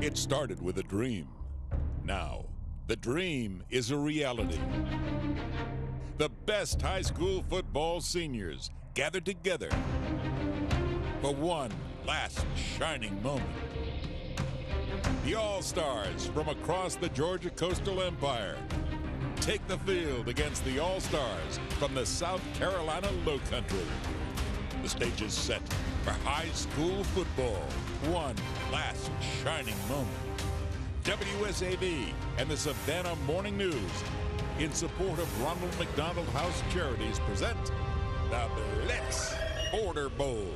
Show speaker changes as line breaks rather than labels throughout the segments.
It started with a dream. Now, the dream is a reality. The best high school football seniors gathered together for one last shining moment. The All-Stars from across the Georgia Coastal Empire take the field against the All-Stars from the South Carolina Lowcountry. The stage is set for high school football. One last shining moment. WSAV and the Savannah Morning News, in support of Ronald McDonald House Charities, present the Blitz Border Bowl.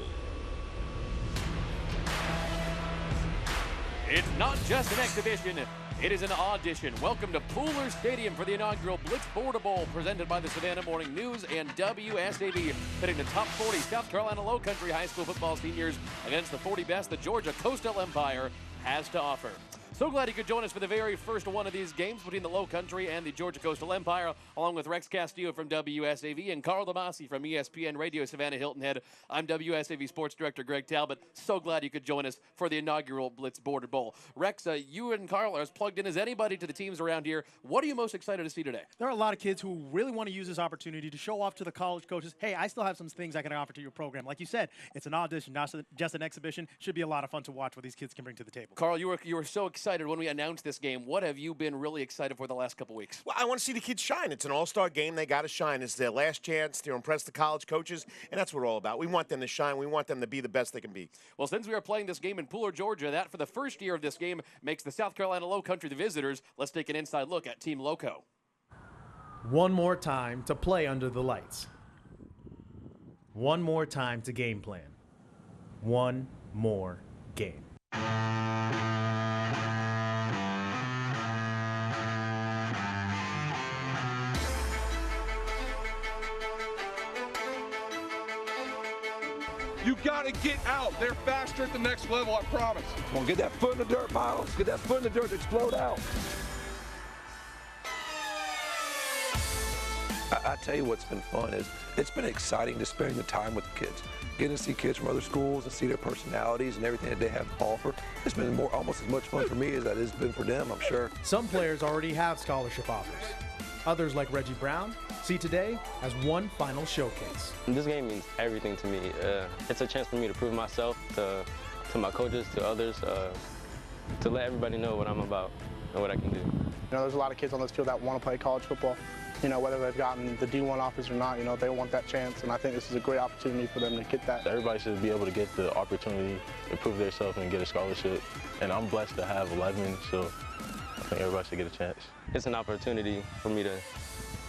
It's not just an exhibition, it is an audition. Welcome to Pooler Stadium for the inaugural Blitz Border Bowl, presented by the Savannah Morning News and WSAV, pitting the top 40 South Carolina Lowcountry high school football seniors against the 40 best the Georgia Coastal Empire has to offer. So glad you could join us for the very first one of these games between the Lowcountry and the Georgia Coastal Empire, along with Rex Castillo from WSAV and Carl Damasi from ESPN Radio Savannah Hilton Head. I'm WSAV Sports Director Greg Talbot. So glad you could join us for the inaugural Blitz Border Bowl. Rex, you and Carl are as plugged in as anybody to the teams around here. What are you most excited to see today?
There are a lot of kids who really want to use this opportunity to show off to the college coaches, hey, I still have some things I can offer to your program. Like you said, it's an audition, not just an exhibition. Should be a lot of fun to watch what these kids can bring to the table.
Carl, you were so excited when we announced this game. What have you been really excited for the last couple weeks?
Well, I want to see the kids shine. It's an all-star game. They got to shine. It's their last chance to impress the college coaches, and that's what we're all about. We want them to shine. We want them to be the best they can be.
Well, since we are playing this game in Pooler, Georgia, that for the first year of this game makes the South Carolina Lowcountry the visitors. Let's take an inside look at Team Loco.
One more time to play under the lights. One more time to game plan. One more game.
You got to get out. They're faster at the next level, I promise.
Come on, get that foot in the dirt, Miles. Get that foot in the dirt to explode out. I tell you what's been fun is it's been exciting to spend the time with the kids. Getting to see kids from other schools and see their personalities and everything that they have to offer. It's been almost as much fun for me as that it's been for them, I'm sure.
Some players already have scholarship offers. Others, like Reggie Brown, see today as one final showcase.
This game means everything to me. It's a chance for me to prove myself to my coaches, to others, to let everybody know what I'm about and what I can do.
You know, there's a lot of kids on this field that want to play college football. You know, whether they've gotten the D1 offers or not, you know, they want that chance, and I think this is a great opportunity for them to get that.
Everybody should be able to get the opportunity to prove themselves and get a scholarship, and I'm blessed to have 11, so I think everybody should get a chance.
It's an opportunity for me to,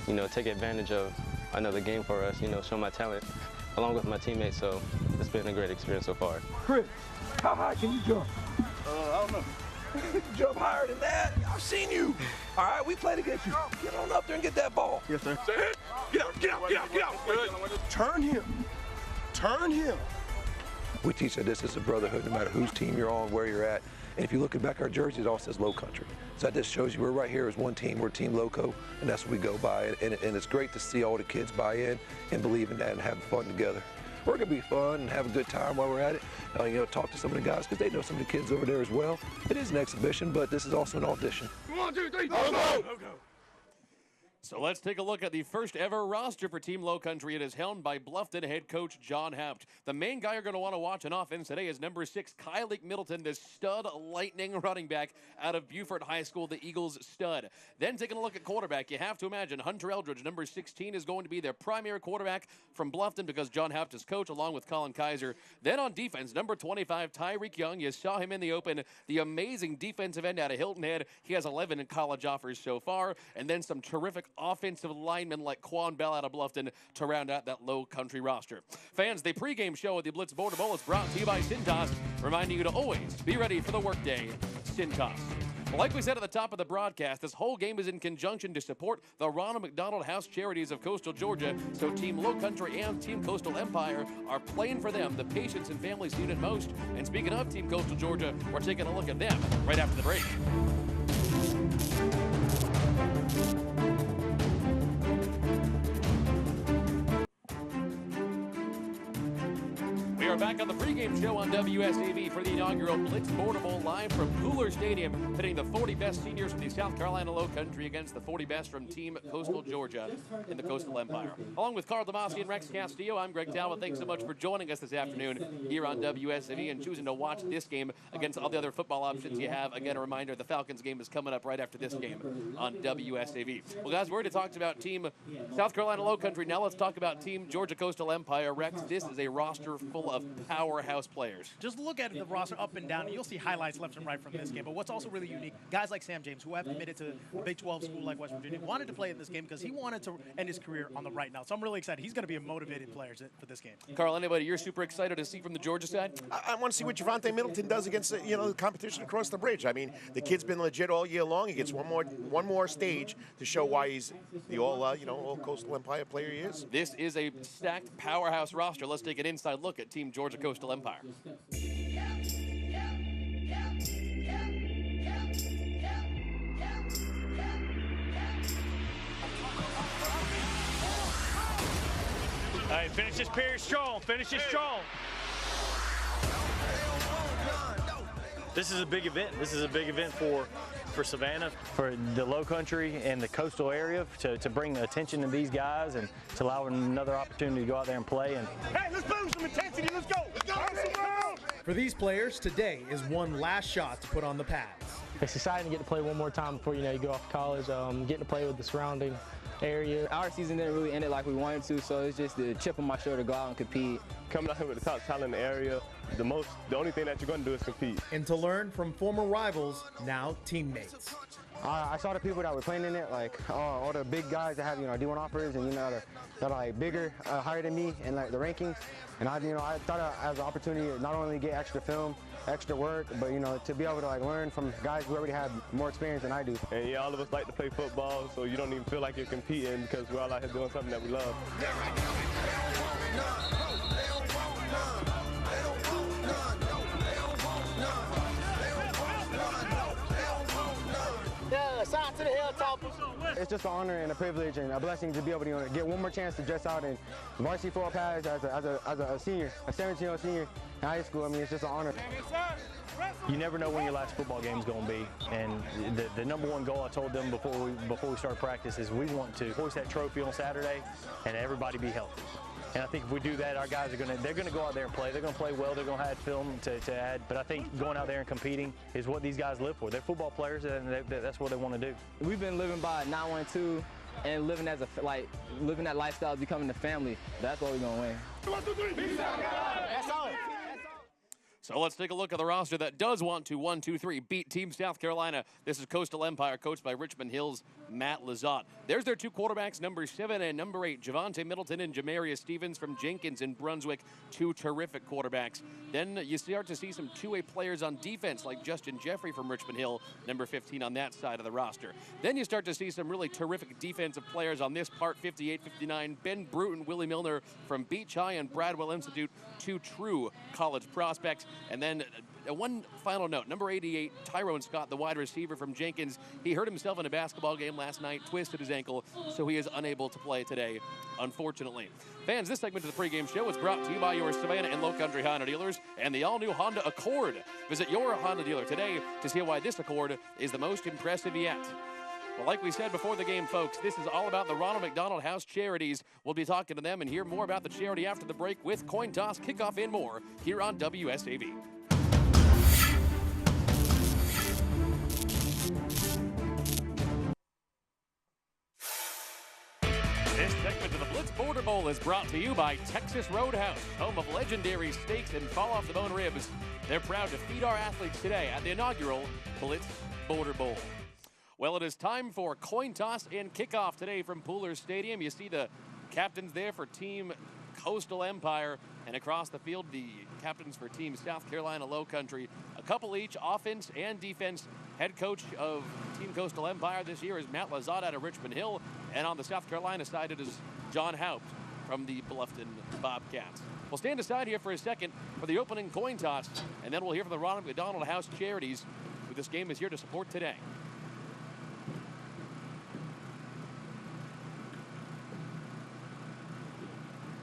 you know, take advantage of another game for us, you know, show my talent along with my teammates, so it's been a great experience so far.
Chris, how high can you jump?
I don't know.
Jump higher than that. I've seen you. All right, we played against you. Get on up there and get that ball.
Yes, sir. Get out, get out, get out, get out. Turn him. Turn him.
We teach that this is a brotherhood no matter whose team you're on, where you're at. And if you look back at our jerseys, it all says Lowcountry. So that just shows you we're right here as one team. We're Team Loco, and that's what we go by. And it's great to see all the kids buy in and believe in that and have fun together. We're going to be fun and have a good time while we're at it. You know, talk to some of the guys because they know some of the kids over there as well. It is an exhibition, but this is also an audition.
1, 2, 3, go, go, go.
So let's take a look at the first ever roster for Team Lowcountry. It is helmed by Bluffton head coach John Haupt. The main guy you're going to want to watch on offense today is number 6, Kylie Middleton, the stud lightning running back out of Beaufort High School, the Eagles stud. Then taking a look at quarterback, you have to imagine Hunter Eldridge, number 16, is going to be their primary quarterback from Bluffton because John Haupt is coach along with Colin Kaiser. Then on defense, number 25, Tyreek Young. You saw him in the open, the amazing defensive end out of Hilton Head. He has 11 in college offers so far. And then some terrific offensive linemen like Quan Bell out of Bluffton to round out that Lowcountry roster. Fans, the pregame show at the Blitz Border Bowl is brought to you by Cintas, reminding you to always be ready for the workday. Cintas. Like we said at the top of the broadcast, this whole game is in conjunction to support the Ronald McDonald House Charities of Coastal Georgia. So Team Lowcountry and Team Coastal Empire are playing for them, the patients and families need it most. And speaking of Team Coastal Georgia, we're taking a look at them right after the break. are back on the pregame show on WSAV for the inaugural Blitz Border Bowl live from Pooler Stadium, pitting the 40 best seniors from the South Carolina Lowcountry against the 40 best from Team Coastal Georgia in the Coastal Empire. Along with Carl Damasi and Rex Castillo, I'm Greg Talbot. Thanks so much for joining us this afternoon here on WSAV and choosing to watch this game against all the other football options you have. Again, a reminder, the Falcons game is coming up right after this game on WSAV. Well, guys, we already talked about Team South Carolina Lowcountry. Now let's talk about Team Georgia Coastal Empire. Rex, this is a roster full of powerhouse players.
Just look at the roster up and down, and you'll see highlights left and right from this game. But what's also really unique, guys like Sam James, who have committed to a Big 12 school like West Virginia, wanted to play in this game because he wanted to end his career on the right now. So I'm really excited. He's going to be a motivated player for this game.
Carl, anybody you're super excited to see from the Georgia side?
I want to see what Javante Middleton does against the competition across the bridge. I mean, the kid's been legit all year long. He gets one more stage to show why he's the all Coastal Empire player he is.
This is a stacked powerhouse roster. Let's take an inside look at Team Georgia Coastal Empire.
All right, finish this period strong. Finish it strong. This is a big event. This is a big event for Savannah, for the Lowcountry and the coastal area to bring attention to these guys and to allow them another opportunity to go out there and play. And
hey, let's boost some intensity. Let's go.
For these players, today is one last shot to put on the pads.
It's exciting to get to play one more time before you go off to college. Getting to play with the surrounding area.
Our season didn't really end it like we wanted to, so it's just the chip on my shoulder to go out and compete.
Coming out here with the top talent in the area, the only thing that you're going to do is compete.
And to learn from former rivals, now teammates.
I saw the people that were playing in it, like all the big guys that have D1 offers and that are like bigger, higher than me in like the rankings. And I thought I had the opportunity to not only get extra film, extra work, but to be able to learn from guys who already have more experience than I do.
And yeah, all of us like to play football, so you don't even feel like you're competing because we're all out here doing something that we love.
Shout to the hilltop. It's just an honor and a privilege and a blessing to be able to get one more chance to dress out in varsity football pads as a senior, a 17-year-old senior in high school. I mean, it's just an honor.
you never know when your last football game is going to be. And the number one goal I told them before we start practice is we want to hoist that trophy on Saturday and everybody be healthy. And I think if we do that, our guys they're going to go out there and play. They're going to play well. They're going to have film to add. But I think going out there and competing is what these guys live for. They're football players, and that's what they want to do.
We've been living by 912 and living that lifestyle, becoming the family. That's what we're going to win.
1, 2, 3.
That's all.
So let's take a look at the roster that does want to 1, 2, 3 beat Team South Carolina. This is Coastal Empire, coached by Richmond Hill's Matt Lizotte. There's their two quarterbacks, number 7 and number 8, Javante Middleton and Jamarius Stevens from Jenkins in Brunswick, two terrific quarterbacks. Then you start to see some two-way players on defense, like Justin Jeffrey from Richmond Hill, number 15 on that side of the roster. Then you start to see some really terrific defensive players on this part, 58, 59, Ben Bruton, Willie Milner from Beach High and Bradwell Institute, two true college prospects. And then one final note, number 88, Tyrone Scott, the wide receiver from Jenkins. He hurt himself in a basketball game last night, twisted his ankle, so he is unable to play today, unfortunately. Fans, this segment of the pregame show is brought to you by your Savannah and Lowcountry Honda dealers and the all-new Honda Accord. Visit your Honda dealer today to see why this Accord is the most impressive yet. Well, like we said before the game, folks, this is all about the Ronald McDonald House Charities. We'll be talking to them and hear more about the charity after the break with Coin Toss, Kickoff, and more here on WSAV. This segment of the Blitz Border Bowl is brought to you by Texas Roadhouse, home of legendary steaks and fall-off-the-bone ribs. They're proud to feed our athletes today at the inaugural Blitz Border Bowl. Well, it is time for Coin Toss and Kickoff today from Pooler Stadium. You see the captains there for Team Coastal Empire, and across the field, the captains for Team South Carolina Lowcountry. A couple each, offense and defense. Head coach of Team Coastal Empire this year is Matt Lizotte out of Richmond Hill, and on the South Carolina side, it is John Haupt from the Bluffton Bobcats. We'll stand aside here for a second for the opening coin toss, and then we'll hear from the Ronald McDonald House Charities, who this game is here to support today.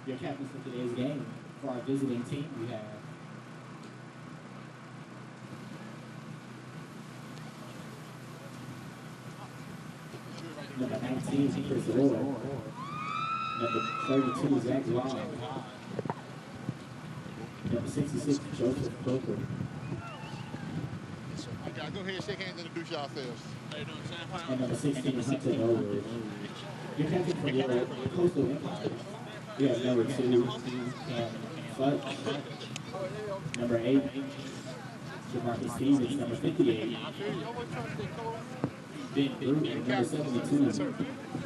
Your captains for today's game. For our visiting team, we have number 19, Chris Orr. Number 32, Zach Long. Number 66, Joseph Coker.
Guys, go ahead and shake hands and introduce yourselves. How you doing, Sam?
And number 16, Hunter Norwood. Your captain for the Coastal Empire. We have number 2, Cam Fudge. Number 8, Jamarcus Stevens. Number 58, Ben Brewer. Number 72.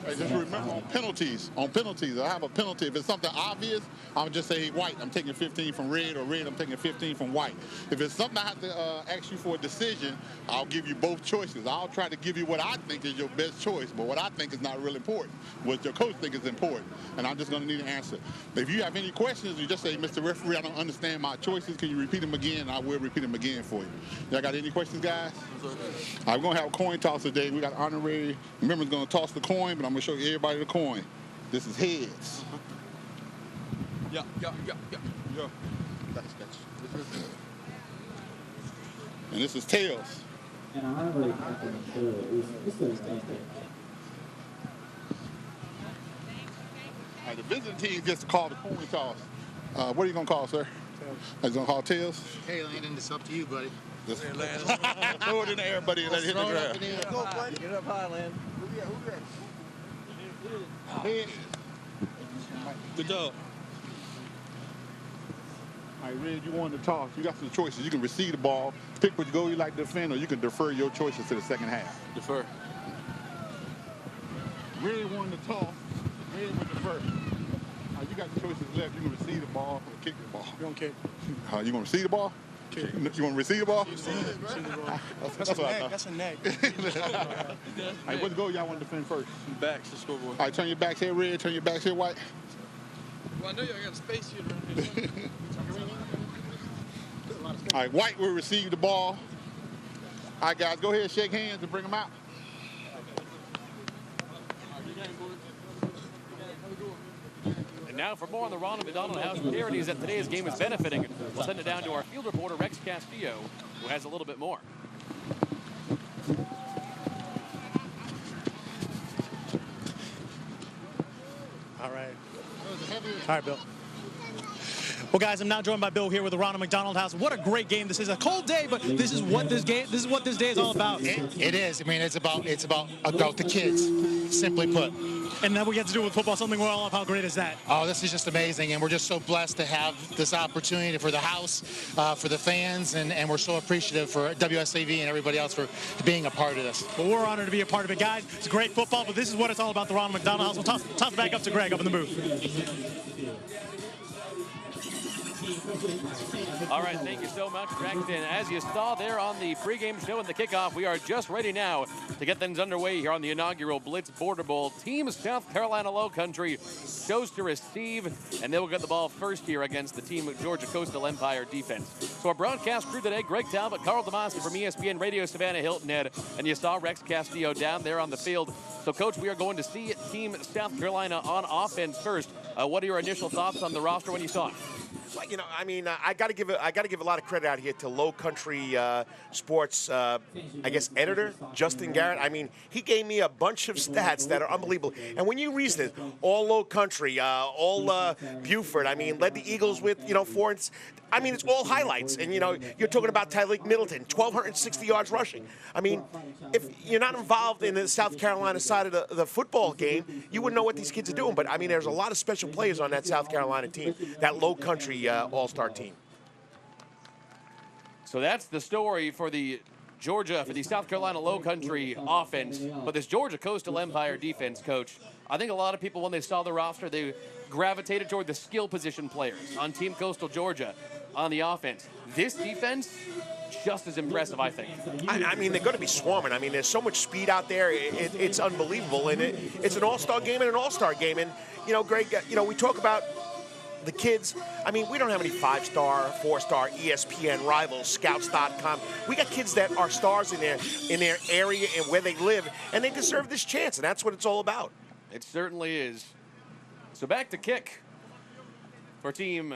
Hey, just remember on penalties, I have a penalty. If it's something obvious, I'll just say white. I'm taking 15 from red, or red, I'm taking 15 from white. If it's something I have to ask you for a decision, I'll give you both choices. I'll try to give you what I think is your best choice, but what I think is not really important. What your coach thinks is important, and I'm just going to need an answer. If you have any questions, you just say, Mr. Referee, I don't understand my choices. Can you repeat them again? And I will repeat them again for you. Y'all got any questions, guys? I'm going to have a coin toss today. We got honorary. Remember, going to toss the coin, but I'm going to show everybody the coin. This is heads.
Yeah.
And this is tails.
And our honorary captain is Mr. Stanton.
All right, the visiting team gets to call the coin toss. What are you going to call, sir? Are you going to call tails?
Hey, Landon, it's up to you, buddy.
Just throw it in the air, buddy, and let it hit the ground.
Go, buddy.
Get up high, Landon.
Head.
Good job.
All right, Red, you won the toss. You got some choices. You can receive the ball, pick which goal you like to defend, or you can defer your choices to the second half.
Defer.
Red won the toss. Red would defer. You got the choices left. You can receive the ball or kick the ball.
You don't kick.
You going to receive the ball? You want to receive the ball?
That's
what I thought.
That's a neck.
All right, what goal y'all want to defend first?
Backs the scoreboard.
All right, turn your backs here red, turn your backs here white.
Well, I know y'all got a space here around here.
All right, white will receive the ball. All right, guys, go ahead and shake hands and bring them out.
And now for more on the Ronald McDonald House charities that today's game is benefiting, we'll send it down to our field reporter, Rex Castillo, who has a little bit more.
All right. All right, Bill. Well, guys, I'm now joined by Bill here with the Ronald McDonald House. What a great game this is. A cold day, but this is what this day is all about.
It is. I mean, it's about the kids, simply put.
And then we get to do with football something we're all of. How great is that?
Oh, this is just amazing, and we're just so blessed to have this opportunity for the house, for the fans, and we're so appreciative for WSAV and everybody else for being a part of this.
Well, we're honored to be a part of it, guys. It's great football, but this is what it's all about, the Ronald McDonald House. We'll toss it back up to Greg up in the booth.
All right, thank you so much, Rex. And as you saw there on the pregame show and the kickoff, we are just ready now to get things underway here on the inaugural Blitz Border Bowl. Team South Carolina Lowcountry chose to receive, and they will get the ball first here against the team of Georgia Coastal Empire defense. So our broadcast crew today, Greg Talbot, Carl DeMasi from ESPN Radio, Savannah Hilton Head, and you saw Rex Castillo down there on the field. So, Coach, we are going to see Team South Carolina on offense first. What are your initial thoughts on the roster when you saw it?
Well, you know, I mean, I got to give a lot of credit out here to Lowcountry Sports, I guess, editor Justin Garrett. I mean, he gave me a bunch of stats that are unbelievable. And when you reason it, all Lowcountry, all Buford, I mean, led the Eagles with 4. I mean, it's all highlights. And you're talking about Tyleek Middleton, 1,260 yards rushing. I mean, if you're not involved in the South Carolina side of the football game, you wouldn't know what these kids are doing. But I mean, there's a lot of special players on that South Carolina team, that Lowcountry all-star team.
So that's the story for the South Carolina Lowcountry offense. But this Georgia Coastal Empire defense, Coach, I think a lot of people, when they saw the roster, they gravitated toward the skill position players on Team Coastal Georgia on the offense. This defense, just as impressive, I think.
I mean, they're going to be swarming. I mean, there's so much speed out there. It's unbelievable. And it's an all-star game and an all-star game. And, Greg, we talk about the kids. I mean, we don't have any 5-star, 4-star ESPN rivals, Scouts.com. We got kids that are stars in their area and where they live, and they deserve this chance, and that's what it's all about.
It certainly is. So back to kick for Team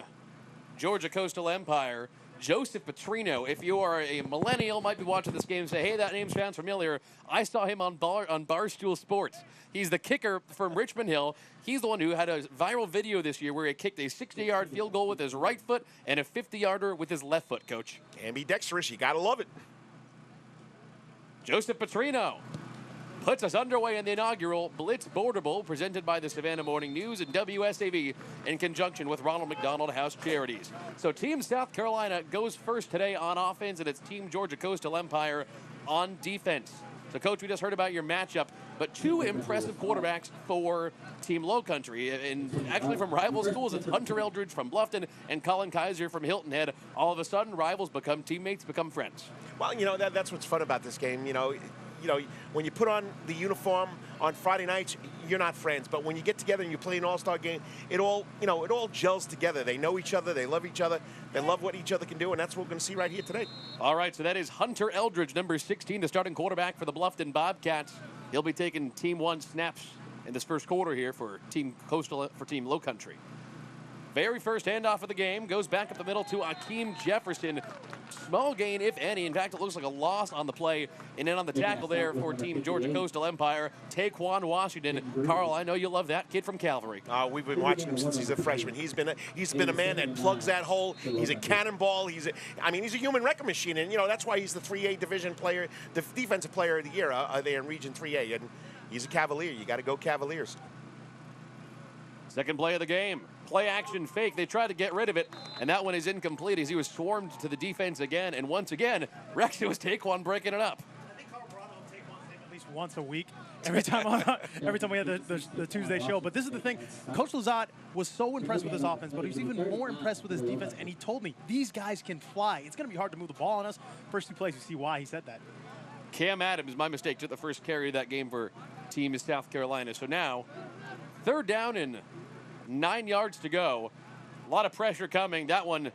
Georgia Coastal Empire, Joseph Petrino. If you are a millennial, might be watching this game and say, hey, that name sounds familiar. I saw him on Barstool Sports. He's the kicker from Richmond Hill. He's the one who had a viral video this year where he kicked a 60-yard field goal with his right foot and a 50-yarder with his left foot, Coach.
Ambidextrous, you got to love it.
Joseph Petrino puts us underway in the inaugural Blitz Border Bowl presented by the Savannah Morning News and WSAV in conjunction with Ronald McDonald House Charities. So Team South Carolina goes first today on offense, and it's Team Georgia Coastal Empire on defense. So, Coach, we just heard about your matchup, but two impressive quarterbacks for Team Lowcountry. And actually from rival schools, it's Hunter Eldridge from Bluffton and Colin Kaiser from Hilton Head. All of a sudden, rivals become teammates, become friends.
Well, that's what's fun about this game. When you put on the uniform on Friday nights, you're not friends. But when you get together and you play an all-star game, it all gels together. They know each other. They love each other. They love what each other can do, and that's what we're going to see right here today.
All right, so that is Hunter Eldridge, number 16, the starting quarterback for the Bluffton Bobcats. He'll be taking Team 1 snaps in this first quarter here for Team Lowcountry. Very first handoff of the game goes back up the middle to Akeem Jefferson. Small gain, if any. In fact, it looks like a loss on the play. And then on the tackle there for Team Georgia Coastal Empire, Taquan Washington. Carl, I know you love that kid from Calvary.
We've been watching him since he's a freshman. He's been a man that plugs that hole. He's a cannonball. He's a human wrecking machine. And, that's why he's the 3A division player, the defensive player of the year there in Region 3A. And he's a Cavalier. You got to go Cavaliers.
Second play of the game. Play action fake. They tried to get rid of it, and that one is incomplete as he was swarmed to the defense again. And once again, Rex, it was Taquan breaking it up.
I think Carl brought on Taquan's at least once a week, every time we had the Tuesday show. But this is the thing. Coach Lazat was so impressed with his offense, but he was even more impressed with his defense, and he told me, these guys can fly. It's going to be hard to move the ball on us. First two plays, you see why he said that.
Cam Adams, my mistake, took the first carry of that game for Team South Carolina. So now, third down and 9 yards to go. A lot of pressure coming. That one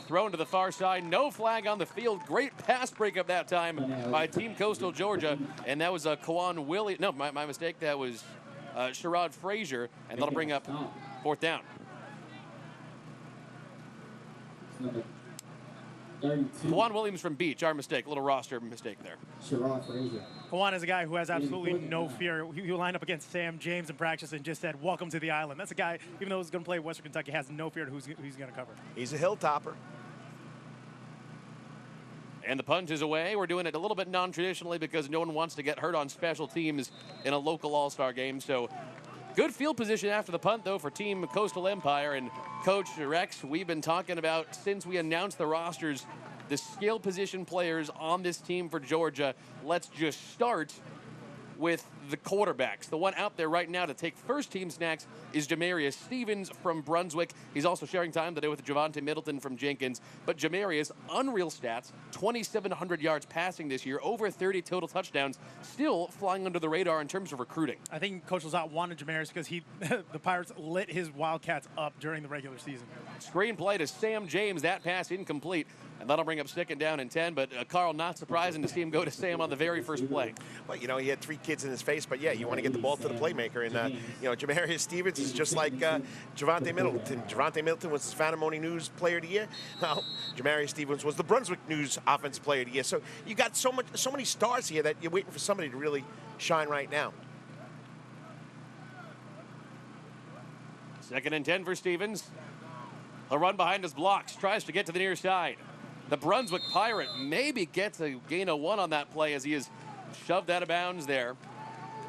thrown to the far side. No flag on the field. Great pass breakup that time by Team Coastal Georgia. And that was Kawan Willie. No, my mistake. That was Sherrod Frazier. And that'll bring up fourth down. Kawan Williams from Beach, our mistake. A little roster mistake there.
Kawan is a guy who has absolutely no fear. He lined up against Sam James in practice and just said, welcome to the island. That's a guy, even though he's going to play Western Kentucky, has no fear to who's going to cover.
He's a hilltopper.
And the punt is away. We're doing it a little bit non-traditionally because no one wants to get hurt on special teams in a local all-star game. So good field position after the punt, though, for Team Coastal Empire. And Coach Rex, we've been talking about since we announced the rosters, the skill position players on this team for Georgia. Let's just start with the quarterbacks. The one out there right now to take first team snacks is Jamarius Stevens from Brunswick. He's also sharing time today with Javante Middleton from Jenkins. But Jamarius, unreal stats, 2,700 yards passing this year, over 30 total touchdowns, still flying under the radar in terms of recruiting.
I think Coach Lazat wanted Jamarius because the Pirates lit his Wildcats up during the regular season.
Screenplay to Sam James, that pass incomplete. And that'll bring up second down and 10. But, Carl, not surprising to see him go to Sam on the very first play.
Well, he had 3 kids in his face. But, yeah, you want to get the ball to the playmaker. And, Jamarius Stevens is just like Javante Middleton. Javante Middleton was the Savannah Morning News Player of the Year. Well, Jamarius Stevens was the Brunswick News Offensive Player of the Year. So you got so many stars here that you're waiting for somebody to really shine right now.
Second and 10 for Stevens. A run behind his blocks. Tries to get to the near side. The Brunswick Pirate maybe gets a gain of 1 on that play as he is shoved out of bounds there.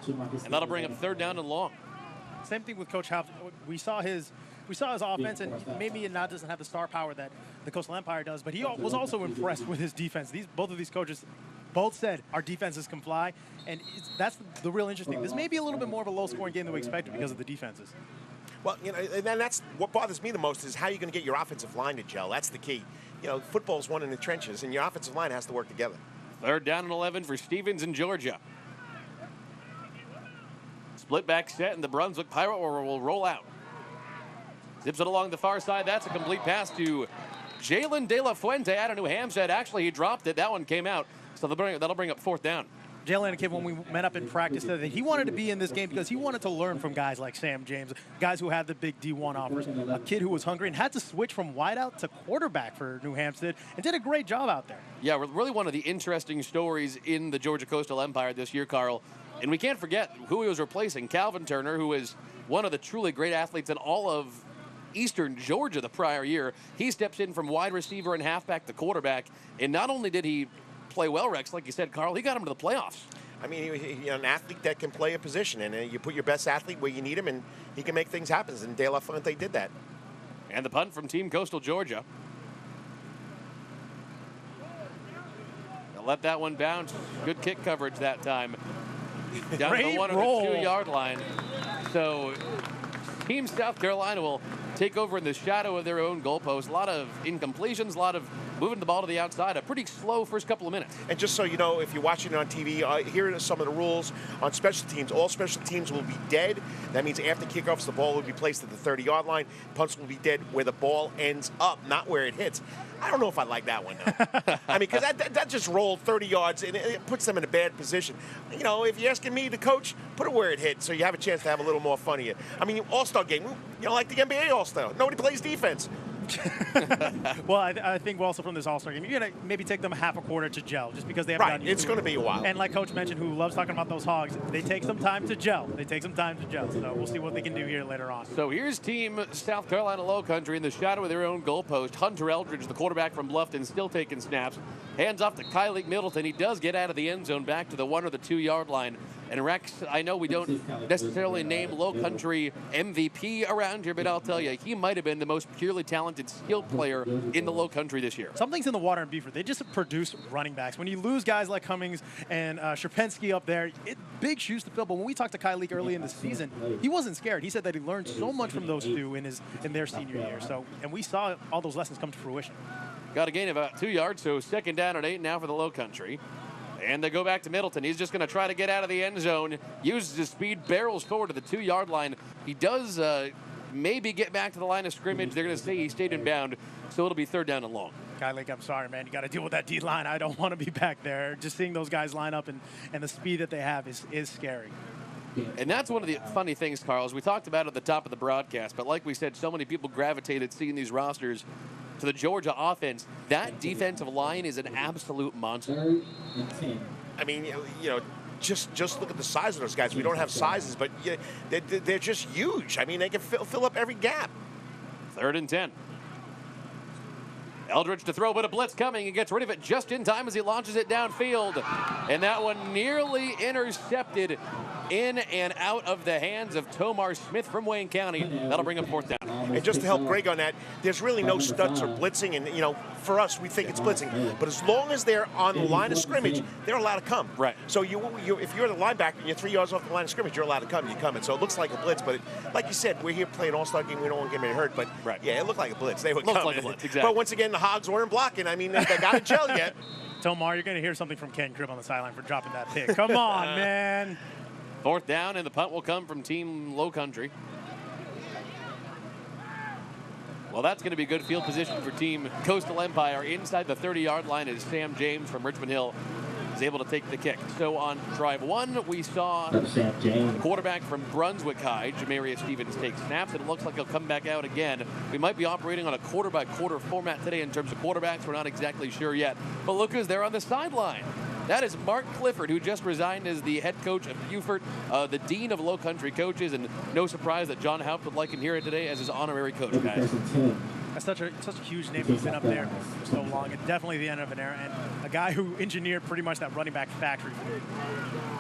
And that'll bring up third down and long.
Same thing with Coach Haupt. We saw his offense, and maybe it doesn't have the star power that the Coastal Empire does, but he was also impressed with his defense. Both of these coaches both said our defenses can fly, and that's the real interesting. This may be a little bit more of a low-scoring game than we expected because of the defenses.
Well, and then that's what bothers me the most is how you're going to get your offensive line to gel. That's the key. Football's won in the trenches, and your offensive line has to work together.
Third down and 11 for Stevens in Georgia. Split back set, and the Brunswick Pirate will roll out. Zips it along the far side. That's a complete pass to Jalen De La Fuente out of New Hampshire. Actually, he dropped it. That one came out. So that'll bring up fourth down.
Jalen, a kid, when we met up in practice, said that he wanted to be in this game because he wanted to learn from guys like Sam James, guys who had the big D1 offers, a kid who was hungry and had to switch from wideout to quarterback for New Hampstead and did a great job out there.
Yeah, really one of the interesting stories in the Georgia Coastal Empire this year, Carl. And we can't forget who he was replacing, Calvin Turner, who is one of the truly great athletes in all of Eastern Georgia the prior year. He steps in from wide receiver and halfback to quarterback, and not only did he play well, Rex, like you said, Carl, he got him to the playoffs.
I mean, he's an athlete that can play a position, and you put your best athlete where you need him, and he can make things happen. And De La Fuente did that.
And the punt from Team Coastal Georgia. They'll let that one bounce. Good kick coverage that time. Down to the 1 or 2 yard line. So Team South Carolina will take over in the shadow of their own goalpost. A lot of incompletions, a lot of moving the ball to the outside. A pretty slow first couple of minutes.
And just so you know, if you're watching it on TV, here are some of the rules on special teams. All special teams will be dead. That means after kickoffs, the ball will be placed at the 30-yard line. Punts will be dead where the ball ends up, not where it hits. I don't know if I like that one, though. I mean, because that just rolled 30 yards, and it puts them in a bad position. You know, if you're asking me, the coach, put it where it hit so you have a chance to have a little more fun here. I mean, All-Star game, you know, like the NBA All-Star. Nobody plays defense.
Well, I think also from this All-Star game, you're going to maybe take them half a quarter to gel just because they haven't gotten used to it.
It's going to be a while.
And like Coach mentioned, who loves talking about those Hogs, they take some time to gel. So we'll see what they can do here later on.
So here's Team South Carolina Lowcountry in the shadow of their own goalpost. Hunter Eldridge, the quarterback from Bluffton, still taking snaps. Hands off to Kylie Middleton. He does get out of the end zone back to the 1 or the 2 yard line. And Rex, I know we don't necessarily name Lowcountry MVP around here, but I'll tell you, he might have been the most purely talented, skilled player in the Lowcountry this year.
Something's in the water in Beaufort. They just produce running backs. When you lose guys like Cummings and Sherpensky up there, big shoes to fill. But when we talked to Kylie early in the season, he wasn't scared. He said that he learned so much from those two in their senior year. So, and we saw all those lessons come to fruition.
Got a gain of about 2 yards, so second down and 8 now for the Lowcountry. And they go back to Middleton. He's just going to try to get out of the end zone, uses his speed, barrels forward to the 2 yard line. He does maybe get back to the line of scrimmage. They're going to say he stayed in bound, so it'll be third down and long.
Kylie, I'm sorry, man. You got to deal with that D-line. I don't want to be back there. Just seeing those guys line up and the speed that they have is scary.
And that's one of the funny things, Carl, as we talked about at the top of the broadcast. But like we said, so many people gravitated seeing these rosters to the Georgia offense. That defensive line is an absolute monster.
I mean, you know, just look at the size of those guys. We don't have sizes, but they're just huge. I mean, they can fill up every gap.
3rd and 10. Eldridge to throw, but a blitz coming and gets rid of it just in time as he launches it downfield. And that one nearly intercepted in and out of the hands of Tomar Smith from Wayne County. That'll bring up 4th down.
And just to help Greg on that, there's really no studs or blitzing. And, you know, for us, we think it's blitzing. But as long as they're on the line of scrimmage, they're allowed to come.
Right.
So if you're the linebacker and you're 3 yards off the line of scrimmage, you're allowed to come. You come. And so it looks like a blitz. But like you said, we're here playing All-Star game. We don't want to get anybody hurt. But, yeah, it looked like a blitz. They were coming.
Like a blitz, exactly.
But once again, the Hogs weren't blocking. I mean, they got to gel yet.
Tomar, you're going to hear something from Ken Cribb on the sideline for dropping that pick. Come on, man.
4th down, and the punt will come from Team Lowcountry. Well, that's going to be good field position for Team Coastal Empire. Inside the 30-yard line is Sam James from Richmond Hill is able to take the kick. So on drive 1, we saw the quarterback from Brunswick High, Jamarius Stevens, take snaps, and it looks like he'll come back out again. We might be operating on a quarter-by-quarter format today in terms of quarterbacks. We're not exactly sure yet. But look who's there on the sideline. That is Mark Clifford, who just resigned as the head coach of Beaufort, the dean of Lowcountry coaches, and no surprise that John Haupt would like him here today as his honorary coach, guys.
That's such a huge name. He's been up there for so long, and definitely the end of an era, and a guy who engineered pretty much that running back factory.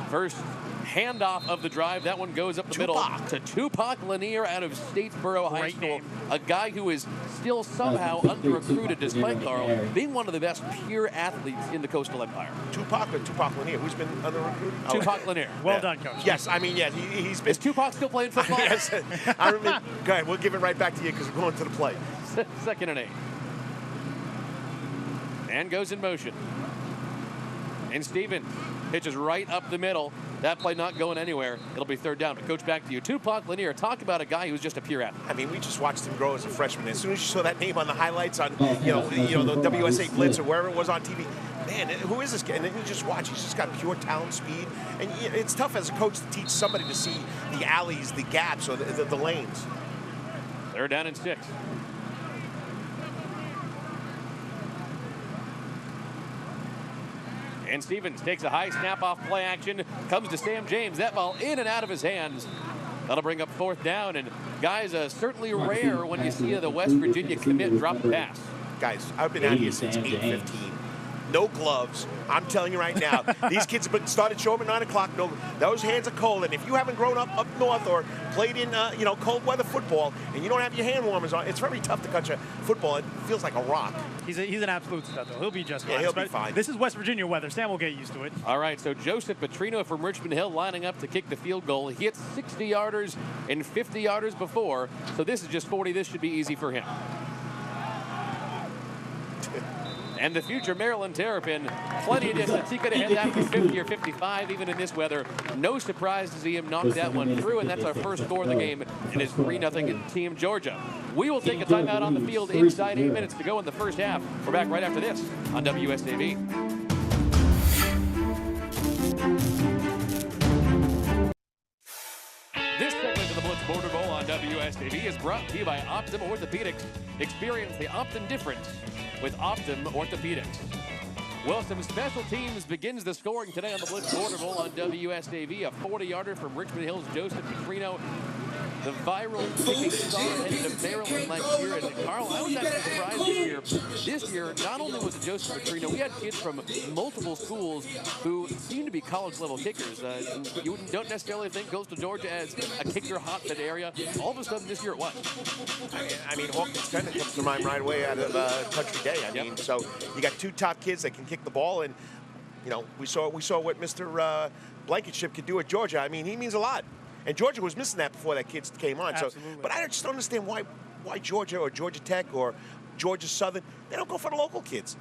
First handoff of the drive. That one goes up the middle to Tupac Lanier out of Statesboro High School. A guy who is still somehow under-recruited despite, Carl, being one of the best pure athletes in the Coastal Empire.
Tupac or Tupac Lanier? Who's been under-recruited?
Tupac Lanier.
Well done, Coach.
Yes, I mean, yeah, he's been...
Is Tupac still playing football?
Yes. I remember. Go ahead, we'll give it right back to you because we're going to the play.
2nd and 8. And goes in motion. And Stevens pitches right up the middle. That play not going anywhere. It'll be 3rd down. But Coach, back to you. Tupac Lanier, talk about a guy who's just a pure athlete.
I mean, we just watched him grow as a freshman. As soon as you saw that name on the highlights on, the WSA Blitz or wherever it was on TV, man, who is this guy? And then you just watch. He's just got pure talent, speed. And it's tough as a coach to teach somebody to see the alleys, the gaps, or the lanes.
They're down in 6. And Stevens takes a high snap off play action. Comes to Sam James. That ball in and out of his hands. That'll bring up 4th down. And guys, certainly rare when you see the West Virginia commit drop the pass.
Guys, I've been out here since 8:15. No gloves. I'm telling you right now, these kids have started showing at 9 o'clock. No, those hands are cold. And if you haven't grown up north or played in cold weather football and you don't have your hand warmers on, it's very tough to catch a football. It feels like a rock.
He's an absolute stud, though. He'll be just fine.
Yeah, he'll be fine.
This is West Virginia weather. Sam will get used to it.
All right, so Joseph Petrino from Richmond Hill lining up to kick the field goal. He hit 60-yarders and 50-yarders before, so this is just 40. This should be easy for him. And the future Maryland Terrapin, plenty of distance. He could have hit that from 50 or 55 even in this weather. No surprise to see him knock that one through, and that's our first score of the game, and it's 3-0 Team Georgia. We will take a timeout on the field inside 8 minutes to go in the first half. We're back right after this on WSAV. This segment of the Blitz Border Bowl on WSAV is brought to you by Optum Orthopedics. Experience the Optum difference with Optum Orthopedics. Well, some special teams begins the scoring today on the Blitz Border Bowl on WSAV. A 40-yarder from Richmond Hill's Joseph Petrino. The viral kicking star headed to Maryland last year. And Carl, I was actually surprised this year, not only was it Joseph Petrino, we had kids from multiple schools who seem to be college-level kickers. You don't necessarily think Coastal Georgia as a kicker hotbed area. All of a sudden this year it was.
I mean, Hawkins Tennant comes to mind right away out of Country Day. I mean, so you got 2 top kids that can kick the ball, and we saw what Mr. Blankenship could do at Georgia. I mean, he means a lot. And Georgia was missing that before that kid came on.
Absolutely.
So, but I just don't understand why Georgia or Georgia Tech or Georgia Southern, they don't go for the local kids.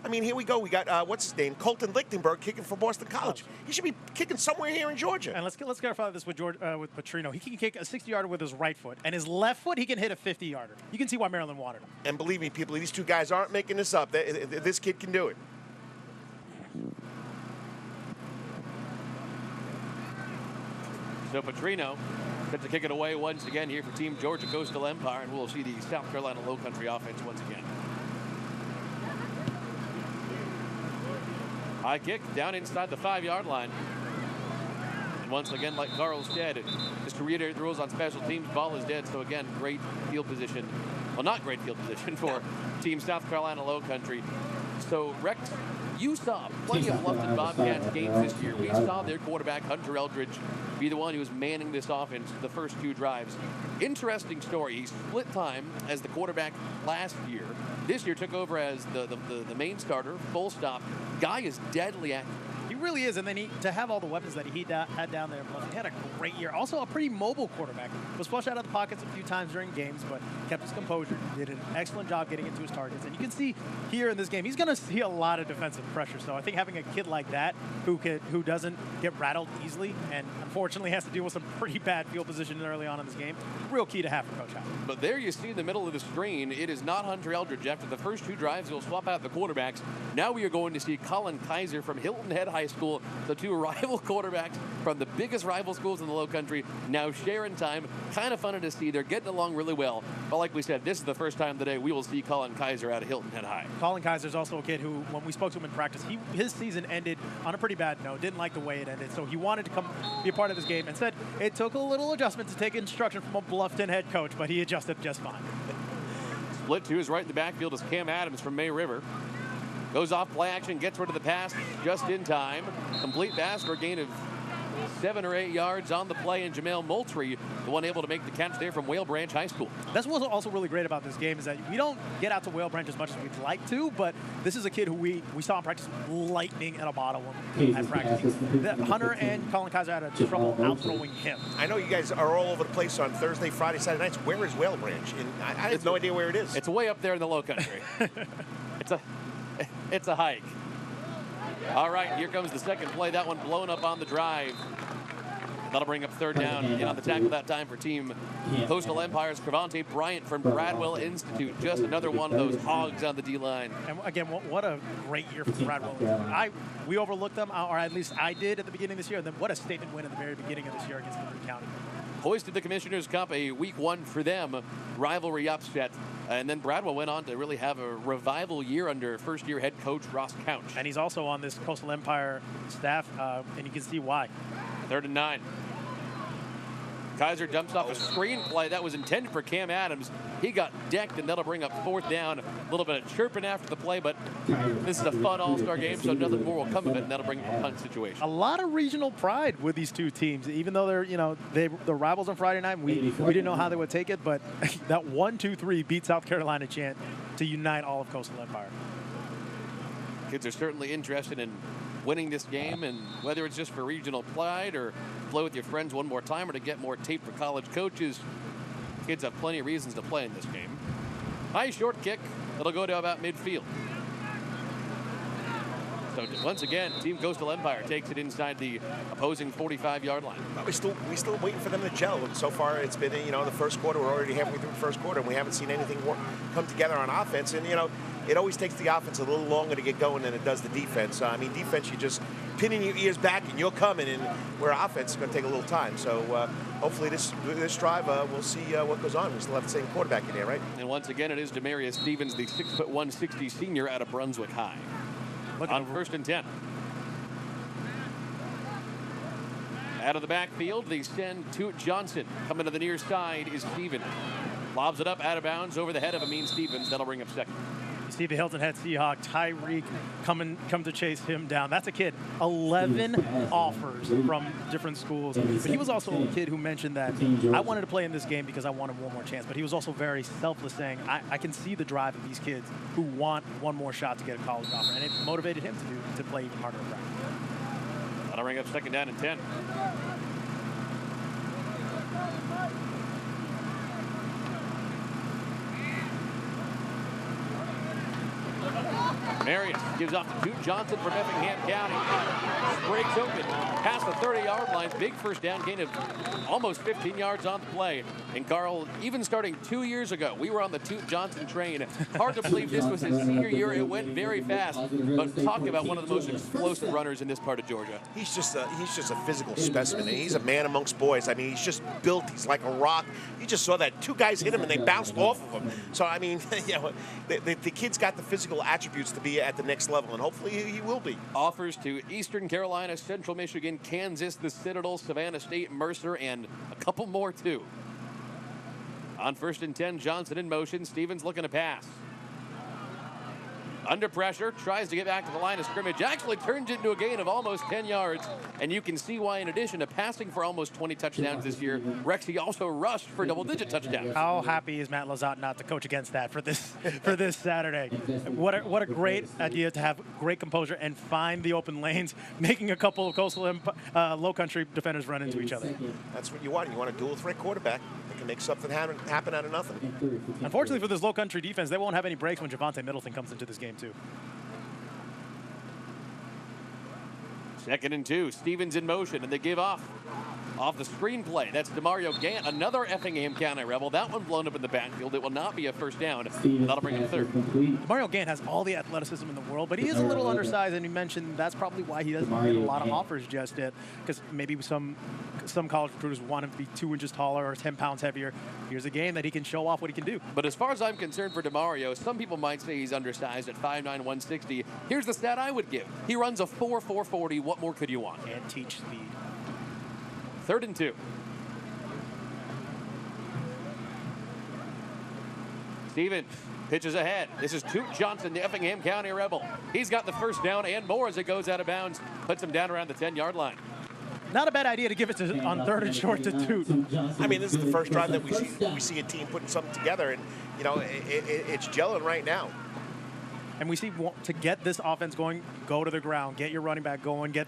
I mean, here we go. We got, what's his name? Colton Lichtenberg kicking for Boston College. He should be kicking somewhere here in Georgia.
And let's clarify this with Petrino. He can kick a 60-yarder with his right foot. And his left foot, he can hit a 50-yarder. You can see why Maryland wanted him.
And believe me, people, these 2 guys aren't making this up. This kid can do it.
So Petrino gets to kick it away once again here for Team Georgia Coastal Empire, and we'll see the South Carolina Lowcountry offense once again. High kick down inside the 5-yard line. And once again, like Carl said, just to reiterate the rules on special teams, ball is dead. So again, great field position. Well, not great field position for Team South Carolina Lowcountry. So Rex, you saw plenty of Bluffton Bobcats games this year. We saw their quarterback, Hunter Eldridge, be the one who was manning this offense the first 2 drives. Interesting story. He split time as the quarterback last year. This year took over as the main starter, full stop. Guy is deadly accurate.
He really is, and then to have all the weapons that he had down there, he had a great year. Also a pretty mobile quarterback. Was flushed out of the pockets a few times during games, but kept his composure. Did an excellent job getting into his targets. And you can see here in this game, he's going to see a lot of defensive pressure. So I think having a kid like that who doesn't get rattled easily and unfortunately has to deal with some pretty bad field position early on in this game, real key to have for Coach Howard.
But there you see in the middle of the screen, it is not Hunter Eldridge. After the first 2 drives, he'll swap out the quarterbacks. Now we are going to see Colin Kaiser from Hilton Head High School, the 2 rival quarterbacks from the biggest rival schools in the Lowcountry, now sharing time. Kind of fun to see. They're getting along really well. But like we said, this is the first time today we will see Colin Kaiser out of Hilton Head High.
Colin Kaiser is also a kid who, when we spoke to him in practice, his season ended on a pretty bad note. Didn't like the way it ended. So he wanted to come be a part of this game and said it took a little adjustment to take instruction from a Bluffton head coach, but he adjusted just fine.
Split to his right in the backfield is Cam Adams from May River. Goes off play action, gets rid of the pass just in time. Complete pass for a gain of 7 or 8 yards on the play, and Jamel Moultrie, the one able to make the catch there from Whale Branch High School.
That's what's also really great about this game is that we don't get out to Whale Branch as much as we'd like to, but this is a kid who we saw in practice lightning in a bottle at practice. Hunter and Colin Kaiser had trouble outthrowing him.
I know you guys are all over the place on Thursday, Friday, Saturday nights. Where is Whale Branch? And I have no idea where it is.
It's way up there in the Lowcountry. It's a hike. All right, here comes the second play. That one blown up on the drive. That'll bring up third down. And on the tackle that time for Team Coastal Empire's Cravante Bryant from Bradwell Institute. Just another one of those hogs on the D-line.
And again, what a great year for Bradwell. We overlooked them, or at least I did at the beginning of this year. And then what a statement win at the very beginning of this year against Liberty County.
Hoisted the Commissioners' Cup, a week 1 for them, rivalry upset. And then Bradwell went on to really have a revival year under first-year head coach Ross Couch.
And he's also on this Coastal Empire staff, and you can see why.
3rd and 9. Kaiser dumps off a screen play that was intended for Cam Adams. He got decked, and that'll bring up 4th down. A little bit of chirping after the play, but this is a fun all-star game, so nothing more will come of it, and that'll bring up a punt situation.
A lot of regional pride with these two teams, even though they're the rivals on Friday night. We didn't know how they would take it, but that 1-2-3 beat South Carolina chant to unite all of Coastal Empire.
Kids are certainly interested in winning this game, and whether it's just for regional pride or play with your friends one more time or to get more tape for college coaches, kids have plenty of reasons to play in this game. High short kick. It'll go to about midfield. So once again, Team Coastal Empire takes it inside the opposing 45-yard line.
We're still waiting for them to gel. And so far, it's been the first quarter. We're already halfway through the first quarter, and we haven't seen anything come together on offense. And it always takes the offense a little longer to get going than it does the defense. I mean, defense, you just pinning your ears back and you're coming, and where offense is going to take a little time. So hopefully this drive, we'll see what goes on. We still have the same quarterback in there, right?
And once again, it is Demarius Stevens, the 6'1", 160 senior out of Brunswick High. On 1st and 10. Out of the backfield, they send to Johnson. Coming to the near side is Stevens. Lobs it up out of bounds over the head of Amin Stevens. That'll bring up 2nd.
See the Hilton Head Seahawk, Tyreek, come to chase him down. That's a kid. 11 offers from different schools. But he was also a kid who mentioned that I wanted to play in this game because I wanted one more chance. But he was also very selfless, saying, I can see the drive of these kids who want one more shot to get a college offer. And it motivated him to play even harder in practice.
That'll bring up 2nd down and 10. Marion gives off to Duke Johnson from Effingham County. Breaks open past the 30-yard line. Big first down gain of almost 15 yards on the play. And Carl, even starting 2 years ago, we were on the Duke Johnson train. Hard to believe this was his senior year. It went very fast. But talk about one of the most explosive runners in this part of Georgia.
He's just a physical specimen. And he's a man amongst boys. I mean, he's just built. He's like a rock. You just saw that 2 guys hit him and they bounced off of him. So I mean, the kid's got the physical attributes to be at the next level, and hopefully he will be.
Offers to Eastern Carolina, Central Michigan, Kansas, the Citadel, Savannah State, Mercer, and a couple more too. On 1st and 10, Johnson in motion. Stevens looking to pass. Under pressure, tries to get back to the line of scrimmage. Actually turns it into a gain of almost 10 yards. And you can see why, in addition to passing for almost 20 touchdowns this year, Rexy also rushed for double-digit touchdowns.
How happy is Matt Lazat not to coach against that for this Saturday? What a great idea to have great composure and find the open lanes, making a couple of Coastal Lowcountry defenders run into each other.
That's what you want. You want a dual-threat quarterback that can make something happen out of nothing.
Unfortunately for this Lowcountry defense, they won't have any breaks when Javante Middleton comes into this game too.
2nd and 2. Stevens in motion, and they give off the screenplay. That's DeMario Gant, another Effingham County Rebel. That one blown up in the backfield. It will not be a first down. That'll bring it 3rd.
DeMario Gant has all the athleticism in the world, but he is a little undersized, and you mentioned that's probably why he doesn't get a lot of offers just yet, because maybe some college recruiters want him to be 2 inches taller or 10 pounds heavier. Here's a game that he can show off what he can do.
But as far as I'm concerned for DeMario, some people might say he's undersized at 5'9", 160. Here's the stat I would give. He runs a 4.40. What more could you want?
And teach speed.
3rd and 2. Stevens pitches ahead. This is Duke Johnson, the Effingham County Rebel. He's got the first down and more as it goes out of bounds. Puts him down around the 10-yard line.
Not a bad idea to give it on 3rd and short to Toot.
I mean, this is the first drive that we see a team putting something together, and it's gelling right now.
And we see to get this offense going, go to the ground, get your running back going, get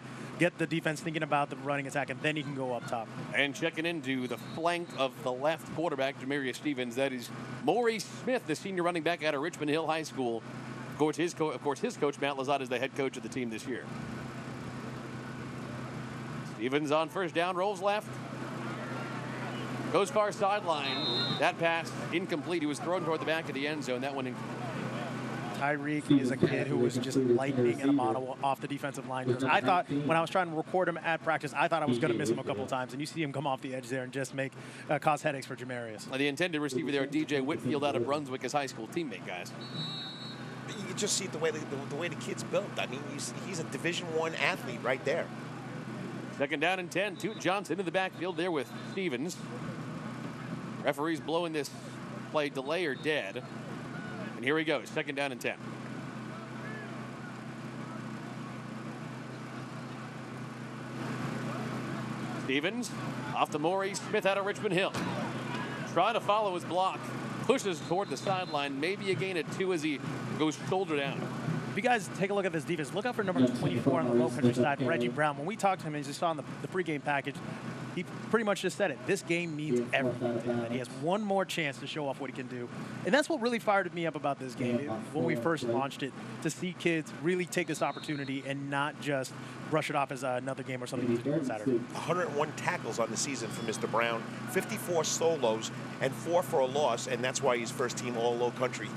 the defense thinking about the running attack, and then you can go up top.
And checking into the flank of the left quarterback, Demarius Stevens, that is Maurice Smith, the senior running back out of Richmond Hill High School. Of course, his coach, Matt Lazat, is the head coach of the team this year. Stevens on first down, rolls left. Goes far sideline. That pass incomplete. He was thrown toward the back of the end zone. That one incomplete.
Tyreek is a kid who was just lightning in a model off the defensive line. I thought when I was trying to record him at practice, I thought I was going to miss him a couple of times, and you see him come off the edge there and just cause headaches for Jamarius.
The intended receiver there, DJ Whitfield out of Brunswick, his high school teammate, guys.
You can just see the way the kid's built. I mean, he's a Division I athlete right there.
Second down and 10. Toot Johnson in the backfield there with Stevens. Referees blowing this play delay or dead. And here he goes, second down and 10. Stevens off to Maury Smith out of Richmond Hill. Trying to follow his block. Pushes toward the sideline. Maybe a gain of 2 as he goes shoulder down.
If you guys take a look at this defense, look out for number 24 on the Lowcountry side, Reggie Brown. When we talked to him, as you saw in the pregame package, he pretty much just said it. This game means everything to him. He has one more chance to show off what he can do. And that's what really fired me up about this game when we first launched it, to see kids really take this opportunity and not just brush it off as another game or something to do on Saturday.
101 tackles on the season for Mr. Brown, 54 solos, and 4 for a loss, and that's why he's first team All-Lowcountry.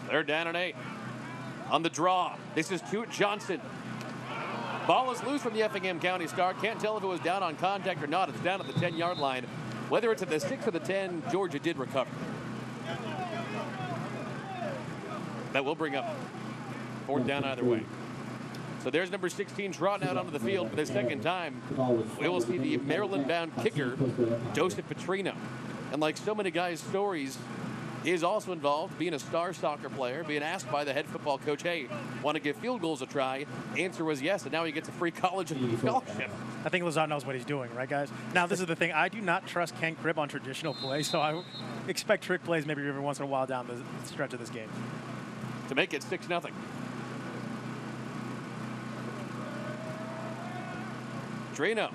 Third down and 8. On the draw, this is Toot Johnson. Ball is loose from the Effingham County Star. Can't tell if it was down on contact or not. It's down at the 10-yard line. Whether it's at the 6 or the 10, Georgia did recover. That will bring up fourth down either way. So there's number 16 trotting out onto the field for the second time. We will see the Maryland-bound kicker, Joseph Petrino. And like so many guys' stories, he is also involved being a star soccer player, being asked by the head football coach, hey, want to give field goals a try? Answer was yes, and now he gets a free college scholarship.
I think Lazard knows what he's doing, right, guys? Now, this is the thing. I do not trust Ken Cribb on traditional play, so I expect trick plays maybe every once in a while down the stretch of this game.
To make it 6-0. Petrino,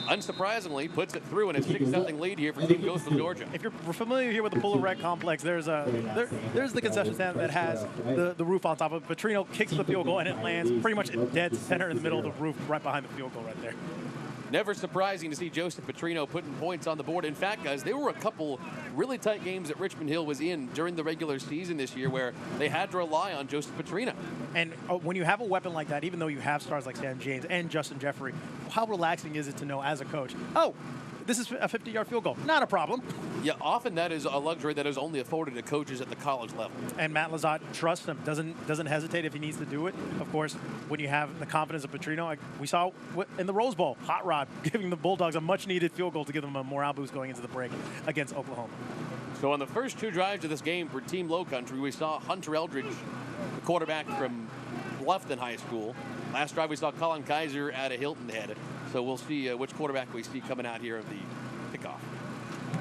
unsurprisingly, puts it through in a 6-0 lead here for Team Coastal Georgia.
If you're familiar here with the Fuller Rec complex, there's the concession stand that has the roof on top of it. Petrino kicks the field goal, and it lands pretty much dead center in the middle of the roof, right behind the field goal right there.
Never surprising to see Joseph Petrino putting points on the board. In fact, guys, there were a couple really tight games that Richmond Hill was in during the regular season this year where they had to rely on Joseph Petrino.
And when you have a weapon like that, even though you have stars like Sam James and Justin Jeffrey, how relaxing is it to know as a coach, oh, this is a 50-yard field goal. Not a problem.
Yeah, often that is a luxury that is only afforded to coaches at the college level.
And Matt Lazat trusts him, doesn't hesitate if he needs to do it. Of course, when you have the confidence of Petrino, like we saw in the Rose Bowl, Hot Rod giving the Bulldogs a much-needed field goal to give them a morale boost going into the break against Oklahoma.
So on the first 2 drives of this game for Team Lowcountry, we saw Hunter Eldridge, the quarterback from Bluffton High School. Last drive, we saw Colin Kaiser out of Hilton Head. So we'll see which quarterback we see coming out here of the kickoff.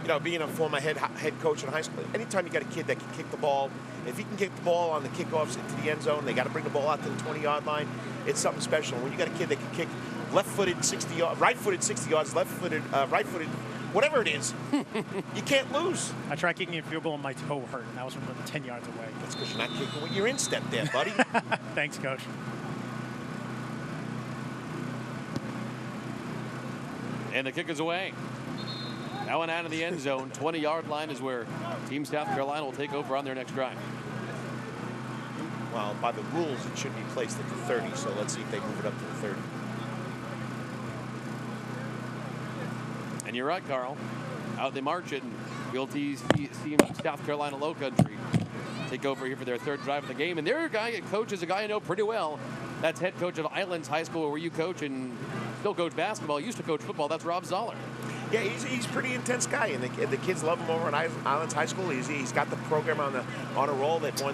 You know, being a former head coach in high school, anytime you got a kid that can kick the ball, if he can kick the ball on the kickoffs into the end zone, they got to bring the ball out to the 20-yard line. It's something special. When you got a kid that can kick left-footed 60 yards, right-footed 60 yards, left-footed, right-footed, whatever it is, you can't lose.
I tried kicking a field goal and my toe hurt, and that was from 10 yards away.
That's because you're not kicking with your instep there, buddy.
Thanks, Coach.
And the kick is away. That one out of the end zone. 20-yard line is where Team South Carolina will take over on their next drive.
Well, by the rules, it should be placed at the 30, so let's see if they move it up to the 30.
And you're right, Carl. Out they march it, and we'll see South Carolina Lowcountry take over here for their 3rd drive of the game. And their coach is a guy I know pretty well. That's head coach of Islands High School, where you coach and still coach basketball. Used to coach football. That's Rob Zoller.
Yeah, he's a pretty intense guy, and the kids love him over at Islands High School. He's got the program on a roll. They've won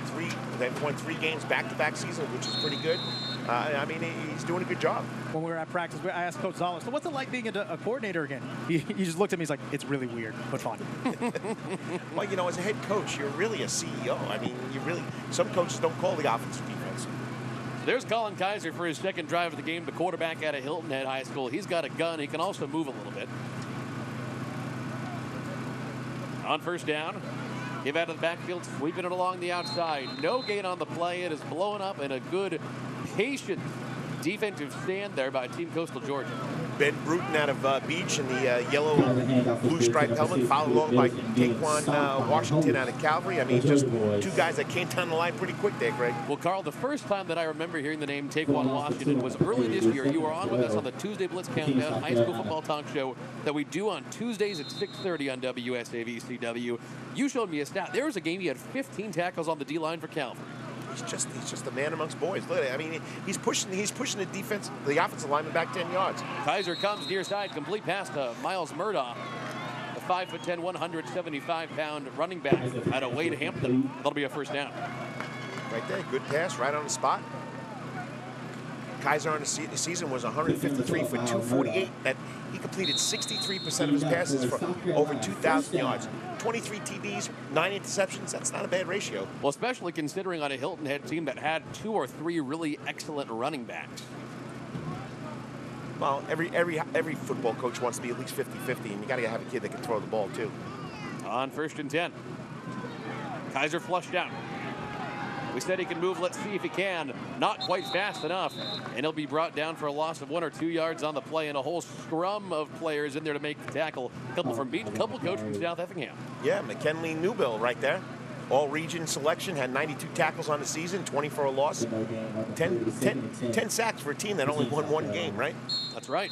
3 games back-to-back season, which is pretty good. I mean, he's doing a good job.
When we were at practice, I asked Coach Zoller, so what's it like being a coordinator again? He just looked at me. He's like, it's really weird, but fun.
Well, you know, as a head coach, you're really a CEO. I mean, some coaches don't call the offense or defense.
There's Colin Kaiser for his 2nd drive of the game, the quarterback out of Hilton Head High School. He's got a gun. He can also move a little bit. On first down, give out of the backfield, sweeping it along the outside. No gain on the play. It is blown up, and a good, patient defensive stand there by Team Coastal Georgia.
Ben Bruton out of Beach in the yellow blue striped helmet, followed along by Taquan Washington out of Calvary. I mean, just two guys that came down the line pretty quick there, Greg.
Well, Carl, the first time that I remember hearing the name Taquan Washington was early this year. You were on with us on the Tuesday Blitz Countdown high school football talk show that we do on Tuesdays at 6:30 on WSAV CW. You showed me a stat. There was a game he had 15 tackles on the D-line for Calvary.
He's just a man amongst boys. Look at it. I mean, he's pushing the defense, the offensive lineman back 10 yards.
Kaiser comes near side, complete pass to Miles Murdaugh, a 5'10", 175-pound running back out of Wade Hampton. That'll be a first down.
Right there, good pass, right on the spot. Kaiser on the season was 153 for 248. That he completed 63% of his passes for over 2,000 yards. 23 TDs, 9 interceptions. That's not a bad ratio.
Well, especially considering on a Hilton Head team that had 2 or 3 really excellent running backs.
Well, every football coach wants to be at least 50-50, and you got to have a kid that can throw the ball too.
On 1st and 10. Kaiser flushed out. We said he can move. Let's see if he can. Not quite fast enough. And he'll be brought down for a loss of 1 or 2 yards on the play, and a whole scrum of players in there to make the tackle. A couple from Beach, a couple coach from South Effingham.
Yeah, McKinley Newbill right there. All-region selection, had 92 tackles on the season, 20 for a loss. 10 sacks for a team that only won 1 game, right?
That's right.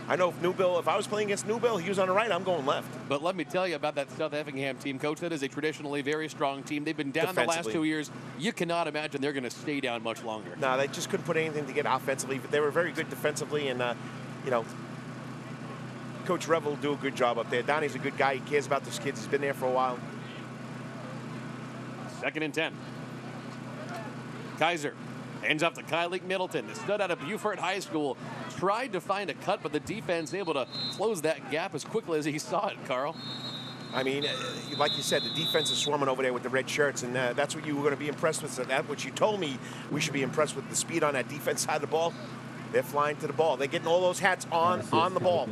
I know if I was playing against Newbill, he was on the right, I'm going left.
But let me tell you about that South Effingham team, Coach. That is a traditionally very strong team. They've been down the last 2 years. You cannot imagine they're going to stay down much longer.
No, they just couldn't put anything together offensively. They were very good defensively, and, you know, Coach Revel will do a good job up there. Donnie's a good guy. He cares about those kids. He's been there for a while.
2nd and 10. Kaiser hands off to Kylie Middleton, the stud out of Beaufort High School. Tried to find a cut, but the defense able to close that gap as quickly as he saw it, Carl.
I mean, like you said, the defense is swarming over there with the red shirts, and that's what you were going to be impressed with. So that's what you told me we should be impressed with, the speed on that defense side of the ball. They're flying to the ball. They're getting all those hats on the ball.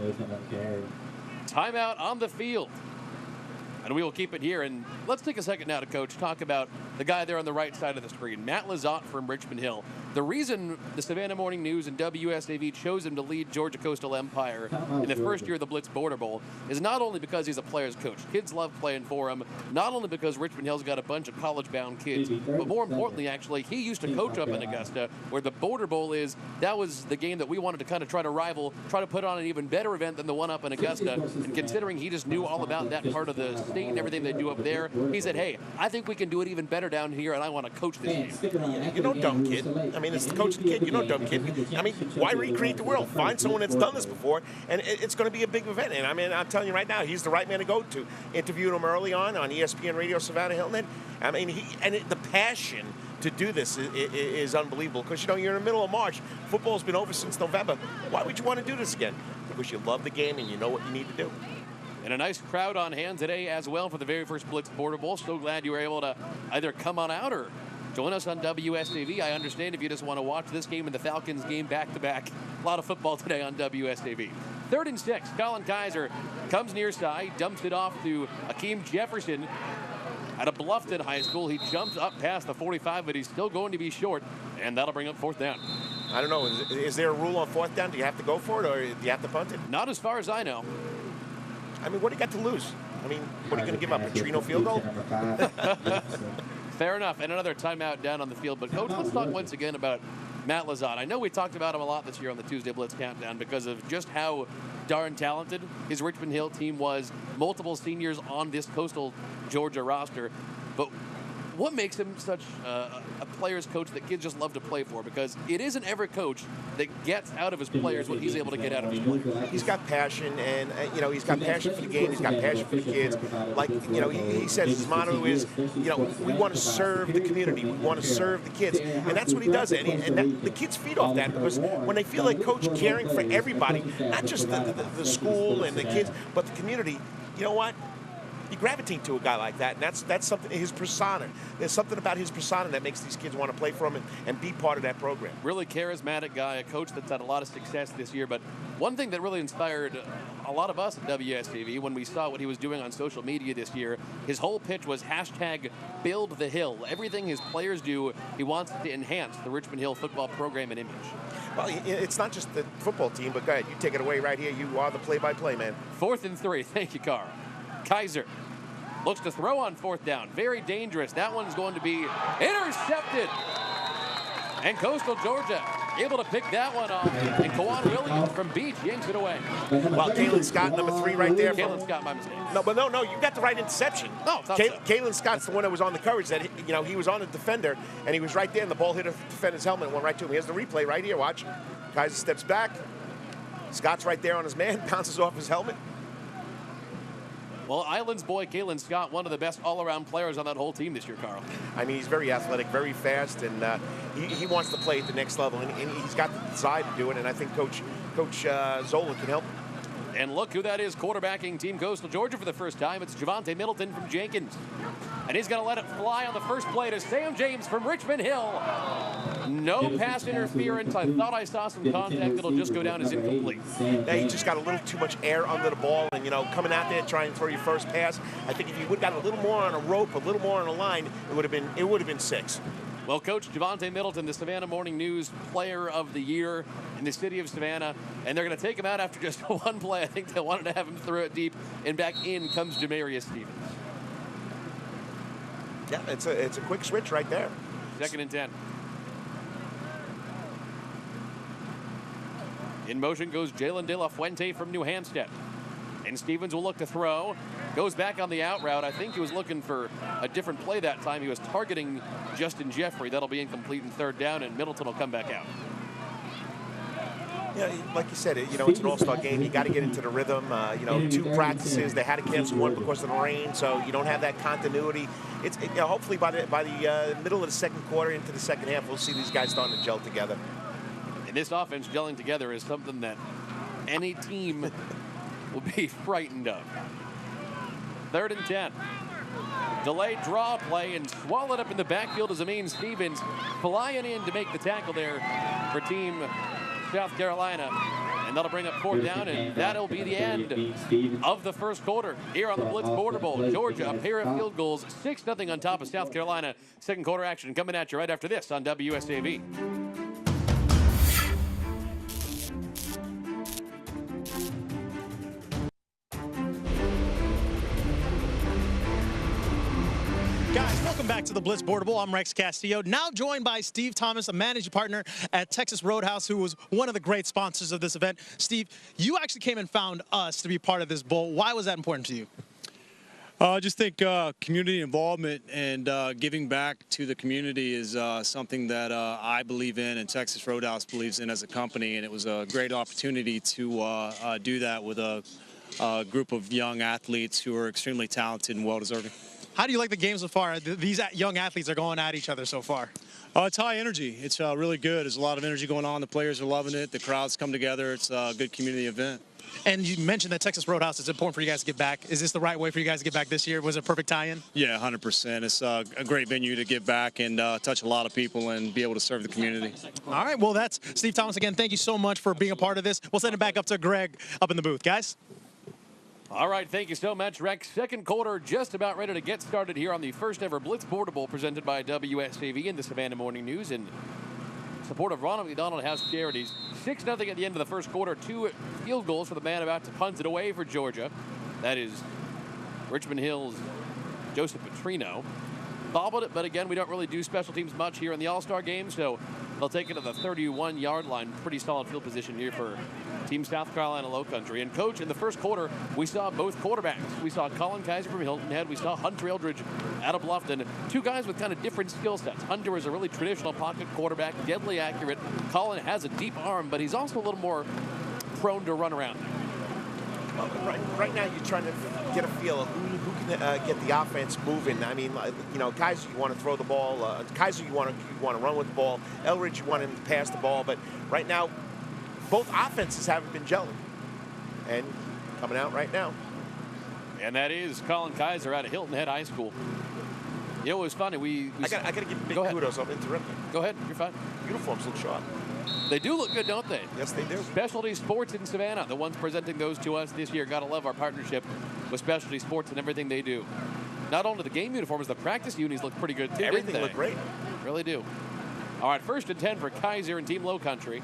Timeout on the field. And we will keep it here. And let's take a second now to, Coach, talk about the guy there on the right side of the screen, Matt Lizotte from Richmond Hill. The reason the Savannah Morning News and WSAV chose him to lead Georgia Coastal Empire in the first year of the Blitz Border Bowl is not only because he's a player's coach. Kids love playing for him. Not only because Richmond Hill's got a bunch of college-bound kids, but more importantly, actually, he used to coach up in Augusta, where the Border Bowl is. That was the game that we wanted to kind of try to rival, try to put on an even better event than the one up in Augusta. And considering he just knew all about that part of the state and everything they do up there, he said, hey, I think we can do it even better down here, and I want to coach this game.
You know, dumb kid. I mean, it's the coach of the kid. You know, dumb kid. I mean, why recreate the world? Find someone that's done this before, and it's going to be a big event. And I mean, I'm telling you right now, he's the right man to go to. Interviewed him early on ESPN Radio Savannah Hilton Head. I mean, the passion to do this is unbelievable, because, you know, you're in the middle of March. Football's been over since November. Why would you want to do this again? Because you love the game and you know what you need to do.
And a nice crowd on hand today as well for the very first Blitz Border Bowl. So glad you were able to either come on out or join us on WSAV. I understand if you just want to watch this game and the Falcons game back-to-back. A lot of football today on WSAV. 3rd and 6. Colin Kaiser comes near side, dumps it off to Akeem Jefferson out of Bluffton High School. He jumps up past the 45, but he's still going to be short, and that'll bring up 4th down.
I don't know. Is there a rule on 4th down? Do you have to go for it, or do you have to punt it?
Not as far as I know.
I mean, what do you got to lose? I mean, what are you going to give up, a Trino field goal?
Fair enough. And another timeout down on the field. But, Coach, let's talk once again about Matt Lizotte. I know we talked about him a lot this year on the Tuesday Blitz Countdown because of just how darn talented his Richmond Hill team was. Multiple seniors on this Coastal Georgia roster. But what makes him such a player's coach that kids just love to play for? Because it isn't every coach that gets out of his players what he's able to get out of his players.
He's got passion, and you know, he's got passion for the game. He's got passion for the kids. Like, you know, he says his motto is, you know, we want to serve the community. We want to serve the kids, and that's what he does. And the kids feed off that, because when they feel like coach caring for everybody, not just the school and the kids, but the community, you know what? You gravitate to a guy like that, and that's something, his persona. There's something about his persona that makes these kids want to play for him and be part of that program.
Really charismatic guy, a coach that's had a lot of success this year. But one thing that really inspired a lot of us at WSAV when we saw what he was doing on social media this year, his whole pitch was build the Hill. Everything his players do, he wants to enhance the Richmond Hill football program and image.
Well, it's not just the football team, but go ahead, you take it away right here. You are the play-by-play man.
4th and 3. Thank you, Carl. Kaiser looks to throw on 4th down. Very dangerous. That one's going to be intercepted. And Coastal Georgia able to pick that one off. And Kawan Williams from Beach yanks it away.
Well, Kalen Scott, number 3 right there.
Kalen Scott, my mistake.
No, you got the right interception.
No,
Kalen Scott's the one that was on the coverage that, he was on the defender, and he was right there, and the ball hit a defender's helmet and went right to him. Here's the replay right here, watch. Kaiser steps back. Scott's right there on his man, bounces off his helmet.
Well, Island's boy, Kalen Scott, one of the best all-around players on that whole team this year, Carl.
I mean, he's very athletic, very fast, and he wants to play at the next level, and he's got the desire to do it, and I think Coach Zola can help him.
And look who that is quarterbacking Team Coastal Georgia for the first time. It's Javante Middleton from Jenkins. And he's going to let it fly on the first play to Sam James from Richmond Hill. No pass interference. I thought I saw some contact. It'll just go down as incomplete.
Yeah, he just got a little too much air under the ball, and coming out there trying to throw your first pass. I think if you would have got a little more on a rope, a little more on a line, it would have been 6.
Well, Coach Javante Middleton, the Savannah Morning News Player of the Year in the city of Savannah, and they're going to take him out after just one play. I think they wanted to have him throw it deep, and back in comes Jamarius Stevens.
Yeah, it's a quick switch right there.
2nd and 10. In motion goes Jalen De La Fuente from New Hampstead. And Stevens will look to throw. Goes back on the out route. I think he was looking for a different play that time. He was targeting Justin Jeffrey. That'll be incomplete and 3rd down, and Middleton will come back out.
Yeah, like you said, it's an all-star game. You got to get into the rhythm. 2 practices. They had to cancel one because of the rain, so you don't have that continuity. Hopefully by the middle of the second quarter into the second half, we'll see these guys starting to gel together.
And this offense gelling together is something that any team will be frightened of. 3rd and 10. Delayed draw play and swallowed up in the backfield as Amin Stevens flying in to make the tackle there for Team South Carolina. And that'll bring up 4th down, and that'll be the end of the first quarter here on the Blitz Border Bowl. Georgia, a pair of field goals, 6-0 on top of South Carolina. Second quarter action coming at you right after this on WSAV.
Guys, welcome back to the Blitz Border Bowl. I'm Rex Castillo, now joined by Steve Thomas, a managing partner at Texas Roadhouse, who was one of the great sponsors of this event. Steve, you actually came and found us to be part of this bowl. Why was that important to you?
I just think community involvement and giving back to the community is something that I believe in and Texas Roadhouse believes in as a company, and it was a great opportunity to do that with a group of young athletes who are extremely talented and well-deserving.
How do you like the game so far? These young athletes are going at each other so far.
It's high energy. It's really good. There's a lot of energy going on. The players are loving it. The crowds come together. It's a good community event.
And you mentioned that Texas Roadhouse is important for you guys to get back. Is this the right way for you guys to get back this year? Was it a perfect tie-in?
Yeah, 100%. It's a great venue to give back and touch a lot of people and be able to serve the community.
All right, well, that's Steve Thomas again. Thank you so much for being a part of this. We'll send it back up to Greg up in the booth. Guys?
All right, thank you so much, Rex. Second quarter just about ready to get started here on the first ever Blitz Border Bowl presented by WSAV and the Savannah Morning News in support of Ronald McDonald House Charities. 6-0 at the end of the first quarter. 2 field goals for the man about to punt it away for Georgia. That is Richmond Hill's Joseph Petrino. Bobbled it, but again, we don't really do special teams much here in the All-Star game, so they'll take it to the 31-yard line. Pretty solid field position here for Team South Carolina Lowcountry. And, Coach, in the first quarter, we saw both quarterbacks. We saw Colin Kaiser from Hilton Head. We saw Hunter Eldridge out of Bluffton. 2 guys with kind of different skill sets. Hunter is a really traditional pocket quarterback, deadly accurate. Colin has a deep arm, but he's also a little more prone to run around.
Well, right now, you're trying to get a feel of who can get the offense moving. I mean, Kaiser, you want to throw the ball. Kaiser, you want to run with the ball. Eldridge, you want him to pass the ball. But right now, both offenses haven't been gelling. And coming out right now.
And that is Colin Kaiser out of Hilton Head High School. It was funny. I got to give big kudos. I'm interrupting.
Go
ahead. You're fine.
Uniforms look sharp.
They do look good, don't they?
Yes, they do.
Specialty Sports in Savannah, the ones presenting those to us this year. Got to love our partnership with Specialty Sports and everything they do. not only the game uniforms, the practice unis look pretty good too.
Everything looked great.
Really do. All right, 1st and 10 for Kaiser and Team Lowcountry.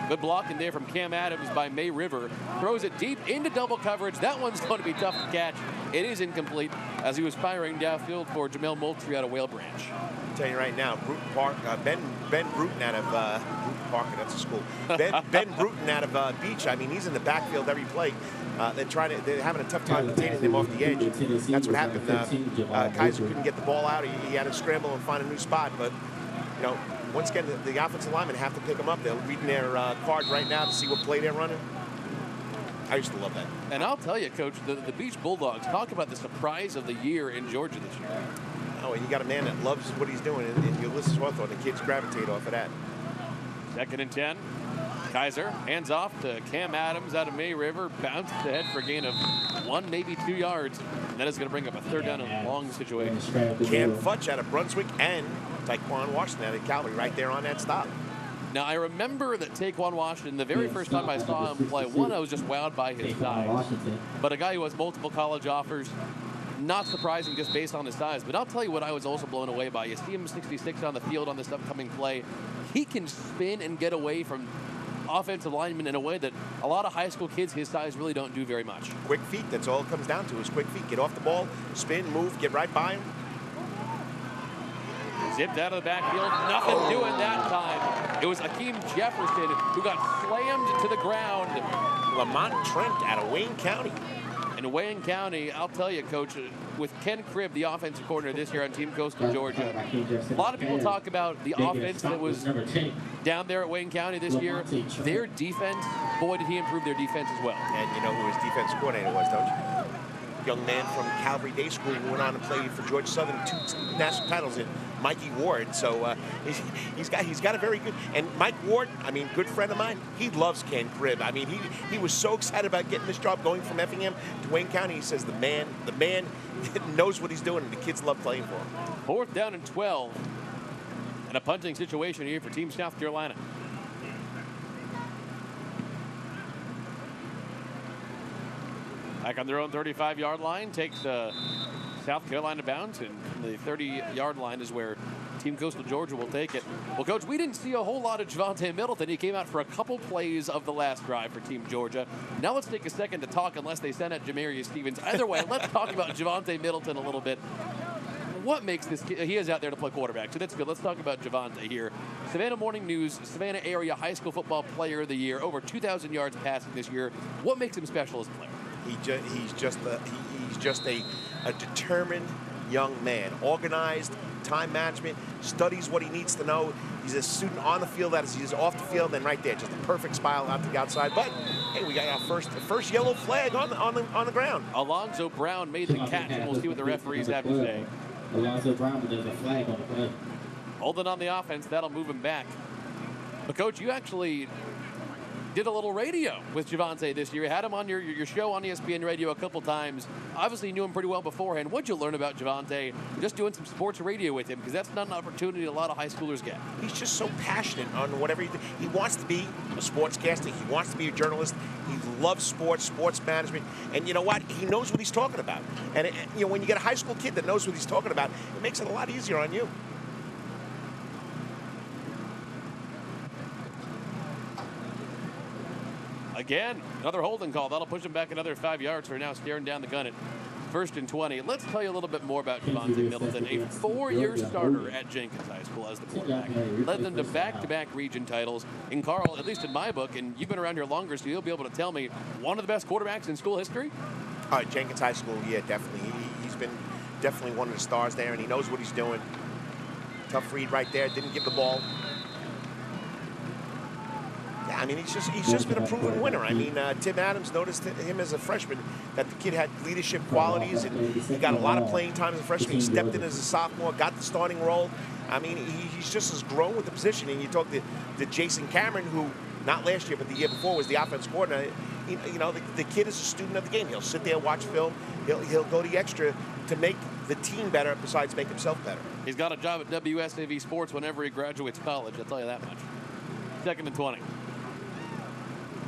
Good block in there from Cam Adams by May River. Throws it deep into double coverage. That one's going to be tough to catch. It is incomplete as he was firing downfield for Jamel Moultrie out of Whale Branch.
I'll tell you right now, Bruton Park, Ben Bruton out of Bruton Park, that's a school. Ben Bruton out of Beach. I mean, he's in the backfield every play. They're having a tough time containing him off the edge. That's what happened. Kaiser couldn't get the ball out. He had to scramble and find a new spot. But you know, once again, the offensive linemen have to pick them up. They're reading their cards right now to see what play they're running. I used to love that.
And I'll tell you, Coach, the Beach Bulldogs, talk about the surprise of the year in Georgia this year.
Oh, and you got a man that loves what he's doing, and Ulysses Hawthorne, the kids gravitate off of that.
2nd and 10. Kaiser hands off to Cam Adams out of May River, bounces ahead for a gain of 1, maybe 2 yards. And that is going to bring up a 3rd down and long situation.
Cam Futch out of Brunswick and Taekwon Washington out of Calvary right there on that stop.
Now, I remember that Taekwon Washington, the very first time I saw him play, I was just wowed by his size. But a guy who has multiple college offers, not surprising just based on his size. But I'll tell you what I was also blown away by. You see him 66 on the field on this upcoming play. He can spin and get away from offensive linemen in a way that a lot of high school kids his size really don't do very much.
Quick feet, that's all it comes down to is quick feet. Get off the ball, spin, move, get right by him.
Zipped out of the backfield, nothing doing that time. It was Hakeem Jefferson who got slammed to the ground.
Lamont Trent out of Wayne County.
And Wayne County, I'll tell you, Coach, with Ken Cribb, the offensive coordinator this year on Team Coastal Georgia, a lot of people talk about the offense that was down there at Wayne County this year. Their defense, boy, did he improve their defense as well.
And you know who his defensive coordinator was, don't you? Young man from Calvary Day School who went on to play for Georgia Southern, 2 national titles in Mikey Ward. So he's got a very good, and Mike Ward, I mean, good friend of mine, he loves Ken Cribb. I mean, he was so excited about getting this job, going from Effingham to Wayne County. He says the man knows what he's doing, and the kids love playing for him.
4th down and 12. And a punting situation here for Team South Carolina. Back on their own 35-yard line, takes South Carolina bounce, and the 30-yard line is where Team Coastal Georgia will take it. Well, Coach, we didn't see a whole lot of Javante Middleton. He came out for a couple plays of the last drive for Team Georgia. Now let's take a second to talk, unless they send out Jamarius Stevens. Either way, let's talk about Javante Middleton a little bit. What makes this kid, he is out there to play quarterback, so that's good. Let's talk about Javante here. Savannah Morning News, Savannah Area High School Football Player of the Year, over 2,000 yards passing this year. What makes him special as a player?
He's just a determined young man, organized, time management, studies what he needs to know. He's a student on the field as he is off the field, and right there, just a perfect smile out to the outside. But hey, we got our first yellow flag on the ground.
Alonzo Brown made the catch, and we'll see what the referees have to say.
Alonzo Brown, but there's a flag on the play.
Holding on the offense, that'll move him back. But Coach, you actually did a little radio with Javante this year. You had him on your show on ESPN Radio a couple times. Obviously, you knew him pretty well beforehand. What'd you learn about Javante just doing some sports radio with him? Because that's not an opportunity a lot of high schoolers get.
He's just so passionate on whatever he wants to be a sportscaster. He wants to be a journalist. He loves sports management. And you know what? He knows what he's talking about. And you know, when you get a high school kid that knows what he's talking about, it makes it a lot easier on you.
Again, another holding call. That'll push him back another 5 yards. We're now staring down the gun at 1st and 20. Let's tell you a little bit more about Javante Middleton, a 4-year starter at Jenkins High School as the quarterback. Led them to back-to-back region titles. And Carl, at least in my book, and you've been around here longer, so you'll be able to tell me, one of the best quarterbacks in school history?
Jenkins High School, yeah, definitely. He's been definitely one of the stars there, and he knows what he's doing. Tough read right there. Didn't give the ball. I mean, he's just been a proven winner. I mean, Tim Adams noticed him as a freshman that the kid had leadership qualities, and he got a lot of playing time as a freshman. He stepped in as a sophomore, got the starting role. I mean, he's just as grown with the position. And you talk to Jason Cameron, who not last year but the year before was the offense coordinator. You know, the kid is a student of the game. He'll sit there, watch film. He'll go the extra to make the team better, besides make himself better.
He's got a job at WSAV Sports whenever he graduates college. I'll tell you that much. 2nd and 20.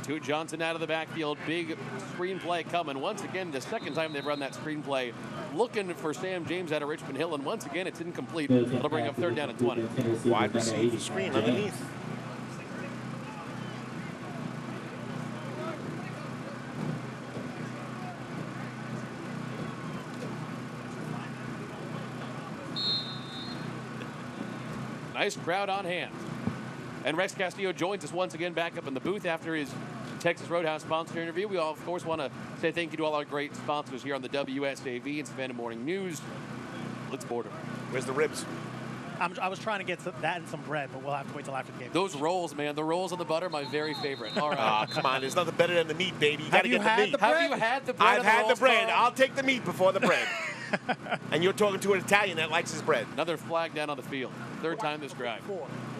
To Johnson out of the backfield. Big screenplay coming. Once again, the second time they've run that screenplay. Looking for Sam James out of Richmond Hill, and once again, it's incomplete. It'll bring up 3rd down and 20.
Wide receiver screen underneath.
Nice crowd on hand. And Rex Castillo joins us once again back up in the booth after his Texas Roadhouse sponsor interview. We all, of course, want to say thank you to all our great sponsors here on the WSAV and Savannah Morning News. Blitz Border.
Where's the ribs?
I was trying to get that and some bread, but we'll have to wait till after the game.
Those rolls, man. The rolls and the butter, my very favorite. All right.
Oh, come on. There's nothing better than the meat, baby. You got to get the meat.
Have you had the bread?
I've had the bread. I'll take the meat before the bread. And you're talking to an Italian that likes his bread.
Another flag down on the field. 3rd time this drive.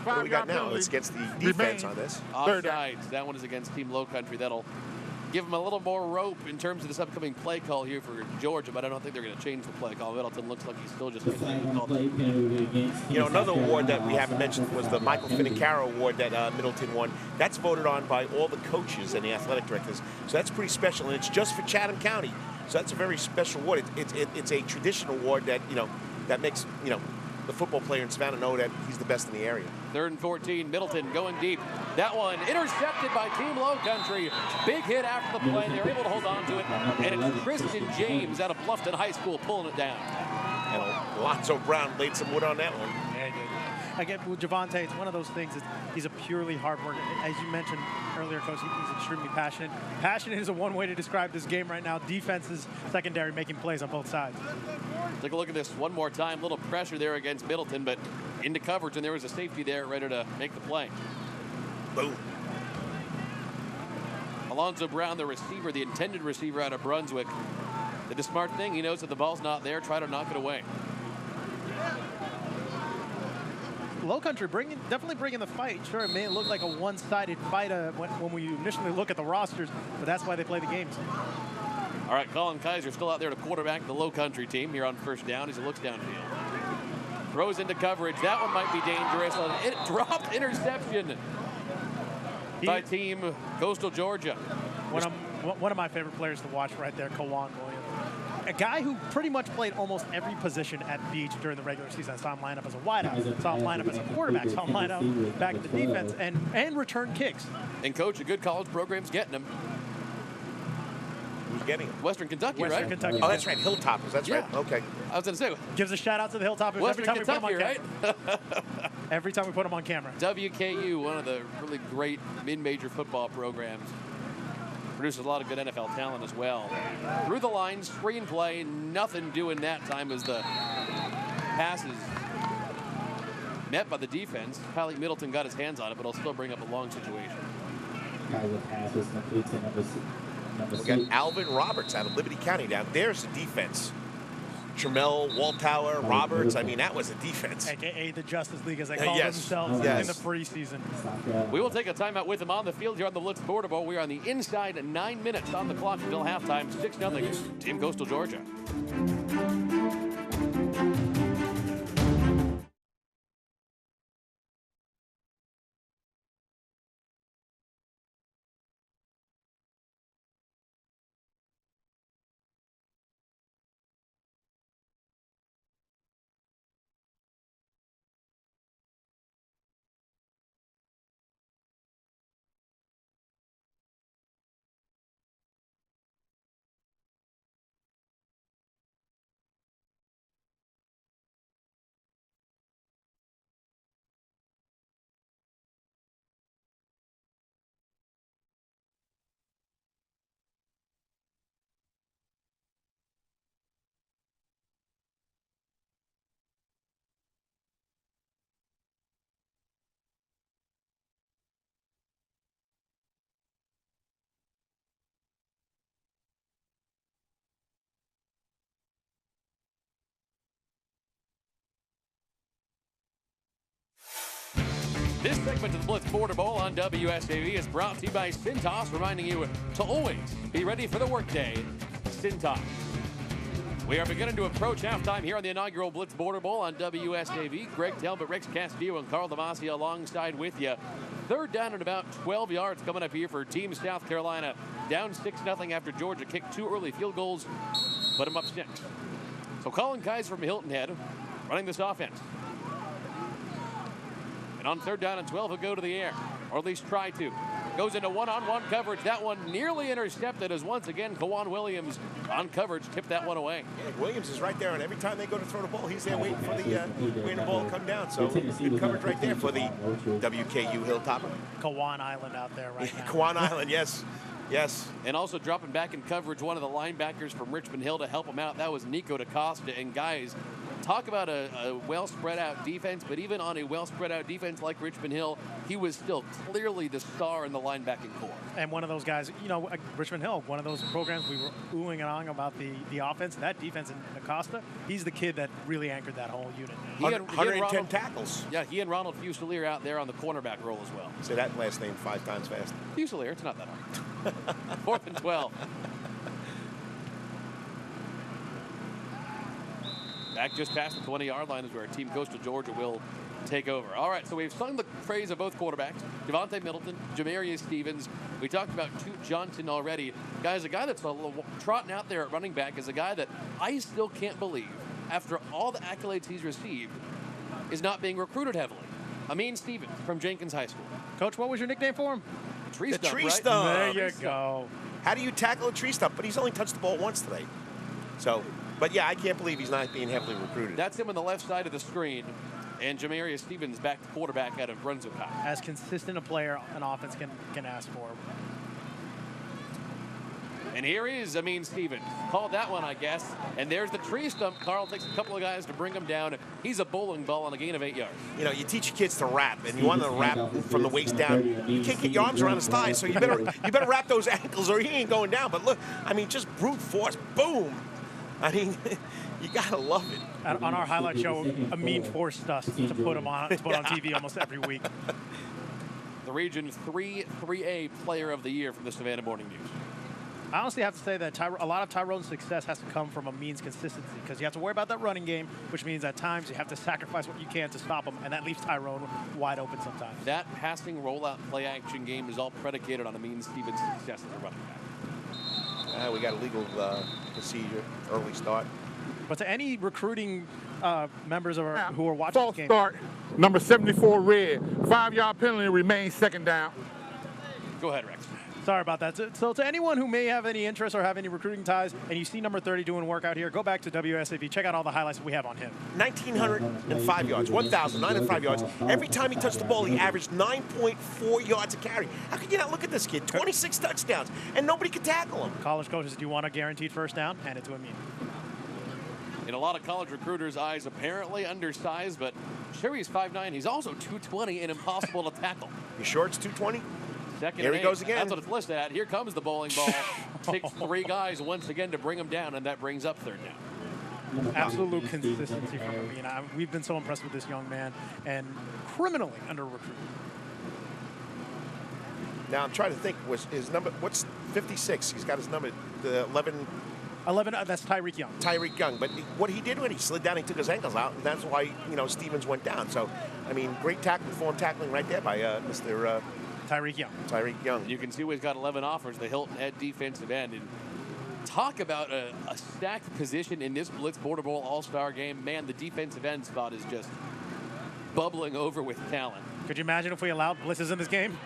What do we got now? It's against the defense on this.
Offsides. That one is against Team Lowcountry. That'll give them a little more rope in terms of this upcoming play call here for Georgia, but I don't think they're going to change the play call. Middleton looks like he's still just
You know, another award that we haven't mentioned was the Michael Finicaro Award that Middleton won. That's voted on by all the coaches and the athletic directors. So that's pretty special, and it's just for Chatham County. So that's a very special award. It's a traditional award that, you know, that makes, you know, the football player in Savannah know that he's the best in the area.
3rd and 14, Middleton going deep. That one intercepted by Team Lowcountry. Big hit after the play. They were able to hold on to it. And it's Kristen James out of Bluffton High School pulling it down.
And Alonzo Brown laid some wood on that one.
Yeah, he did. Again, with Javante, it's one of those things. He's a purely hard worker. As you mentioned earlier, Coach, he's extremely passionate. Passionate is a one way to describe this game right now. Defense is secondary, making plays on both sides.
Take a look at this one more time. Little pressure there against Middleton, but into coverage, and there was a safety there ready to make the play.
Boom.
Alonzo Brown, the receiver, the intended receiver out of Brunswick, did the smart thing. He knows that the ball's not there. Try to knock it away.
Lowcountry definitely bringing the fight. Sure, it may look like a one-sided fight when we initially look at the rosters, but that's why they play the games.
All right, Colin Kaiser still out there to quarterback the Lowcountry team here on 1st down as he looks downfield. Throws into coverage. That one might be dangerous. It dropped interception by Team Coastal Georgia.
One of my favorite players to watch right there, Kawan Williams. A guy who pretty much played almost every position at Beach during the regular season. I saw him line up as a wideout, saw him line up as a quarterback, saw him line up back in the defense, and return kicks.
And, Coach, a good college program's getting him.
Who's getting him?
Western Kentucky, right?
Western Kentucky.
Oh, that's right. Hilltoppers. That's right. Okay.
I was going to say.
Gives a shout out to the Hilltoppers every time
Kentucky,
we put them on
right?
Every time we put them on camera.
WKU, one of the really great mid-major football programs. Produces a lot of good NFL talent as well. Through the line, screenplay, nothing doing that time as the passes met by the defense. Kylie Middleton got his hands on it, but it'll still bring up a long situation.
We got Alvin Roberts out of Liberty County down. There's the defense. Tremel, Waltower, Roberts. I mean, that was a defense.
AKA the Justice League, as they call themselves in the preseason.
We will take a timeout with him on the field here on the Blitz Border Bowl. We are on the inside, 9 minutes on the clock until halftime. 6-0, Team Coastal Georgia. This segment of the Blitz Border Bowl on WSAV is brought to you by Cintas, reminding you to always be ready for the workday. Cintas. We are beginning to approach halftime here on the inaugural Blitz Border Bowl on WSAV. Greg Talbot, Rex Castillo, and Carl Damasio alongside with you. 3rd down and about 12 yards coming up here for Team South Carolina. Down 6-0 after Georgia kicked 2 early field goals, put them up 6. So Colin Kaiser from Hilton Head running this offense. And on 3rd down and 12, he'll go to the air, or at least try to. Goes into one-on-one coverage. That one nearly intercepted as once again Kawan Williams on coverage tipped that one away.
Yeah, Williams is right there, and every time they go to throw the ball, he's there waiting for the ball to come down. So good coverage right there for the WKU Hilltopper.
Kawan Island out there right now.
Kawan Island, yes. Yes.
And also dropping back in coverage, one of the linebackers from Richmond Hill to help him out. That was Nico DaCosta. And guys, talk about a well spread out defense, but even on a well spread out defense like Richmond Hill, he was still clearly the star in the linebacking core.
And one of those guys, you know, Richmond Hill, one of those programs we were oohing and ahhing about the offense. That defense in DaCosta, he's the kid that really anchored that whole unit.
110 tackles.
Yeah, he and Ronald Fusilier out there on the cornerback role as well.
Say that last name 5 times fast.
Fusilier, it's not that hard. 4th and 12. Back just past the 20-yard line is where Team Coastal Georgia will take over. All right, so we've sung the praise of both quarterbacks, Devontae Middleton, Jamarius Stevens. We talked about Toot Johnson already. Guys, a guy that's trotting out there at running back is a guy that I still can't believe, after all the accolades he's received, is not being recruited heavily. Amin Stevens from Jenkins High School.
Coach, what was your nickname for him?
Tree
the
stump,
tree
right?
stump.
There you go.
How do you tackle a tree stump? But he's only touched the ball once today. So, but yeah, I can't believe he's not being heavily recruited.
That's him on the left side of the screen. And Jamarius Stevens back to quarterback out of Brunswick High.
As consistent a player an offense can ask for.
And here is Amin Stevens. Called that one, I guess. And there's the tree stump. Carl takes a couple of guys to bring him down. He's a bowling ball on a gain of 8 yards.
You know, you teach your kids to wrap, and you want them to wrap from the waist down. You can't get your arms around his thighs, so you better wrap those ankles or he ain't going down. But look, I mean, just brute force, boom. I mean, you gotta love it.
On our highlight show, Amin forced us to put him on TV almost every week.
The Region 3A Player of the Year from the Savannah Morning News.
I honestly have to say that a lot of Tyrone's success has to come from Amin's consistency, because you have to worry about that running game, which means at times you have to sacrifice what you can to stop him, and that leaves Tyrone wide open sometimes.
That passing rollout play action game is all predicated on Amin Stevens' success as a running back.
We got a legal procedure, early start.
But to any recruiting members who are watching
False
this game,
start, number 74 red, 5-yard penalty, remains 2nd down.
Go ahead, Rex.
Sorry about that. So to anyone who may have any interest or have any recruiting ties, and you see number 30 doing work out here, go back to WSAV. Check out all the highlights that we have on him.
1,905 yards, 1,905 yards. Every time he touched the ball, he averaged 9.4 yards a carry. How can you not look at this kid? 26 touchdowns, and nobody could tackle him.
College coaches, do you want a guaranteed first down? Hand it to Amin.
In a lot of college recruiters' eyes, apparently undersized, but sure, he's 5'9". He's also 220 and impossible to tackle.
You sure it's 220?
Second
Here he
eight.
goes again.
That's what it's listed at. Here comes the bowling ball. Takes 3 guys once again to bring him down, and that brings up 3rd down.
Absolute consistency from Amin. We've been so impressed with this young man, and criminally under-recruited.
Now I'm trying to think. Was his number? What's 56? He's got his number. The 11.
11. That's Tyreek Young.
Tyreek Young. But what he did when he slid down, he took his ankles out, and that's why Stevens went down. So, I mean, great tackling right there by Mr.
Tyreek Young.
Tyreek Young.
You can see he's got 11 offers, the Hilton Head defensive end. And talk about a stacked position in this Blitz Border Bowl All-Star game. Man, the defensive end spot is just bubbling over with talent.
Could you imagine if we allowed blitzes in this game?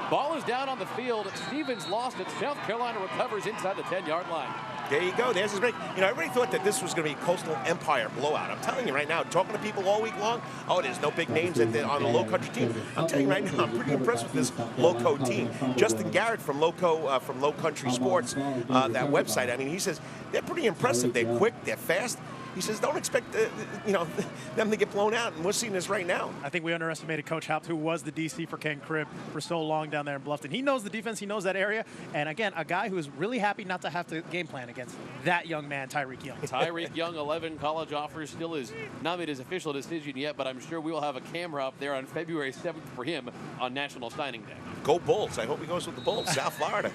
Ball is down on the field. Stevens lost it. South Carolina recovers inside the 10-yard line.
There you go. There's his break. Everybody thought that this was going to be Coastal Empire blowout. I'm telling you right now, talking to people all week long, there's no big names on the Lowcountry team. I'm telling you right now, I'm pretty impressed with this Loco team. Justin Garrett from Lowcountry Sports, that website, I mean, he says they're pretty impressive. They're quick, they're fast. He says, don't expect them to get blown out, and we're seeing this right now.
I think we underestimated Coach Haupt, who was the DC for Ken Cribb for so long down there in Bluffton. He knows the defense. He knows that area. And, again, a guy who is really happy not to have to game plan against that young man, Tyreek Young.
Tyreek Young, 11 college offers, still is not made his official decision yet, but I'm sure we will have a camera up there on February 7th for him on National Signing Day.
Go Bulls. I hope he goes with the Bulls, South Florida.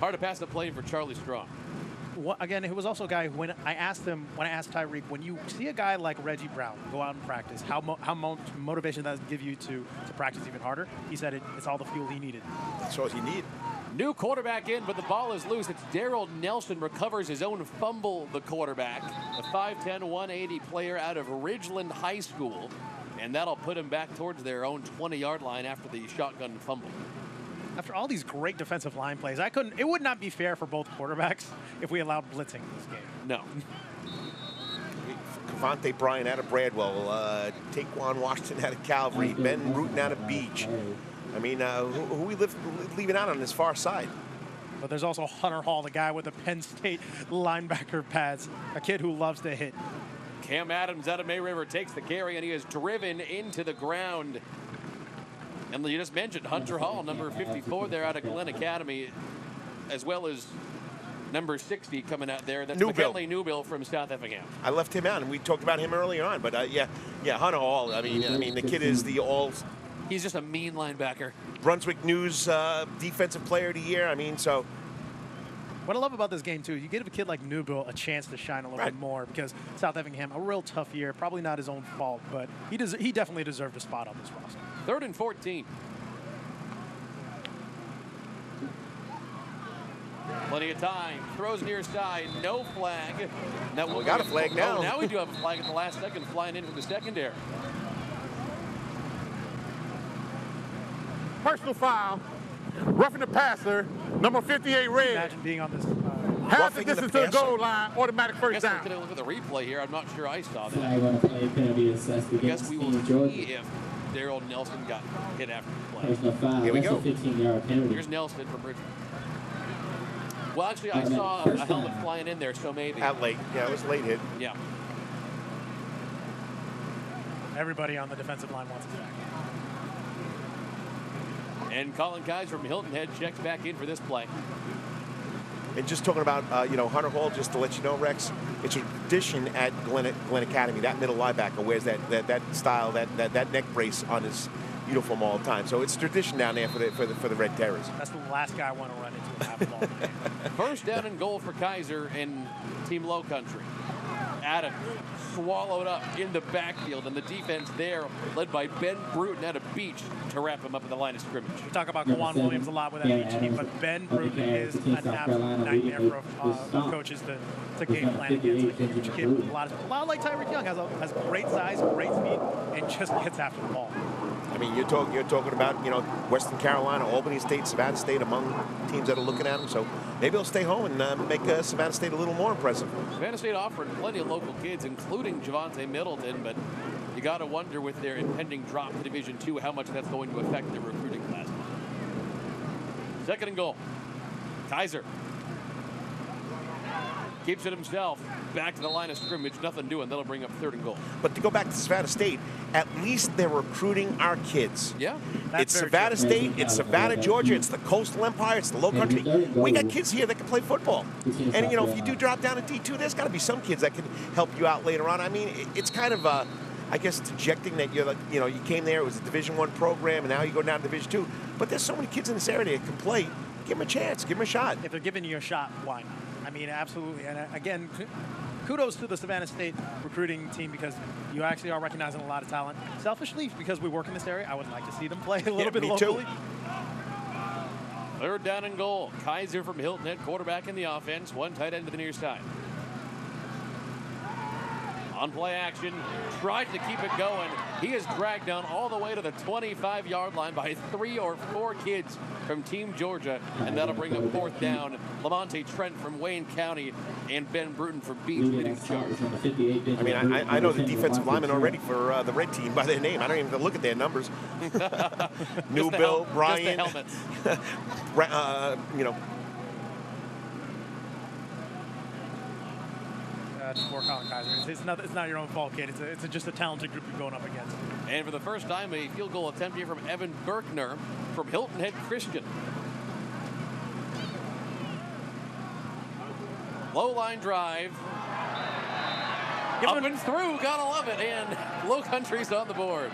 Hard to pass the plane for Charlie Strong.
again, it was also a guy who, when I asked Tyreek, when you see a guy like Reggie Brown go out and practice, how much motivation does that give you to practice even harder? He said it's all the fuel he needed.
That's all you need.
New quarterback in, but the ball is loose. It's Daryl Nelson, recovers his own fumble, the quarterback. A 5'10", 180 player out of Ridgeland High School. And that'll put him back towards their own 20-yard line after the shotgun fumble.
After all these great defensive line plays, it would not be fair for both quarterbacks if we allowed blitzing in this game.
No.
Cavante Bryant out of Bradwell, Taquan Washington out of Calvary, Ben Bruton out of Beach. I mean, who we leaving out on this far side?
But there's also Hunter Hall, the guy with the Penn State linebacker pads, a kid who loves to hit.
Cam Adams out of May River takes the carry, and he is driven into the ground. And you just mentioned Hunter Hall, number 54 there out of Glen Academy, as well as number 60 coming out there. That's McKinley Newbill from South Effingham.
I left him out, and we talked about him earlier on. But yeah, Hunter Hall. I mean, the kid is the all.
He's just a mean linebacker.
Brunswick News Defensive Player of the Year. I mean, so.
What I love about this game, too, you give a kid like Newbill a chance to shine a little bit more, because South Effingham, a real tough year, probably not his own fault, but he definitely deserved a spot on this roster.
3rd and 14. Plenty of time. Throws near side. No flag. Now
we got a flag now.
Oh, now we do have a flag at the last second, flying in from the secondary.
Personal foul. Roughing the passer. Number 58 red.
Imagine being on this.
Half the distance to the goal line. Automatic first down.
I guess we're going to look at the replay here. I'm not sure I saw that.
Flag on the play, penalty assessed
I
against
guess we will see if Daryl Nelson got hit after the play.
Personal foul.
Here we
That's
go.
a 15-yard penalty.
Here's Nelson from Bridgeland. Well, actually, I saw a helmet flying in there, so maybe.
Out late. Yeah, it was a late hit.
Yeah.
Everybody on the defensive line wants it back.
And Colin Kaiser from Hilton Head checks back in for this play.
And just talking about, Hunter Hall, just to let you know, Rex, it's a tradition at Glen Academy. That middle linebacker wears that style, that neck brace on his uniform all the time. So it's tradition down there for the Red Terrors.
That's the last guy I want to run into and have the ball.
First down and goal for Kaiser and Team Lowcountry. Adams swallowed up in the backfield, and the defense there led by Ben Bruton out of Beach to wrap him up at the line of scrimmage.
We talk about Kwan Williams a lot with that Beach team, but Ben Bruton is an absolute nightmare for coaches to game plan against. A huge kid with a lot like Tyreek Young, has great size, great speed, and just gets after the ball.
I mean, you're talking about, Western Carolina, Albany State, Savannah State among teams that are looking at them. So maybe he'll stay home and make Savannah State a little more impressive.
Savannah State offering plenty of local kids, including Javante Middleton, but you got to wonder with their impending drop to Division II how much that's going to affect their recruiting class. 2nd and goal. Kaiser keeps it himself. Back to the line of scrimmage, nothing doing. That'll bring up 3rd and goal.
But to go back to Savannah State, at least they're recruiting our kids.
Yeah.
It's Savannah State, it's Savannah, Georgia, it's the Coastal Empire, it's the Lowcountry. We got kids here that can play football. And, if you do drop down to D2, there's got to be some kids that can help you out later on. I mean, it's kind of, I guess, dejecting that you're like, you came there, it was a Division I program, and now you go down to Division II. But there's so many kids in this area that can play. Give them a chance, give them a shot.
If they're giving you a shot, why not? I mean, absolutely. And again, kudos to the Savannah State recruiting team, because you actually are recognizing a lot of talent. Selfishly, because we work in this area, I would like to see them play a little bit locally.
Too.
3rd down and goal. Kaiser from Hilton Head, quarterback in the offense. One tight end to the near side. On play action, tried to keep it going. He is dragged down all the way to the 25-yard line by 3 or 4 kids from Team Georgia, and that'll bring up 4th down. Lamonte Trent from Wayne County and Ben Bruton from Beach leading the charge.
I mean, I know the defensive linemen already for the red team by their name. I don't even have to look at their numbers. Newbill, Bryant,
just the helmets.
For Colin Kaiser. It's not your own fault, kid. It's just a talented group you're going up against.
And for the first time, a field goal attempt here from Evan Berkner from Hilton Head Christian. Low line drive. Up and through, gotta love it. And Lowcountry's on the board.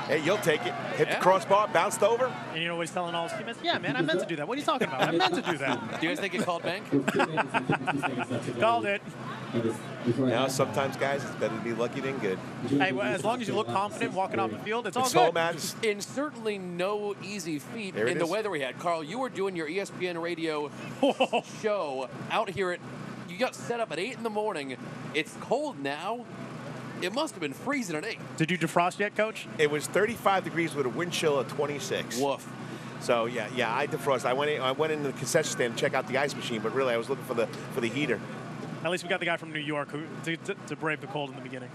Hey, you'll take it. Hit the crossbar, bounced over.
And you know what he's telling all his teammates? Yeah, man, I meant to do that. What are you talking about? I meant to do that.
Do you guys think it called bank?
Called it.
Now, sometimes, guys, it's better to be lucky than good.
Hey, well, as long as you look confident walking off the field, it's all
all
good.
matters.
And certainly no easy feat
There it
in the
is.
weather we had. Carl, you were doing your ESPN radio show out here at, you got set up at 8 in the morning. It's cold now. It must have been freezing at 8.
Did you defrost yet, Coach?
It was 35 degrees with a wind chill of 26.
Woof.
So yeah, I defrosted. I went into the concession stand to check out the ice machine, but really I was looking for the heater.
At least we got the guy from New York to brave the cold in the beginning.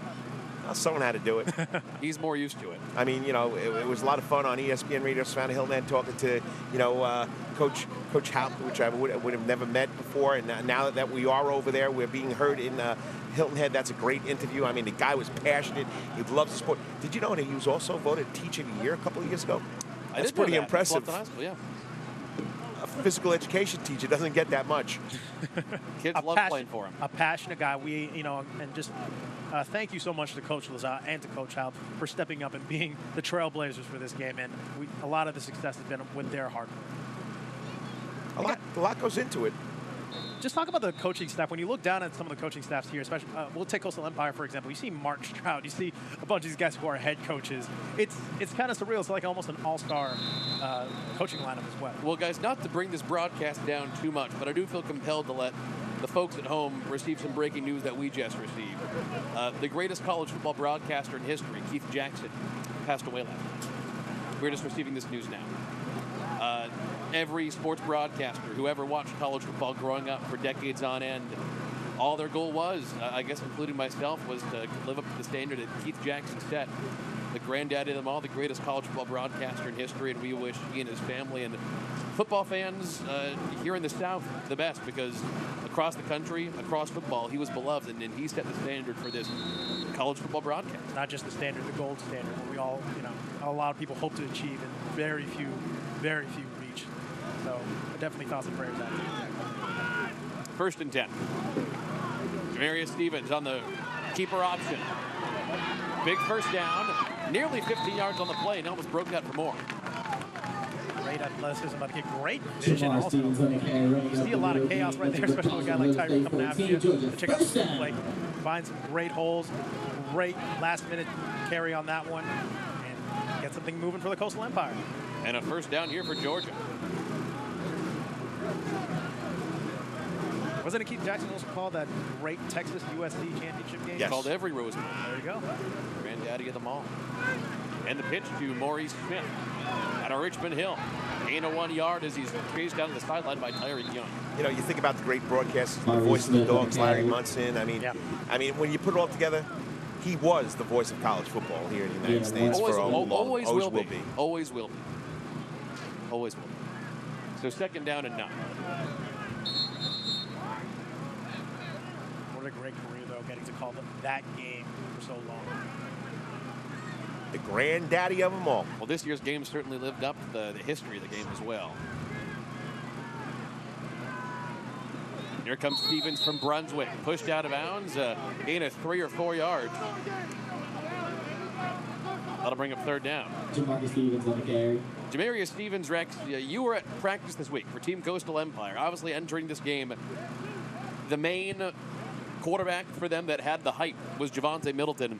Well, someone had to do it.
He's more used to it.
I mean, it was a lot of fun on ESPN Radio Savannah Hillman talking to, Coach Houpt, which I would have never met before. And now that we are over there, we're being heard in Hilton Head. That's a great interview. I mean, the guy was passionate. He loves the sport. Did you know that he was also voted Teacher of the Year a couple of years ago? That's pretty impressive.
High school, yeah.
A physical education teacher doesn't get that much.
Kids love playing for him.
A passionate guy. And just thank you so much to Coach Lazat and to Coach Houpt for stepping up and being the trailblazers for this game. And a lot of the success has been with their hard work.
A lot goes into it.
Just talk about the coaching staff. When you look down at some of the coaching staffs here, especially, we'll take Coastal Empire, for example. You see Mark Stroud. You see a bunch of these guys who are head coaches. It's kind of surreal. It's like almost an all-star coaching lineup as well.
Well, guys, not to bring this broadcast down too much, but I do feel compelled to let the folks at home receive some breaking news that we just received. The greatest college football broadcaster in history, Keith Jackson, passed away last night. We're just receiving this news now. Every sports broadcaster who ever watched college football growing up for decades on end, all their goal was, I guess including myself, was to live up to the standard that Keith Jackson set. The granddaddy of them all, the greatest college football broadcaster in history, and we wish he and his family and football fans here in the South the best, because across the country, across football, he was beloved, and he set the standard for this college football broadcast.
Not just the standard, the gold standard, what we all, a lot of people hope to achieve, and very few reach. So definitely thoughts and prayers out there.
1st and 10. Jamarius Stevens on the keeper option. Big first down, nearly 15 yards on the play, and almost broke that for more.
Great athleticism, but great vision also. You see a lot of chaos right there, especially with a guy like Tyreek coming after you. Check out the play. Find some great holes, great last-minute carry on that one, and get something moving for the Coastal Empire.
And a first down here for Georgia.
Wasn't it Keith Jackson also called that great Texas USC championship game?
Yes. Called every Rose Bowl.
There you go.
Granddaddy of them all. And the pitch to Maurice Smith out of Richmond Hill. Gain of 1 yard as he's chased down to the sideline by Tyreek Young.
You think about the great broadcasters, the voice of the Dogs, Larry Munson. I mean, when you put it all together, he was the voice of college football here in the United States for a long,
always will be.
Always will be.
Always will be. So 2nd down and 9.
What a great career, though, getting to call that game for so long.
The granddaddy of them all.
Well, this year's game certainly lived up to the history of the game as well. Here comes Stevens from Brunswick, pushed out of bounds, gain of 3 or 4 yards. That'll bring up 3rd down.
Jamarius Stevens on the carry.
Jamarius Stevens, Rex, you were at practice this week for Team Coastal Empire. Obviously entering this game, the main quarterback for them that had the hype was Javonte Middleton.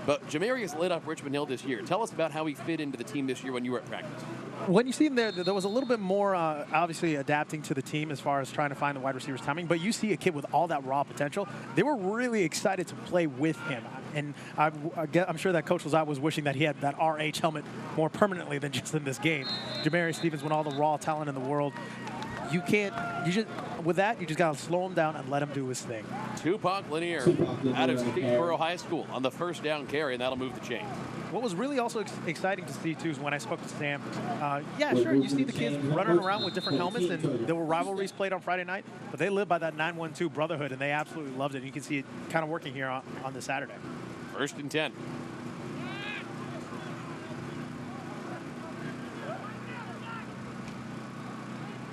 But Jamarius lit up Richmond Hill this year. Tell us about how he fit into the team this year when you were at practice.
When you see him there was a little bit more obviously adapting to the team as far as trying to find the wide receivers timing. But you see a kid with all that raw potential. They were really excited to play with him. And I'm sure that Coach Lazat was wishing that he had that RH helmet more permanently than just in this game. Jamarius Stevens with all the raw talent in the world. You just got to slow him down and let him do his thing.
Tupac Lanier out of Statesboro High School on the first down carry, and that'll move the chain.
What was really also exciting to see, too, is when I spoke to Sam, yeah, sure, you see the kids running around with different helmets, and there were rivalries played on Friday night, but they live by that 9-1-2 brotherhood, and they absolutely loved it. You can see it kind of working here on this Saturday.
1st and 10.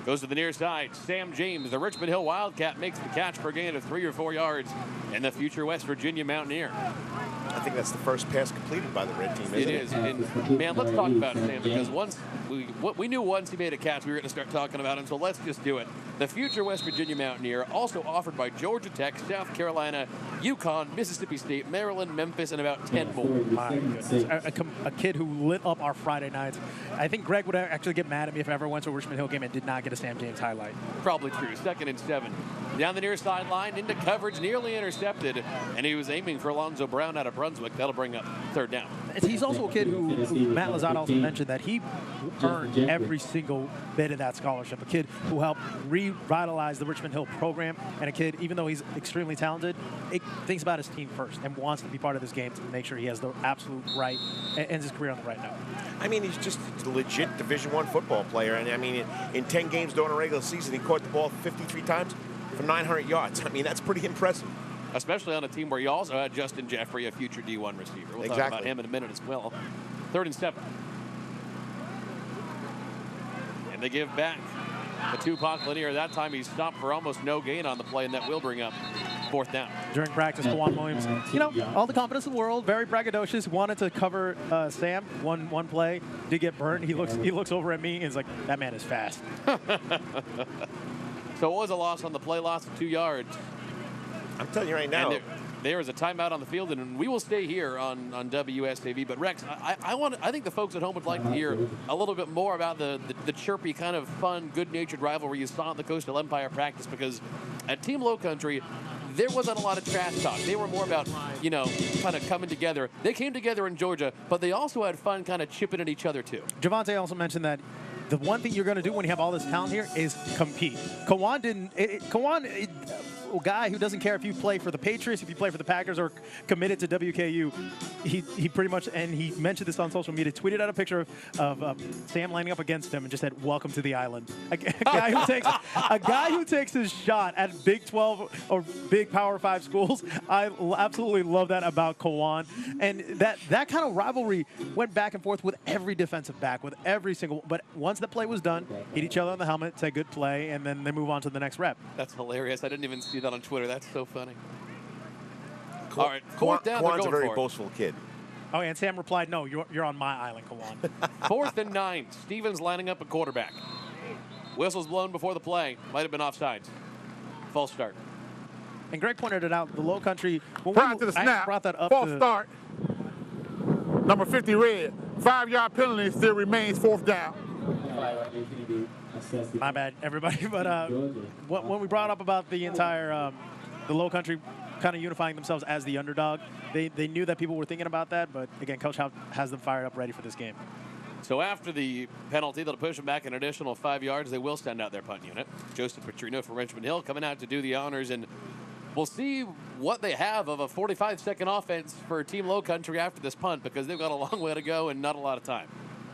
Goes to the near side. Sam James, the Richmond Hill Wildcat, makes the catch for a gain of 3 or 4 yards. and the future West Virginia Mountaineer.
I think that's the first pass completed by the red team, isn't it?
It is. And, man, let's talk about Sam, because we knew once he made a catch, we were going to start talking about him, so let's just do it. The future West Virginia Mountaineer, also offered by Georgia Tech, South Carolina, UConn, Mississippi State, Maryland, Memphis, and about 10 more.
My goodness. A kid who lit up our Friday nights. I think Greg would actually get mad at me if I ever went to a Richmond Hill game and did not get a Sam James highlight.
Probably true. 2nd and 7. Down the near sideline, into coverage, nearly intercepted, and he was aiming for Alonzo Brown out of Brunswick. That'll bring up 3rd down.
He's also a kid who Matt Lazat also mentioned that he earned every single bit of that scholarship. A kid who helped revitalize the Richmond Hill program, and a kid, even though he's extremely talented, thinks about his team first and wants to be part of this game to make sure he has the absolute right, ends his career on the right note.
I mean, he's just a legit Division I football player. And I mean, in 10 games during a regular season, he caught the ball 53 times for 900 yards. I mean, that's pretty impressive.
Especially on a team where you also had Justin Jeffrey, a future D1 receiver. We'll talk about him in a minute as well. 3rd and 7. And they give back the Tupac Lanier. That time he stopped for almost no gain on the play, and that will bring up 4th down.
During practice, Kawan Williams, all the confidence in the world, very braggadocious, wanted to cover Sam. One play, did get burned. He looks over at me and is like, that man is fast.
So it was a loss on the play, loss of 2 yards.
I'm telling you right now.
And there is a timeout on the field, and we will stay here on WSAV. But Rex, I think the folks at home would like to hear a little bit more about the chirpy, kind of fun, good-natured rivalry you saw in the Coastal Empire practice, because at Team Lowcountry, there wasn't a lot of trash talk. They were more about, kind of coming together. They came together in Georgia, but they also had fun kind of chipping at each other, too.
Javante also mentioned that the one thing you're going to do when you have all this talent here is compete. Kawan didn't. A guy who doesn't care if you play for the Patriots, if you play for the Packers, or committed to WKU, he pretty much, and he mentioned this on social media, tweeted out a picture of Sam lining up against him and just said, "Welcome to the island." A guy who takes his shot at Big 12 or Big Power 5 schools. I absolutely love that about Kawan, and that kind of rivalry went back and forth with every defensive back, with every single. But once the play was done, hit each other on the helmet, say good play, and then they move on to the next rep.
That's hilarious. I didn't even see that on Twitter. That's so funny. All right, 4th down.
Kawan's a very boastful kid.
Oh, and Sam replied, "No, you're on my island, Kawan."
4th and 9. Stevens lining up a quarterback. Whistle's blown before the play. Might have been offsides. False start.
And Greg pointed it out. The Lowcountry.
Prior to the snap,
brought that up.
False start. Number 50 red. 5-yard penalty still remains 4th down.
My bad, everybody. But when we brought up about the entire the Lowcountry kind of unifying themselves as the underdog, they knew that people were thinking about that. But again, Coach has them fired up, ready for this game.
So after the penalty, they'll push them back an additional 5 yards. They will send out their punt unit. Joseph Petrino from Richmond Hill coming out to do the honors, and we'll see what they have of a 45-second offense for Team Lowcountry after this punt, because they've got a long way to go and not a lot of time.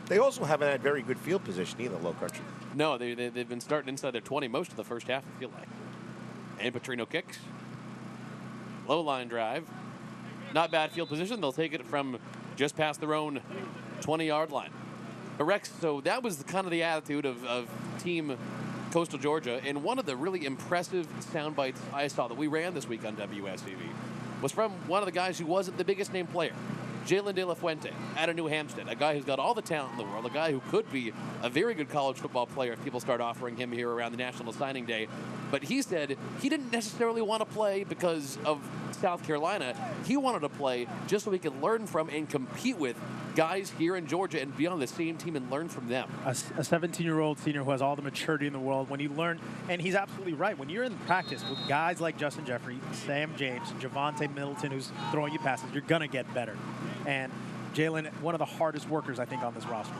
They also haven't had very good field position either, Lowcountry.
No, they've been starting inside their 20 most of the first half, I feel like. And Petrino kicks. Low line drive. Not bad field position. They'll take it from just past their own 20-yard line. But Rex, so that was kind of the attitude of Team Coastal Georgia. And one of the really impressive sound bites I saw that we ran this week on WSAV was from one of the guys who wasn't the biggest name player. Jalen De La Fuente out of New Hampstead, a guy who's got all the talent in the world, a guy who could be a very good college football player if people start offering him here around the National Signing Day. But he said he didn't necessarily want to play because of South Carolina. He wanted to play just so he could learn from and compete with guys here in Georgia and be on the same team and learn from them.
A 17-year-old senior who has all the maturity in the world. When you learn, and he's absolutely right, when you're in practice with guys like Justin Jeffrey, Sam James, Javante Middleton, who's throwing you passes, you're going to get better. And Jalen, one of the hardest workers, I think, on this roster.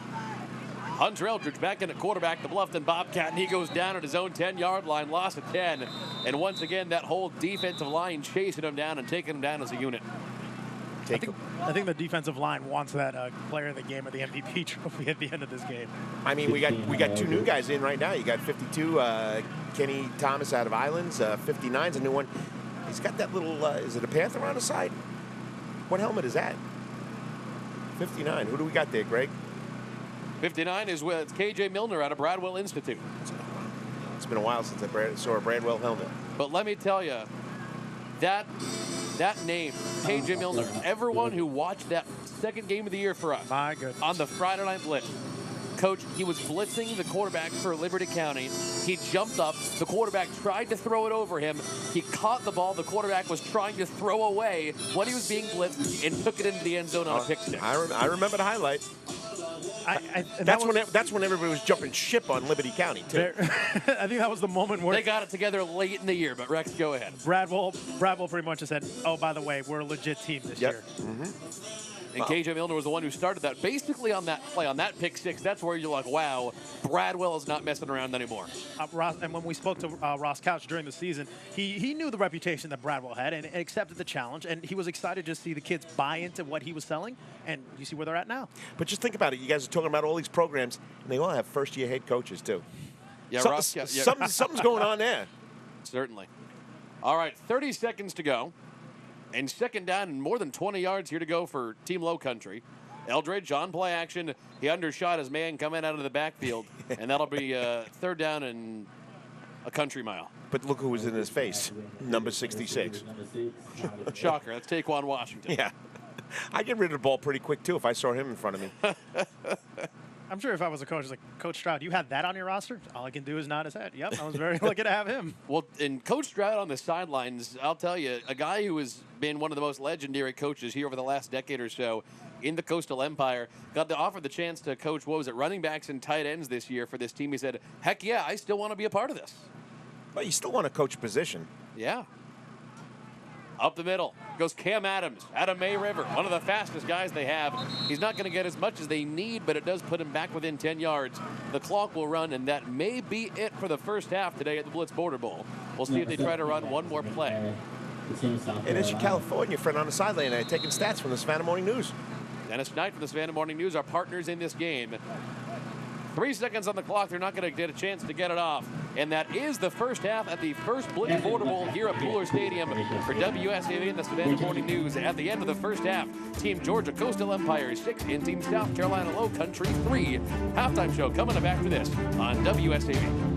Hunter Eldridge back in at quarterback, the Bluffton Bobcat, and he goes down at his own 10-yard line, loss of 10. And once again, that whole defensive line chasing him down and taking him down as a unit.
I think the defensive line wants that player of the game or the MVP trophy at the end of this game.
I mean, we got two new guys in right now. You got 52, Kenny Thomas out of Islands. 59's a new one. He's got that little, is it a Panther on the side? What helmet is that? 59. Who do we got there, Greg?
59 is with KJ Milner out of Bradwell Institute.
It's been a while since I saw a Bradwell helmet.
But let me tell you, that name, KJ Milner, everyone who watched that second game of the year for us on the Friday Night Blitz, Coach, he was blitzing the quarterback for Liberty County. He jumped up. The quarterback tried to throw it over him. He caught the ball the quarterback was trying to throw away when he was being blitzed and took it into the end zone on a pick six.
I remember the highlight. That's when everybody was jumping ship on Liberty County, too.
I think that was the moment where
they got it together late in the year, but Rex, go ahead.
Bradwell pretty much just said, oh, by the way, we're a legit team this year.
And KJ Milner was the one who started that. Basically on that play, on that pick six, that's where you're like, wow, Bradwell is not messing around anymore.
Ross, and when we spoke to Ross Couch during the season, he knew the reputation that Bradwell had and accepted the challenge, and he was excited to see the kids buy into what he was selling, and you see where they're at now.
But just think about it. You guys are talking about all these programs, and they all have first-year head coaches, too.
Yeah, Ross. Yeah.
Something's going on there.
Certainly. All right, 30 seconds to go. And second down and more than 20 yards here to go for Team Lowcountry. Eldridge on play action. He undershot his man coming out of the backfield. And that'll be third down and a country mile.
But look who was in his face. Number 66.
Shocker. That's Taquan Washington.
Yeah. I'd get rid of the ball pretty quick, too, if I saw him in front of me.
I'm sure if I was a coach, I was like, Coach Stroud, you had that on your roster? All I can do is nod his head. Yep, I was very lucky to have him.
Well, and Coach Stroud on the sidelines, I'll tell you, a guy who has been one of the most legendary coaches here over the last decade or so in the Coastal Empire, got offered the chance to coach, what was it, running backs and tight ends this year for this team. He said, heck yeah, I still want to be a part of this.
Well, you still want to coach position.
Yeah. Up the middle goes Cam Adams out of May River, one of the fastest guys they have. He's not going to get as much as they need, but it does put him back within 10 yards. The clock will run, and that may be it for the first half today at the Blitz Border Bowl. We'll see if they try to run one more play.
It is your California friend on the sideline taking stats from the Savannah Morning News.
Dennis Knight from the Savannah Morning News, our partners in this game. 3 seconds on the clock. They're not going to get a chance to get it off. And that is the first half at the first Blitz Border Bowl here at Pooler Stadium for WSAV and the Savannah Morning News. At the end of the first half, Team Georgia Coastal Empire 6 and Team South Carolina Lowcountry 3. Halftime show coming up after this on WSAV.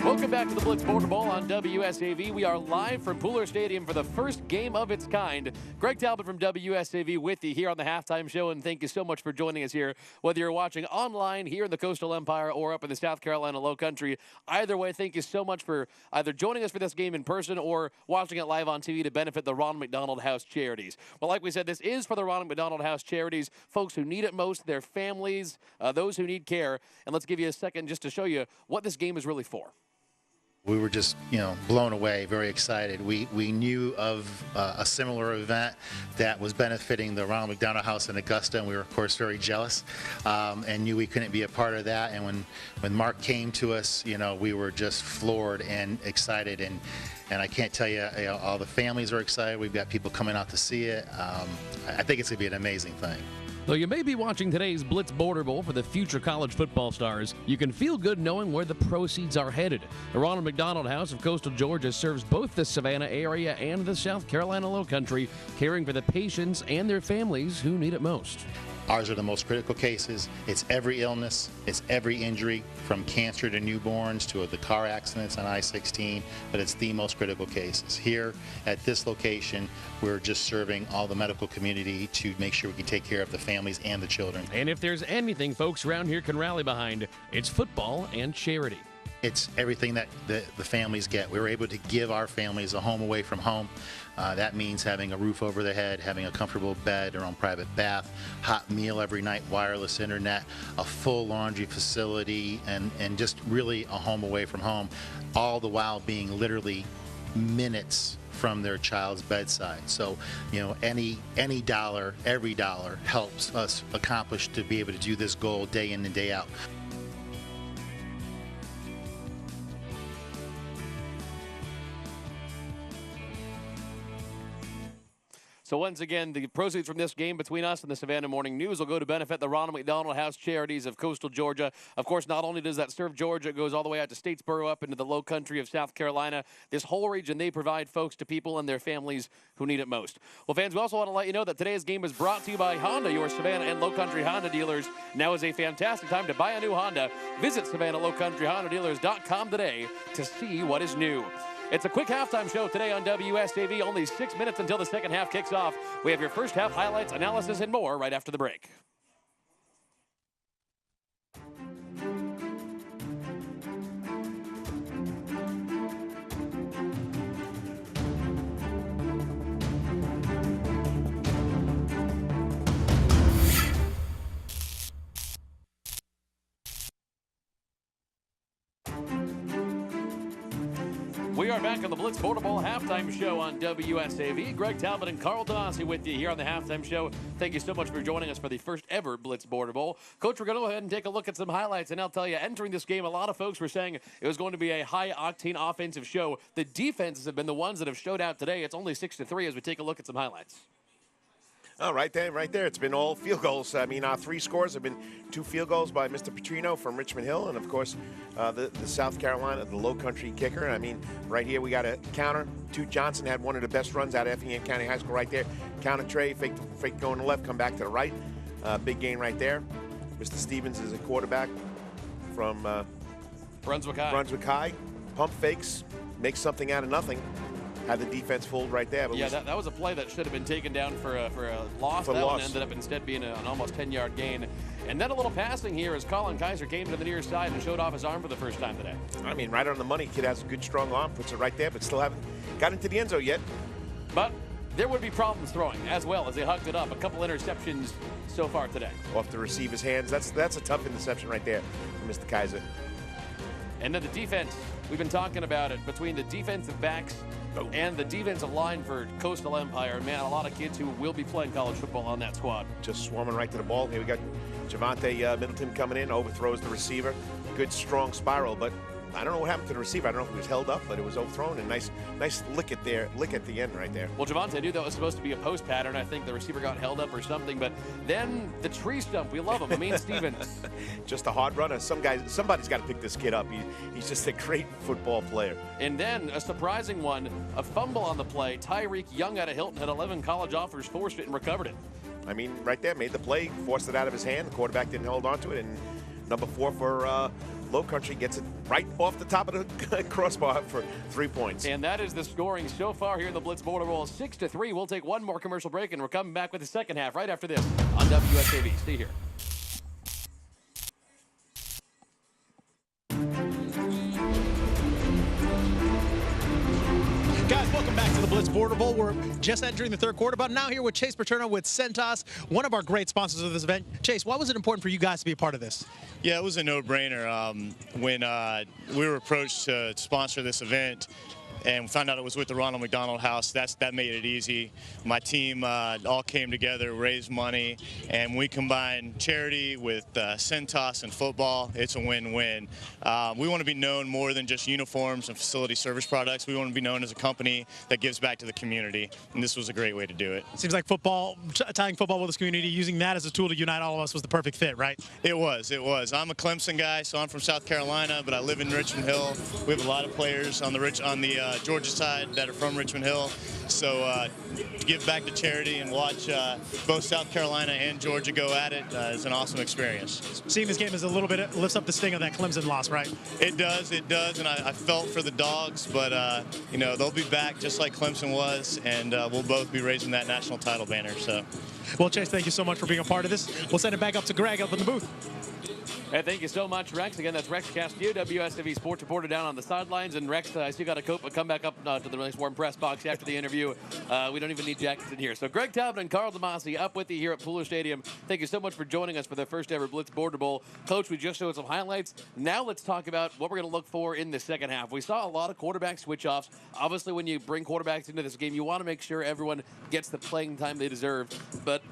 Welcome back to the Blitz Border Bowl on WSAV. We are live from Pooler Stadium for the first game of its kind. Greg Talbot from WSAV with you here on the halftime show, and thank you so much for joining us here. Whether you're watching online here in the Coastal Empire or up in the South Carolina Lowcountry, either way, thank you so much for either joining us for this game in person or watching it live on TV to benefit the Ronald McDonald House Charities. Well, like we said, this is for the Ronald McDonald House Charities, folks who need it most, their families, those who need care. And let's give you a second just to show you what this game is really for.
We were just, blown away, very excited. We knew of a similar event that was benefiting the Ronald McDonald House in Augusta, and we were, of course, very jealous and knew we couldn't be a part of that. And when Mark came to us, we were just floored and excited. And I can't tell you, all the families are excited. We've got people coming out to see it. I think it's going to be an amazing thing.
Though you may be watching today's Blitz Border Bowl for the future college football stars, you can feel good knowing where the proceeds are headed. The Ronald McDonald House of Coastal Georgia serves both the Savannah area and the South Carolina Lowcountry, caring for the patients and their families who need it most.
Ours are the most critical cases. It's every illness, it's every injury, from cancer to newborns to the car accidents on I-16, but it's the most critical cases. Here at this location, we're just serving all the medical community to make sure we can take care of the families and the children.
And if there's anything folks around here can rally behind, it's football and charity.
It's everything that the families get. We were able to give our families a home away from home. That means having a roof over their head, having a comfortable bed, their own private bath, hot meal every night, wireless internet, a full laundry facility, and just really a home away from home, all the while being literally minutes from their child's bedside. So, any dollar, every dollar helps us accomplish to be able to do this goal day in and day out.
So So once again, the proceeds from this game between us and the Savannah Morning News will go to benefit the Ronald McDonald House Charities of Coastal Georgia. Of course, not only does that serve Georgia, it goes all the way out to Statesboro, up into the low country of South Carolina. This whole region, they provide folks to people and their families who need it most. Well, fans, we also want to let you know that today's game is brought to you by Honda, your Savannah and Low Country Honda dealers. Now is a fantastic time to buy a new Honda. Visit SavannahLowCountryHondaDealers.com today to see what is new. It's a quick halftime show today on WSAV. Only 6 minutes until the second half kicks off. We have your first half highlights, analysis, and more right after the break. We are back on the Blitz Border Bowl halftime show on WSAV. Greg Talbot and Carl Donasi with you here on the halftime show. Thank you so much for joining us for the first ever Blitz Border Bowl. Coach, we're going to go ahead and take a look at some highlights, and I'll tell you, entering this game, a lot of folks were saying it was going to be a high-octane offensive show. The defenses have been the ones that have showed out today. It's only 6-3 as we take a look at some highlights.
Oh, right there. It's been all field goals. I mean, our 3 scores have been 2 field goals by Mr. Petrino from Richmond Hill, and of course, the South Carolina, the Low Country kicker. I mean, right here we got a counter. Toot Johnson had one of the best runs out of Effingham County High School right there. Counter tray, fake going to the left, come back to the right. Big gain right there. Mr. Stevens is a quarterback from
Brunswick
High. Pump fakes, makes something out of nothing. Had the defense fooled right there. But
yeah, that was a play that should have been taken down for a loss. That one ended up instead being an almost 10-yard gain. And then a little passing here as Colin Kaiser came to the near side and showed off his arm for the first time today.
I mean, right on the money. Kid has a good, strong arm, puts it right there, but still haven't got into the end zone yet.
But there would be problems throwing as well as they hugged it up. A couple interceptions so far today.
Off the receiver's hands. That's a tough interception right there for Mr. Kaiser.
And then the defense. We've been talking about it between the defensive backs and the defensive line for Coastal Empire. Man, a lot of kids who will be playing college football on that squad.
Just swarming right to the ball. Here we got Javante Middleton coming in, overthrows the receiver. Good, strong spiral, but I don't know what happened to the receiver. I don't know if he was held up, but it was overthrown, and nice lick at the end right there.
Well, Javante knew that was supposed to be a post pattern. I think the receiver got held up or something, but then the tree stump. We love him. Amin Stevens.
Just a hard runner. Somebody's got to pick this kid up. He's just a great football player.
And then a surprising one, a fumble on the play. Tyreek Young out of Hilton had 11 college offers, forced it and recovered it.
I mean, right there, made the play, forced it out of his hand. The quarterback didn't hold on to it, and number 4 for Low Country gets it right off the top of the crossbar for 3 points.
And that is the scoring so far here in the Blitz Border Bowl, 6-3. We'll take one more commercial break, and we're coming back with the second half right after this on WSAV. Stay here.
Guys, welcome back to the Blitz Border Bowl. We're just entering the third quarter, but now here with Chase Paterno with Centos, one of our great sponsors of this event. Chase, why was it important for you guys to be a part of this?
Yeah, it was a no-brainer. When we were approached to sponsor this event, and we found out it was with the Ronald McDonald House, that made it easy. My team all came together, raised money, and we combined charity with Centos and football. It's a win-win. We want to be known more than just uniforms and facility service products. We want to be known as a company that gives back to the community, and this was a great way to do it.
Seems like football, tying football with this community, using that as a tool to unite all of us was the perfect fit, right?
It was. I'm a Clemson guy, so I'm from South Carolina, but I live in Richmond Hill. We have a lot of players on the Georgia side that are from Richmond Hill. So to give back to charity and watch both South Carolina and Georgia go at it is an awesome experience.
Seeing this game is a little bit, lifts up the sting of that Clemson loss, right?
It does, and I felt for the Dogs, but they'll be back just like Clemson was, and we'll both be raising that national title banner. So,
well, Chase, thank you so much for being a part of this. We'll send it back up to Greg up in the booth.
Hey, thank you so much, Rex. Again, that's Rex Castillo, WSAV sports reporter down on the sidelines. And Rex, I see you got to come back up to the nice warm press box after the interview. We don't even need jackets in here. So Greg Talbot and Carl Damasi up with you here at Pooler Stadium. Thank you so much for joining us for the first ever Blitz Border Bowl. Coach, we just showed some highlights. Now let's talk about what we're going to look for in the second half. We saw a lot of quarterback switch-offs. Obviously, when you bring quarterbacks into this game, you want to make sure everyone gets the playing time they deserve. But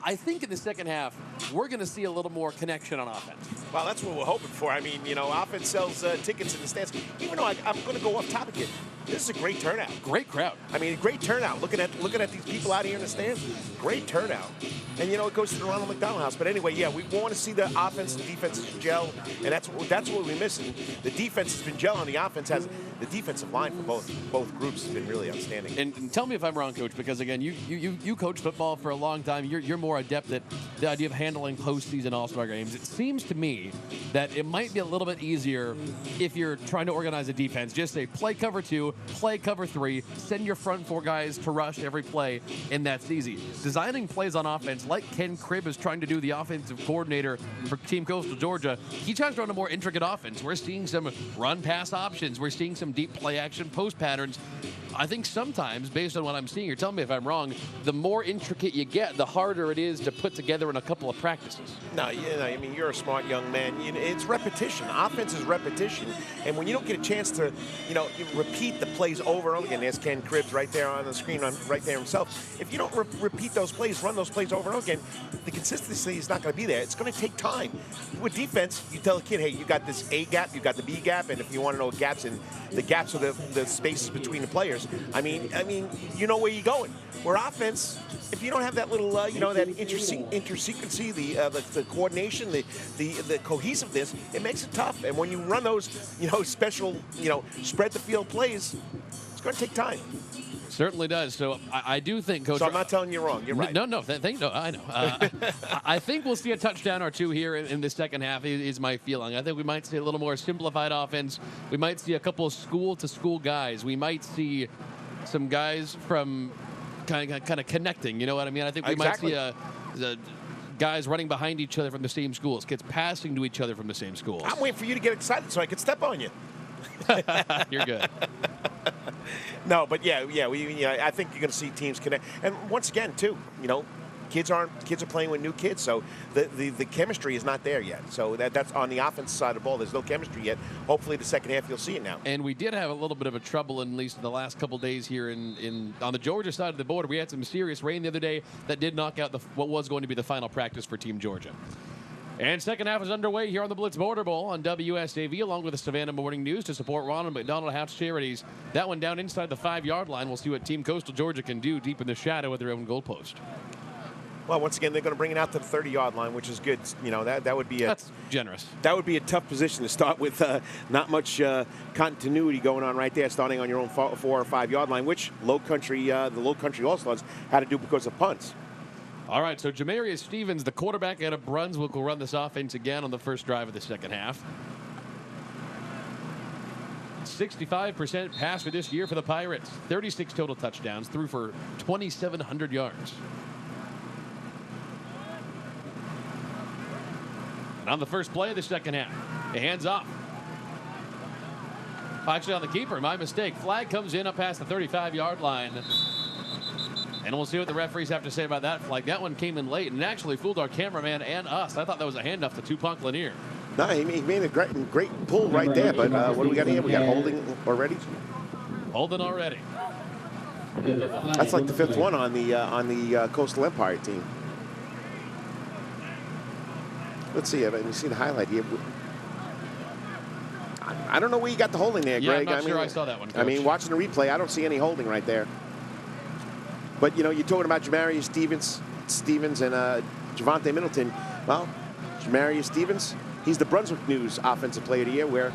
I think in the second half, we're going to see a little more connection on offense.
Well, that's what we're hoping for. I mean, you know, offense sells tickets in the stands. Even though I'm going to go off topic here, this is a great turnout.
Great crowd.
I mean, great turnout. Looking at these people out here in the stands, great turnout. And you know, it goes to the Ronald McDonald House. But anyway, yeah, we want to see the offense and defense gel, and that's what we're missing. The defense has been gelling. The offense has. The defensive line for both groups has been really outstanding.
And tell me if I'm wrong, Coach, because again, you coach football for a long time. You're more adept at the idea of handling postseason All-Star games. It seems to me that it might be a little bit easier if you're trying to organize a defense. Just say play cover 2, play cover 3, send your front 4 guys to rush every play, and that's easy. Designing plays on offense, like Ken Cribb is trying to do, the offensive coordinator for Team Coastal Georgia, he tries to run a more intricate offense. We're seeing some run-pass options. We're seeing some deep play-action post patterns. I think sometimes, based on what I'm seeing, you're telling me if I'm wrong, the more intricate you get, the harder it is to put together in a couple of practices.
No, you know, I mean, you're a smart young man. It's repetition. Offense is repetition. And when you don't get a chance to, you know, repeat the plays over and over again, there's Ken Cribbs right there on the screen, right there himself. If you don't repeat those plays, run those plays over and over again, the consistency is not going to be there. It's going to take time. With defense, you tell a kid, hey, you got this A gap, you got the B gap, and if you want to know gaps, and the gaps are the spaces between the players. I mean, you know where you're going. Where offense, if you don't have that little, you know, that intersequency, the coordination, the cohesiveness, it makes it tough. And when you run those, you know, special, you know, spread the field plays, it's going to take time.
Certainly does. So I do think, Coach.
So I'm not telling you wrong. You're right.
No, I know. I think we'll see a touchdown or two here in the second half. Is my feeling. I think we might see a little more simplified offense. We might see a couple of school-to-school guys. We might see some guys from kind of connecting. You know what I mean? I think we might see the guys running behind each other from the same schools, kids passing to each other from the same schools.
I'm waiting for you to get excited so I can step on you.
You're good.
No, but yeah, I think you're going to see teams connect. And once again, too, you know, kids are playing with new kids, so the chemistry is not there yet. So that's on the offensive side of the ball. There's no chemistry yet. Hopefully, the second half you'll see it now.
And we did have a little bit of a trouble, at least in the last couple days here on the Georgia side of the border. We had some serious rain the other day that did knock out what was going to be the final practice for Team Georgia. And second half is underway here on the Blitz Border Bowl on WSAV, along with the Savannah Morning News to support Ronald McDonald House Charities. That one down inside the 5-yard line. We'll see what Team Coastal Georgia can do deep in the shadow of their own goalpost.
Well, once again, they're going to bring it out to the 30-yard line, which is good. You know, that would be
that's generous.
That would be a tough position to start with. Not much continuity going on right there, starting on your own 4 or 5-yard line, which the Lowcountry All-Stars had to do because of punts.
All right, so Jamarius Stevens, the quarterback out of Brunswick, will run this offense again on the first drive of the second half. 65% passer this year for the Pirates. 36 total touchdowns, threw for 2,700 yards. And on the first play of the second half, the hands off. Actually on the keeper, my mistake. Flag comes in up past the 35-yard line. And we'll see what the referees have to say about that flag. That one came in late and actually fooled our cameraman and us. I thought that was a handoff to Tupac Lanier.
No, he made a great pull right there. But what do we got here? We got holding already.
Holding already.
That's like the 5th one on the Coastal Empire team. Let's see. Let me see the highlight here. I don't know where you got the holding there, Greg.
I'm not sure I saw that one, Coach.
I mean, watching the replay, I don't see any holding right there. But, you know, you're talking about Jamarius Stevens and Javonte Middleton. Well, Jamarius Stevens, he's the Brunswick News Offensive Player of the Year, where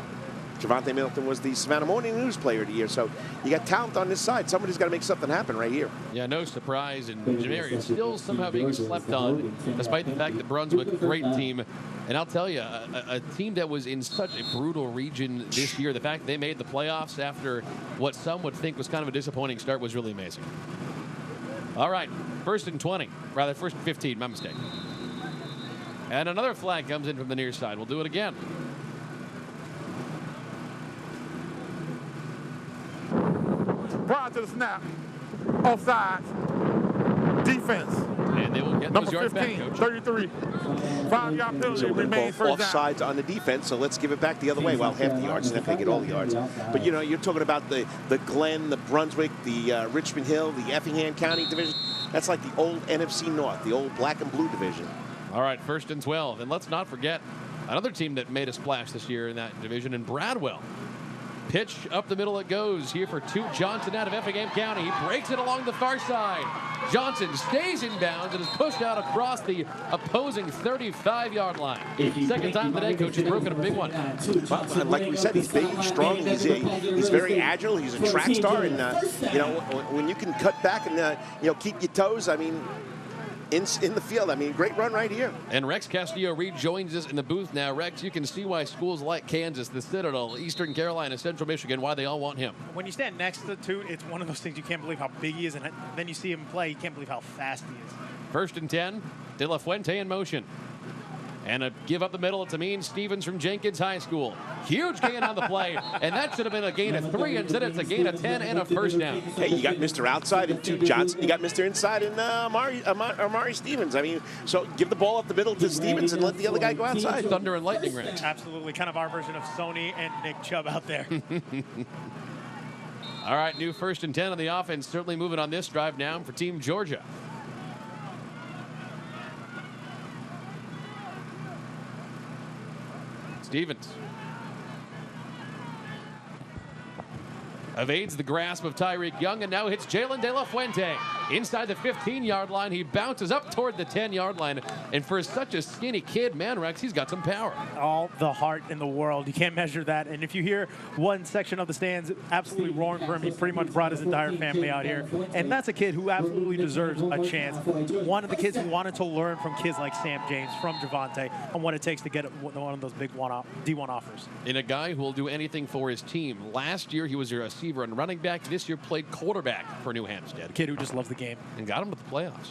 Javonte Middleton was the Savannah Morning News Player of the Year. So you got talent on this side. Somebody's got to make something happen right here.
Yeah, no surprise. And Jamarius still somehow being slept on, despite the fact that Brunswick, great team. And I'll tell you, a team that was in such a brutal region this year, the fact they made the playoffs after what some would think was kind of a disappointing start was really amazing. All right, 1st and 20. Rather, 1st and 15, my mistake. And another flag comes in from the near side. We'll do it again.
Prior to the snap, offside, defense.
And they will get
number
those yards
15,
back, Coach.
33. 5-yard penalty remains first down.
Offsides on the defense, so let's give it back the other way. Well, half the yards. They're not going to get all the yards. But, you know, you're talking about the Glen, the Brunswick, the Richmond Hill, the Effingham County Division. That's like the old NFC North, the old black and blue division.
All right, 1st and 12. And let's not forget another team that made a splash this year in that division in Bradwell. Pitch up the middle it goes here for Toot Johnson out of Effingham County. He breaks it along the far side. Johnson stays in bounds and is pushed out across the opposing 35-yard line. Second time today, Coach has broken a big one.
Well, like we said, he's big, he's strong, he's very agile, he's a track star, and you know, when you can cut back and you know, keep your toes, I mean, in the field. I mean, great run right here.
And Rex Castillo rejoins us in the booth now. Rex, you can see why schools like Kansas, the Citadel, Eastern Carolina, Central Michigan, why they all want him.
When you stand next to Toot, it's one of those things you can't believe how big he is, and then you see him play, you can't believe how fast he is.
1st and 10, De La Fuente in motion. And a give up the middle to Mean Stevens from Jenkins High School. Huge gain on the play, and that should have been a gain of 3. Instead, it's a gain of 10 and a first down.
Hey, you got Mr. Outside and Toot Johnson. You got Mr. Inside and Amari Stevens. I mean, so give the ball up the middle to Stevens and let the other guy go outside.
Thunder and lightning, Rick.
Absolutely, kind of our version of Sony and Nick Chubb out there.
All right, new 1st and 10 on the offense. Certainly moving on this drive now for Team Georgia. Stevens evades the grasp of Tyreek Young and now hits Jalen De La Fuente. Inside the 15-yard line, he bounces up toward the 10-yard line. And for such a skinny kid, man, Rex, he's got some power.
All the heart in the world. You can't measure that. And if you hear one section of the stands absolutely roaring for him, he pretty much brought his entire family out here. And that's a kid who absolutely deserves a chance. One of the kids who wanted to learn from kids like Sam James, from Javante, on what it takes to get one of those big D1 offers.
And a guy who will do anything for his team. Last year, he was a receiver and running back. This year, played quarterback for New Hampstead.
A kid who just loves the game.
And got him to the playoffs.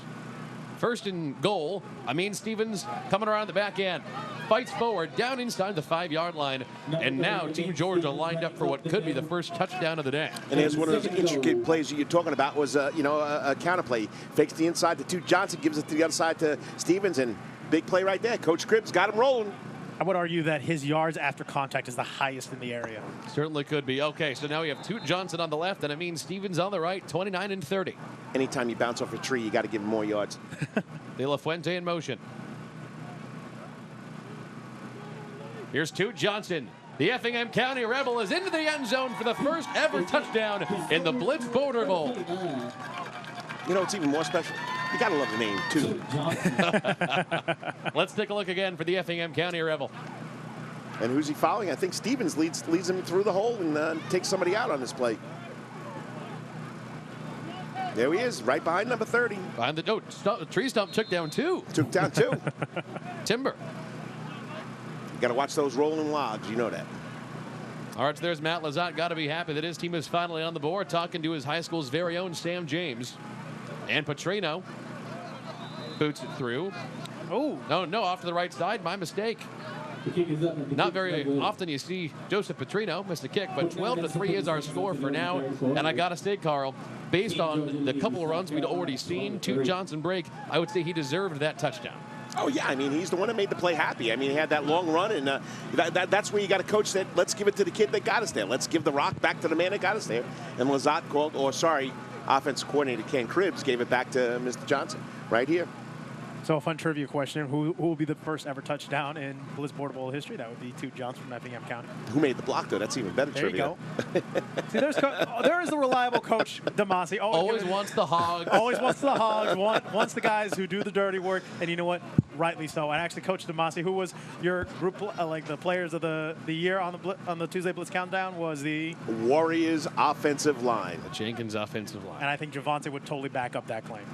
1st and goal. Amin Stevens coming around the back end. Fights forward, down inside the 5-yard line. And now Team Georgia lined up for what could be the first touchdown of the day.
And here's one of those intricate plays that you're talking about was, you know, a counter play. Fakes the inside to Toot Johnson, gives it to the other side to Stevens, and big play right there. Coach Cribbs got him rolling.
I would argue that his yards after contact is the highest in the area.
Certainly could be. Okay, so now we have Toot Johnson on the left, and Amin Stevens on the right, 29 and 30.
Anytime you bounce off a tree, you got to give him more yards.
De La Fuente in motion. Here's Toot Johnson. The Effingham County Rebel is into the end zone for the first ever touchdown in the Blitz Border Bowl.
You know, it's even more special. You got to love the name, too.
Let's take a look again for the Effingham County Rebel.
And who's he following? I think Stevens leads him through the hole and takes somebody out on this play. There he is, right behind number 30.
Behind the tree stump took down 2.
Took down 2.
Timber.
You got to watch those rolling logs. You know that.
All right, so there's Matt Lazat. Got to be happy that his team is finally on the board, talking to his high school's very own Sam James. And Petrino boots it through.
Oh.
No, off to the right side. My mistake. Not very often you see Joseph Petrino miss the kick, but 12-3 is our score for now. And I got to say, Carl, based on the couple of runs we'd already seen, Toot Johnson break, I would say he deserved that touchdown.
Oh, yeah. I mean, he's the one that made the play happy. I mean, he had that long run, and that's where you got a coach that, let's give it to the kid that got us there. Let's give the rock back to the man that got us there. And Lazat called, offensive coordinator Ken Cribbs gave it back to Mr. Johnson right here.
So a fun trivia question. Who will be the first ever touchdown in Blitz Border Bowl history? That would be Toot Johnson from Effingham County.
Who made the block, though? That's even better trivia.
There you go. See, there is the reliable coach, Damasi.
Always wants the hog.
Always wants the hog. Wants the guys who do the dirty work. And you know what? Rightly so. And actually, Coach Damasi, who was your group, like the players of the year on the Tuesday Blitz Countdown, was the
Warriors offensive line.
The Jenkins offensive line.
And I think Javante would totally back up that claim.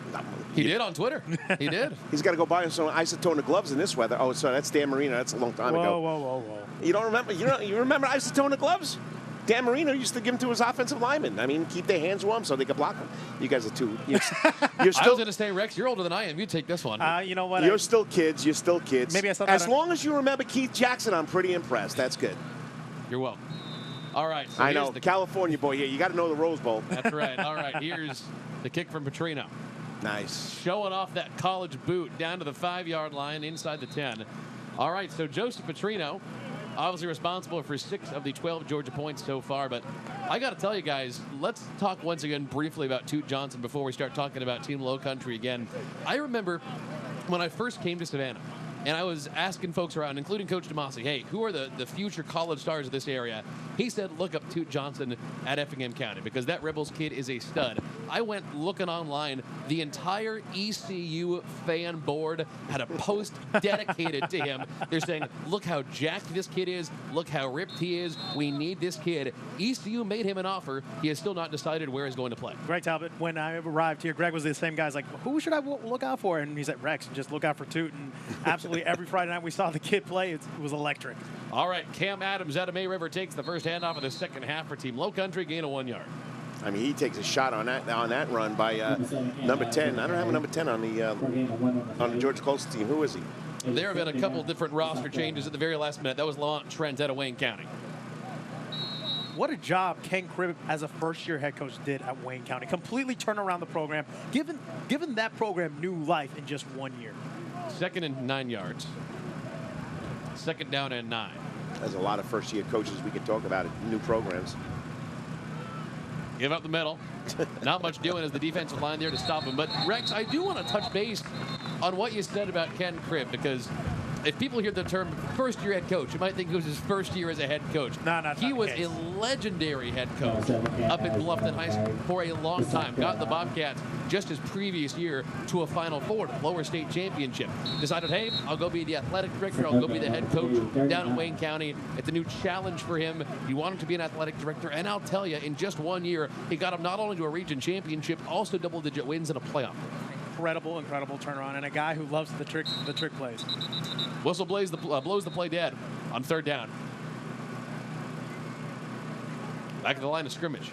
He did on Twitter. He did.
He's got to go buy some isotonic gloves in this weather. Oh, sorry, that's Dan Marino. That's a long time ago.
Whoa.
You don't remember? You remember isotonic gloves? Dan Marino used to give them to his offensive linemen. I mean, keep their hands warm so they could block them. You guys are too. You're still.
I was going to say, Rex, you're older than I am. You take this one.
You know what?
You're still kids. You're still kids.
Maybe I saw
as long as you remember Keith Jackson, I'm pretty impressed. That's good.
You're welcome. All right. So
I know. The California boy here. You got to know the Rose Bowl.
That's right. All right. Here's the kick from Petrino.
Nice.
Showing off that college boot down to the 5-yard line inside the 10. All right. So Joseph Petrino obviously responsible for 6 of the 12 Georgia points so far. But I got to tell you guys, let's talk once again briefly about Toot Johnson before we start talking about Team Lowcountry again. I remember when I first came to Savannah, and I was asking folks around, including Coach DeMasi, hey, who are the future college stars of this area? He said, look up Toot Johnson at Effingham County because that Rebels kid is a stud. I went looking online. The entire ECU fan board had a post dedicated to him. They're saying, look how jacked this kid is. Look how ripped he is. We need this kid. ECU made him an offer. He has still not decided where he's going to play.
Greg Talbot, when I arrived here, Greg was the same guy. He's like, who should I look out for? And he said, Rex, just look out for Toot. And absolutely every Friday night we saw the kid play, it was electric.
All right, Cam Adams out of May River takes the first handoff of the second half for Team Lowcountry, gain of 1 yard.
I mean, he takes a shot on that run by number 10. I don't have a number 10 on the Georgia Coastal team. Who is he?
There have been a couple different roster changes at the very last minute. That was Lamont Trent out of Wayne County.
What a job Ken Cribb as a first-year head coach did at Wayne County. Completely turn around the program, given that program new life in just 1 year.
2nd and 9 yards. 2nd down and 9.
There's a lot of first-year coaches we can talk about at new programs.
Give up the middle. Not much doing as the defensive line there to stop him. But, Rex, I do want to touch base on what you said about Ken Cribb because if people hear the term first-year head coach, you might think it was his first year as a head coach. He was a legendary head coach up at Bluffton High School for a long time. Got the Bobcats just his previous year to a Final Four, lower state championship. Decided, hey, I'll go be the athletic director. I'll go be the head coach down in Wayne County. It's a new challenge for him. He wanted to be an athletic director. And I'll tell you, in just 1 year, he got him not only to a region championship, also double-digit wins in a playoff.
Incredible turnaround, and a guy who loves the trick plays.
Whistle blows the play dead on 3rd down. Back at the line of scrimmage.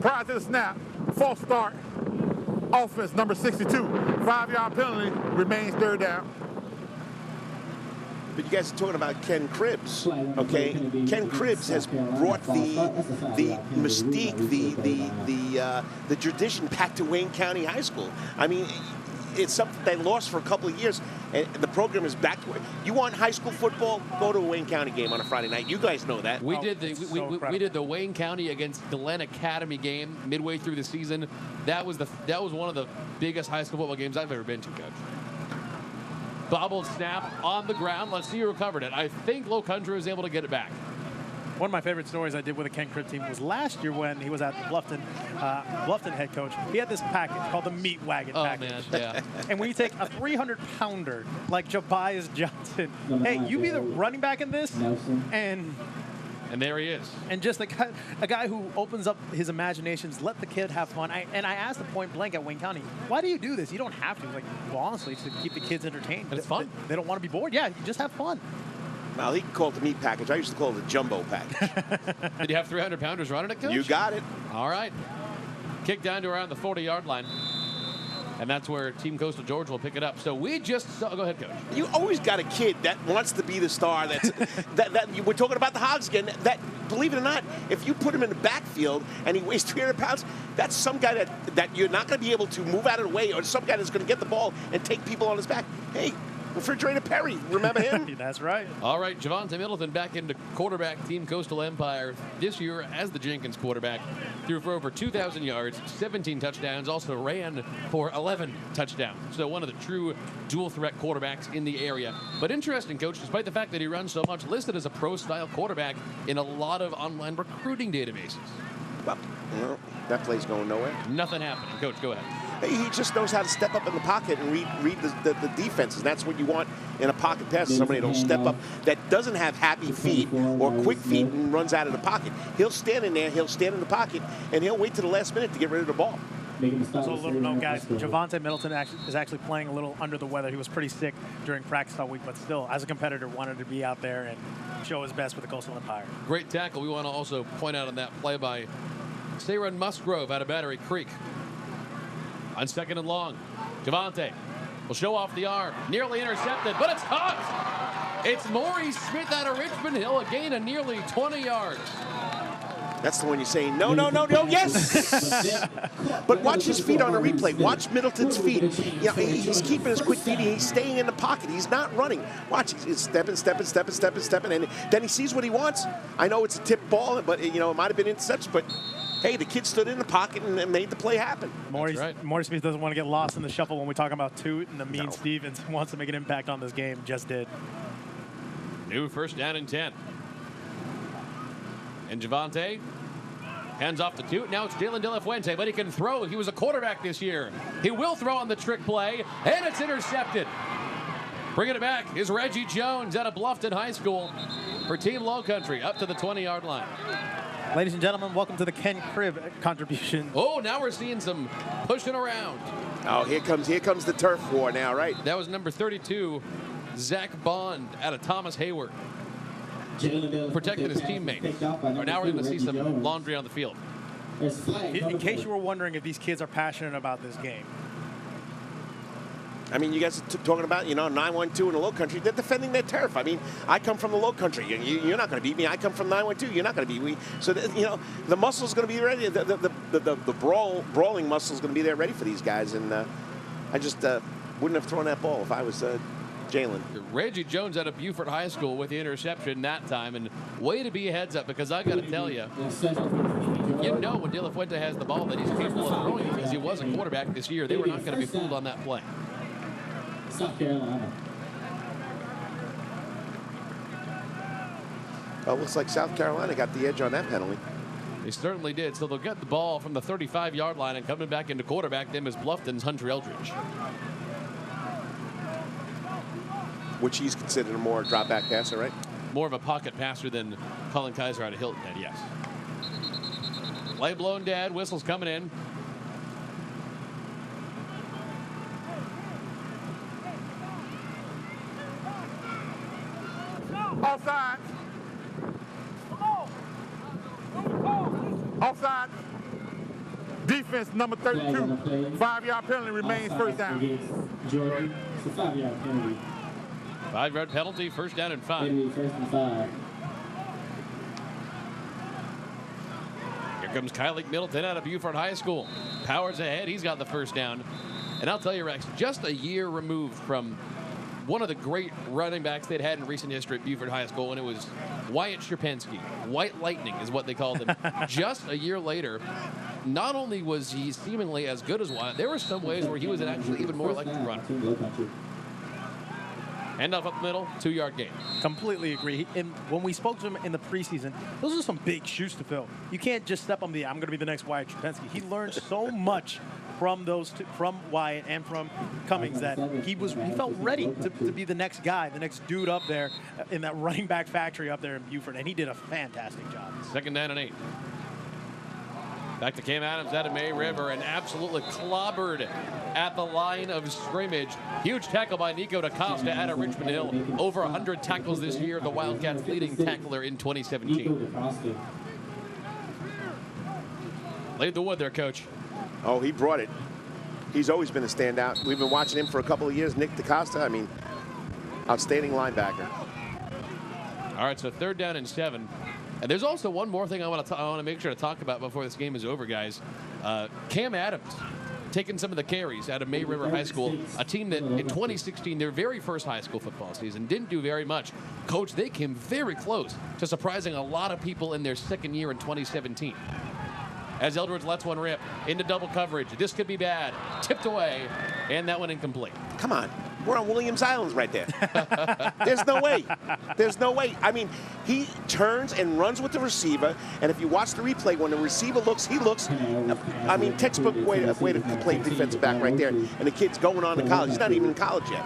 Prior to the snap, false start, offense number 62, 5-yard penalty, remains 3rd down.
But you guys are talking about Ken Cribbs, okay? Ken Cribbs has brought the mystique, the tradition back to Wayne County High School. I mean, it's something they lost for a couple of years, and the program is back to it. You want high school football? Go to a Wayne County game on a Friday night. You guys know that.
We did the Wayne County against Glen Academy game midway through the season. That was one of the biggest high school football games I've ever been to, Coach. Bobbled snap on the ground. Let's see who recovered it. I think Lowcountry was able to get it back.
One of my favorite stories I did with the Ken Cribb team was last year when he was at Bluffton head coach. He had this package called the Meat Wagon package.
Man, yeah.
And when you take a 300-pounder like Jabias Johnson, hey, you be the running back in this, and
there he is.
And just a guy who opens up his imaginations, let the kid have fun. I asked him point blank at Wayne County, why do you do this? You don't have to. Like, well, honestly, to keep the kids entertained.
It's fun.
They don't want to be bored. Yeah, you just have fun.
Well, he called it the meat package. I used to call it the jumbo package.
Did you have 300-pounders running it, Coach?
You got it.
All right. Kick down to around the 40-yard line. And that's where Team Coastal Georgia will pick it up. So we just saw, go ahead, Coach.
You always got a kid that wants to be the star. That's we're talking about the Hogs again. That, believe it or not, if you put him in the backfield and he weighs 300 pounds, that's some guy that you're not going to be able to move out of the way, or some guy that's going to get the ball and take people on his back. Hey, Refrigerator Perry, remember him?
That's right.
All right, Javonte Middleton back into quarterback, Team Coastal Empire this year as the Jenkins quarterback. Threw for over 2,000 yards, 17 touchdowns, also ran for 11 touchdowns. So one of the true dual-threat quarterbacks in the area. But interesting, Coach, despite the fact that he runs so much, listed as a pro-style quarterback in a lot of online recruiting databases.
Well, that play's going nowhere.
Nothing happening. Coach, go ahead.
He just knows how to step up in the pocket and read the defenses. That's what you want in a pocket pass. Somebody that'll step up that doesn't have happy feet or quick feet and runs out of the pocket. He'll stand in there, he'll stand in the pocket, and he'll wait to the last minute to get rid of the ball.
So a little note, guys, Javonte Middleton is actually playing a little under the weather. He was pretty sick during practice all week, but still, as a competitor, wanted to be out there and show his best with the Coastal Empire.
Great tackle. We want to also point out on that play by Sarah Musgrove out of Battery Creek. On 2nd and long, Javonte will show off the arm. Nearly intercepted, but it's caught. It's Maurice Smith out of Richmond Hill, a gain of nearly 20 yards.
That's the one you're saying, no, yes! But watch his feet on the replay. Watch Middleton's feet. You know, he's keeping his quick feet. He's staying in the pocket. He's not running. Watch, he's stepping, and then he sees what he wants. I know it's a tip ball, but, you know, it might have been intercepted, but hey, the kid stood in the pocket and made the play happen.
Maurice Smith doesn't want to get lost in the shuffle when we talk about Toot, and the mean Stevens wants to make an impact on this game. Just did.
New first down and 10. And Javante hands off the Toot. Now it's Jalen De La Fuente, but he can throw. He was a quarterback this year. He will throw on the trick play, and it's intercepted. Bringing it back is Reggie Jones out of Bluffton High School for Team Lowcountry, up to the 20-yard line.
Ladies and gentlemen, welcome to the Ken Cribb contribution.
Oh, now we're seeing some pushing around.
Oh, here comes the turf war now, right?
That was number 32, Zach Bond out of Thomas Hayward, protecting his teammate. Now we're going to see some laundry on the field.
In case you were wondering if these kids are passionate about this game.
I mean, you guys are talking about, you know, 9-1-2 in the Lowcountry. They're defending their turf. I mean, I come from the Lowcountry. You're not going to beat me. I come from 9-1-2. You're not going to beat me. So, you know, the muscle's going to be ready. The brawling muscle's going to be there ready for these guys. And I just wouldn't have thrown that ball if I was Jalen.
Reggie Jones out of Beaufort High School with the interception that time. And way to be a heads up, because I got to tell you, you know when De La Fuente has the ball that he's capable of throwing, because he was a quarterback this year. They were not going to be fooled on that play.
South Carolina.
Well, it looks like South Carolina got the edge on that penalty.
They certainly did. So they'll get the ball from the 35-yard line, and coming back into quarterback them is Bluffton's Hunter Eldridge.
Which he's considered a more drop-back passer, right?
More of a pocket passer than Colin Kaiser out of Hilton Head, yes. Play blown dead. Whistle's coming in.
Offside. Offside. Defense number 32. 5-yard penalty remains first down.
Jordan, it's a 5-yard penalty.
5-yard penalty, first down and 5.
First and 5.
Here comes Kylie Middleton out of Beaufort High School. Powers ahead. He's got the first down. And I'll tell you, Rex, just a year removed from one of the great running backs they'd had in recent history at Beaufort High School, and it was Wyatt Sherpensky. White Lightning is what they called him. Just a year later, not only was he seemingly as good as Wyatt, there were some ways where he was actually even more electric runner. Hand off up the middle, 2-yard gain.
Completely agree. And when we spoke to him in the preseason, those are some big shoes to fill. You can't just step on I'm going to be the next Wyatt Sherpensky. He learned so much from those two, from Wyatt and from Cummings, that he felt ready to be the next guy, the next dude up there in that running back factory up there in Beaufort, and he did a fantastic job.
Second down and 8. Back to Cam Adams out of May River, and absolutely clobbered at the line of scrimmage. Huge tackle by Nico DaCosta out of Richmond Hill. Over 100 tackles this year, the Wildcats' leading tackler in 2017. Laid the wood there, Coach.
Oh, he brought it. He's always been a standout. We've been watching him for a couple of years. Nick DaCosta, I mean, outstanding linebacker.
All right, so third down and 7. And there's also one more thing I want to make sure to talk about before this game is over, guys. Cam Adams taking some of the carries out of May River High School, a team that in 2016, their very first high school football season, didn't do very much. Coach, they came very close to surprising a lot of people in their second year in 2017. As Eldridge lets one rip into double coverage. This could be bad. Tipped away, and that one incomplete.
Come on. We're on Williams Island right there. There's no way. There's no way. I mean, he turns and runs with the receiver, and if you watch the replay, when the receiver looks, he looks, I mean, textbook way to play defensive back right there. And the kid's going on to college. He's not even in college yet.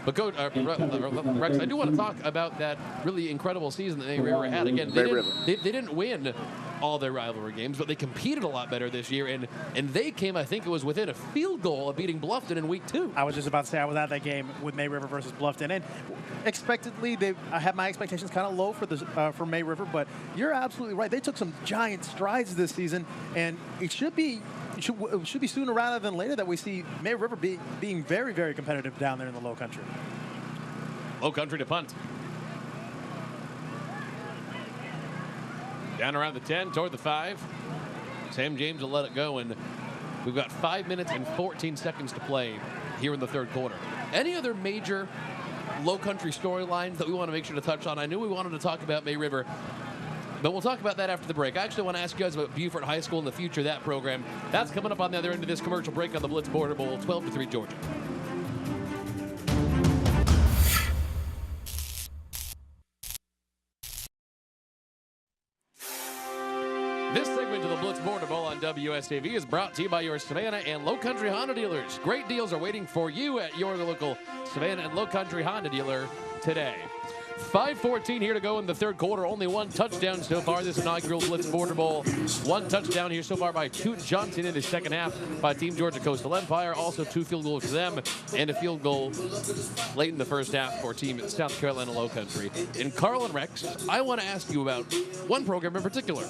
But Coach, Rex, I do want to talk about that really incredible season that May River had. Again, they didn't win all their rivalry games, but they competed a lot better this year, and they came, I think it was within a field goal of beating Bluffton in week 2.
I was just about to say I was at that game with May River versus Bluffton, and expectedly, I had my expectations kind of low for May River, but you're absolutely right. They took some giant strides this season, and it should be sooner rather than later that we see May River being very, very competitive down there in the Lowcountry.
Lowcountry to punt. Down around the 10, toward the 5. Sam James will let it go, and we've got 5 minutes and 14 seconds to play here in the third quarter. Any other major Lowcountry storylines that we want to make sure to touch on? I knew we wanted to talk about May River, but we'll talk about that after the break. I actually want to ask you guys about Beaufort High School and the future of that program. That's coming up on the other end of this commercial break on the Blitz Border Bowl, 12-3 Georgia. This segment of the Blitz Border Bowl on WSAV is brought to you by your Savannah and Lowcountry Honda dealers. Great deals are waiting for you at your local Savannah and Lowcountry Honda dealer today. 5:14 here to go in the third quarter. Only one touchdown so far this inaugural Blitz Border Bowl. One touchdown here so far by Toot Johnson in the second half by Team Georgia Coastal Empire. Also 2 field goals for them and a field goal late in the first half for Team South Carolina Lowcountry. In Carlin Rex, I want to ask you about one program in particular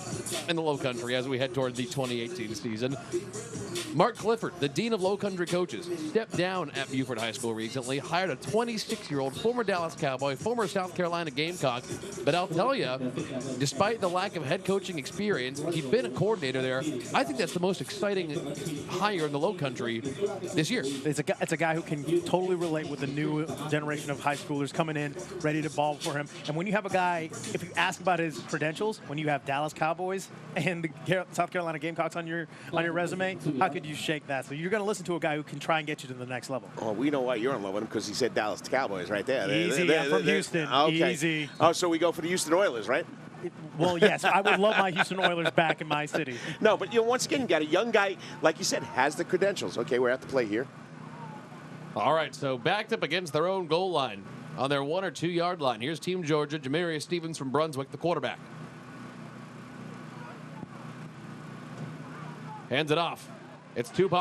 in the Lowcountry as we head toward the 2018 season. Mark Clifford, the Dean of Lowcountry Coaches, stepped down at Beaufort High School recently, hired a 26-year-old former Dallas Cowboy, former South Carolina Gamecock. But I'll tell you, despite the lack of head coaching experience, he'd been a coordinator there. I think that's the most exciting hire in the Lowcountry this year.
It's a guy who can totally relate with the new generation of high schoolers coming in, ready to ball for him. And when you have a guy, if you ask about his credentials, when you have Dallas Cowboys and the South Carolina Gamecocks on your resume, how could you shake that? So you're going to listen to a guy who can try and get you to the next level.
Oh, we know why you're in love with him, because he said Dallas Cowboys right there.
Easy, I'm from Houston.
Okay.
Easy.
Oh, so we go for the Houston Oilers, right?
Well, yes, I would love my Houston Oilers back in my city.
No, but once again, you got a young guy, like you said, has the credentials. Okay, we're at the play here.
All right, so backed up against their own goal line on their 1 or 2 yard line. Here's Team Georgia, Jamarius Stevens from Brunswick, the quarterback. Hands it off. It's Toot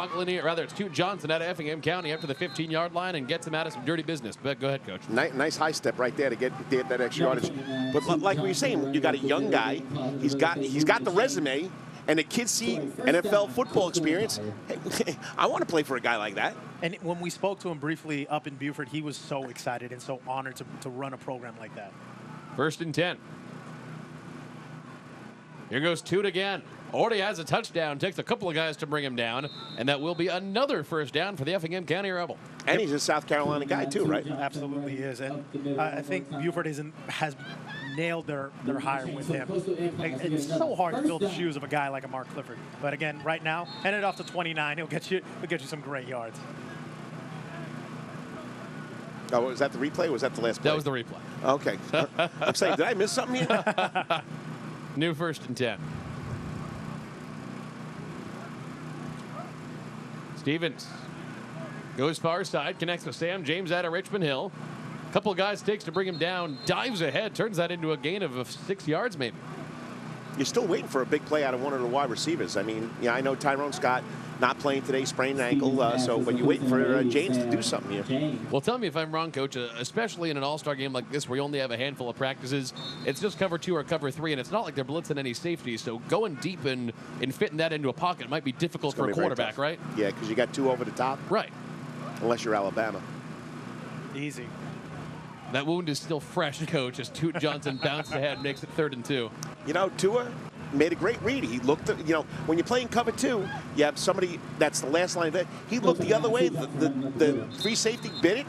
Johnson out of Effingham County after the 15-yard line and gets him out of some dirty business. But go ahead, Coach.
Nice high step right there to get that extra yardage. But like we were saying, you got a young guy. He's got the resume, and the kids see NFL football experience. Hey, I want to play for a guy like that.
And when we spoke to him briefly up in Beaufort, he was so excited and so honored to run a program like that.
1st and 10. Here goes Toot again. Already has a touchdown. Takes a couple of guys to bring him down. And that will be another first down for the Effingham County Rebel.
And he's a South Carolina guy, too, right?
Absolutely is. And I think Beaufort has nailed their hire with him. It's so hard to fill the shoes of a guy like a Mark Clifford. But again, right now, hand it off to 29. He'll get you some great yards.
Oh, was that the replay or was that the last play?
That was the replay.
Okay. I'm saying, did I miss something here?
New 1st and 10. Stevens goes far side, connects with Sam James out of Richmond Hill. A couple of guys takes to bring him down, dives ahead, turns that into a gain of 6 yards maybe.
You're still waiting for a big play out of one of the wide receivers. I mean, yeah, I know Tyrone Scott not playing today, sprained ankle, but you're waiting for James to do something here.
Well, tell me if I'm wrong, Coach, especially in an all-star game like this where you only have a handful of practices. It's just cover 2 or cover 3, and it's not like they're blitzing any safeties. So going deep and fitting that into a pocket might be difficult for a quarterback, right?
Yeah, because you got 2 over the top.
Right.
Unless you're Alabama.
Easy.
That wound is still fresh, Coach, as Toot Johnson bounced ahead, makes it 3rd and 2.
You know, Tua made a great read. He looked, when you're playing cover 2, you have somebody that's the last line there. He looked the other way. The free safety bit it.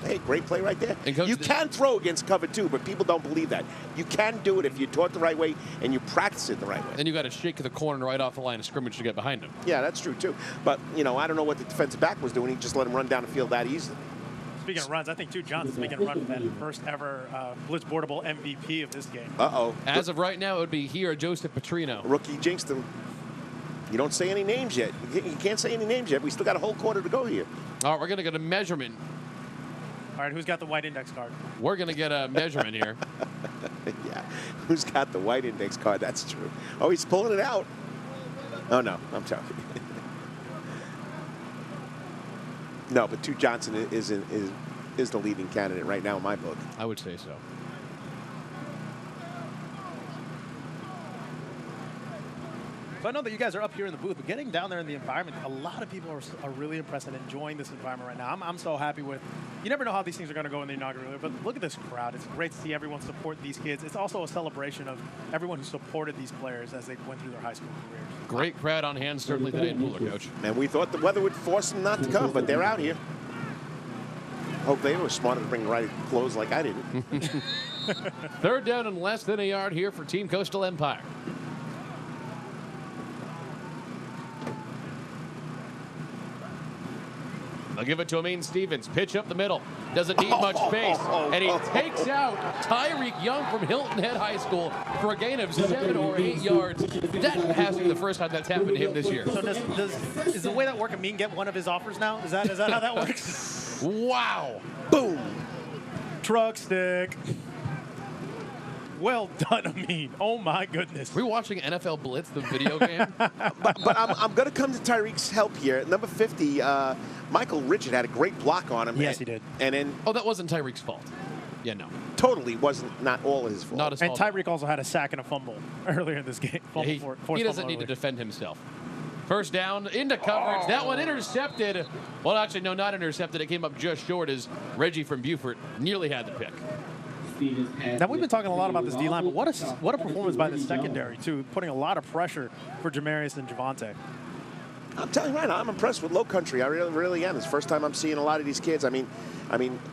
Hey, great play right there. You can throw against cover 2, but people don't believe that. You can do it if you're taught the right way and you practice it the right way.
Then you got to shake the corner right off the line of scrimmage to get behind him.
Yeah, that's true, too. But, I don't know what the defensive back was doing. He just let him run down the field that easily.
Speaking of runs, I think Toot Johnson's making a run for that first ever Blitz Border Bowl MVP of this game.
Uh-oh.
As of right now, it would be he or Joseph Petrino.
Rookie jinxed him. You don't say any names yet. You can't say any names yet. We still got a whole quarter to go here.
All right, we're going to get a measurement.
All right, who's got the white index card?
We're going to get a measurement here.
Yeah, who's got the white index card? That's true. Oh, he's pulling it out. Oh, no, I'm telling you. No, but Toot Johnson is the leading candidate right now in my book.
I would say so.
I know that you guys are up here in the booth, but getting down there in the environment, a lot of people are really impressed and enjoying this environment right now. I'm so happy with. You never know how these things are going to go in the inaugural year, but look at this crowd. It's great to see everyone support these kids. It's also a celebration of everyone who supported these players as they went through their high school careers.
Great crowd on hand, certainly today in Pooler, Coach.
And we thought the weather would force them not to come, but they're out here. Hope they were smart to bring the right clothes like I didn't.
Third down and less than a yard here for Team Coastal Empire. They'll give it to Amin Stevens. Pitch up the middle. Doesn't need much space. And he takes out Tyreek Young from Hilton Head High School for a gain of 7 or 8 yards. That has to be the first time that's happened to him this year.
So is the way that work Amin get one of his offers now? Is that how that works?
Wow.
Boom.
Truck stick. Well done, Amin. Oh, my goodness.
Were you watching NFL Blitz, the video game?
but I'm going to come to Tyreek's help here. Number 50, Michael Richard had a great block on him.
Yes, he did.
And then...
Oh, that wasn't Tyreek's fault. Yeah, no.
Totally wasn't not all his fault.
Not his
fault. And Tyreek
fault.
also had a sack and a fumble earlier in this game.
He doesn't need to defend himself. First down, into coverage. That one intercepted. Well, actually, no, not intercepted. It came up just short as Reggie from Beaufort nearly had the pick.
Now, we've been talking a lot about this D-line, but what a performance by the secondary, too, putting a lot of pressure for Jamarius and Javante.
I'm telling you right now, I'm impressed with Lowcountry. I really am. It's the first time I'm seeing a lot of these kids. I mean,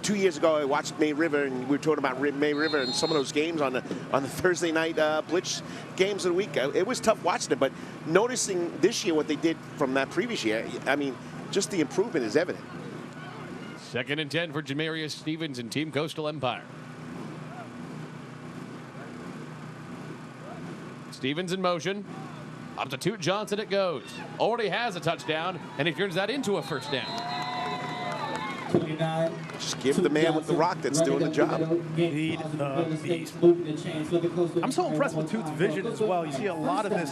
2 years ago I watched May River, and we were talking about May River and some of those games on the Thursday night Blitz games of the week. It was tough watching it, but noticing this year what they did from that previous year, I mean, just the improvement is evident.
2nd and 10 for Jamarius Stevens and Team Coastal Empire. Stevens in motion. Up to Toot Johnson it goes. Already has a touchdown, and he turns that into a first down.
Just give the man with the rock that's doing the job.
Lead the beast. I'm so impressed with Toot's vision as well. You see a lot of this,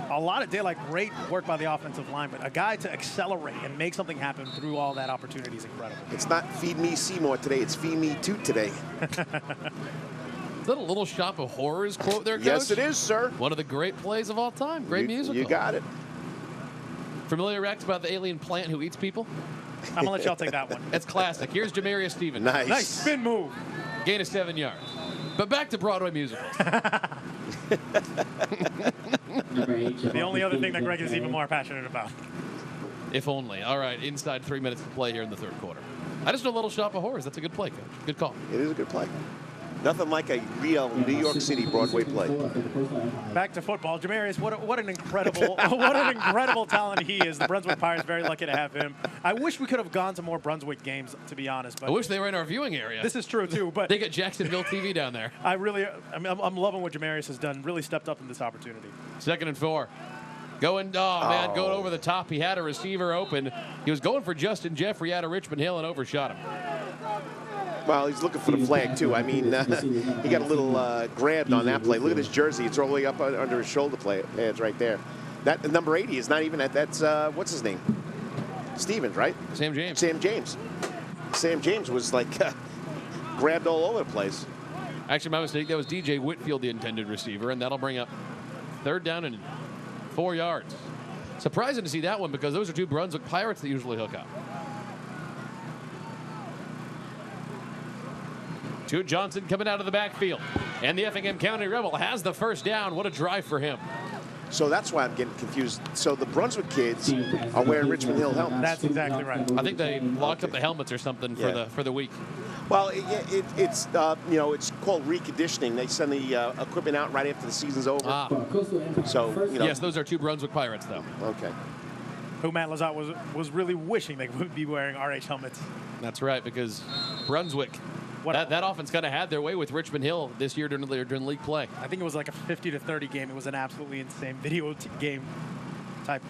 a lot of daylight, great work by the offensive line, but a guy to accelerate and make something happen through all that opportunity is incredible.
It's not feed me Seymour today, it's feed me Toot today.
Is that a Little Shop of Horrors quote there, Coach?
Yes, it is, sir.
One of the great plays of all time. Great musical.
You got it.
Familiar, Rex, about the alien plant who eats people?
I'm going to let y'all take that one.
It's classic. Here's Jamarius Stevens.
Nice spin move.
Gain of 7 yards. But back to Broadway musicals.
The only other thing that Greg is even more passionate about.
If only. All right, inside 3 minutes to play here in the third quarter. I just know Little Shop of Horrors. That's a good play, Coach. Good call.
It is a good play. Nothing like a real New York City Broadway play.
Back to football. Jamarius, what an incredible talent he is. The Brunswick Pirates very lucky to have him. I wish we could have gone to more Brunswick games, to be honest. But
I wish they were in our viewing area.
This is true too, but
they get Jacksonville TV down there.
I'm loving what Jamarius has done. Really stepped up in this opportunity.
2nd and 4. Going over the top. He had a receiver open. He was going for Justin Jeffrey out of Richmond Hill and overshot him.
Well, he's looking for the flag, too. I mean, he got a little grabbed on that play. Look at his jersey. It's all the way up under his shoulder pads right there. That number 80 is not even that's what's his name? Stevens, right?
Sam James.
Sam James. Sam James was like grabbed all over the place.
Actually, my mistake. That was DJ Whitfield, the intended receiver, and that'll bring up 3rd down and 4 yards. Surprising to see that one because those are two Brunswick Pirates that usually hook up. Toot Johnson coming out of the backfield. And the Effingham County Rebel has the first down. What a drive for him.
So that's why I'm getting confused. So the Brunswick kids are wearing Richmond Hill helmets.
That's exactly right.
I think they locked up the helmets or something for the week.
Well, it's it's called reconditioning. They send the equipment out right after the season's over. So
yes, those are two Brunswick Pirates, though.
Okay.
Who Matt Lazat was really wishing they would be wearing RH helmets.
That's right, because Brunswick. That offense kind of had their way with Richmond Hill this year during league play.
I think it was like a 50-30 game. It was an absolutely insane video game type.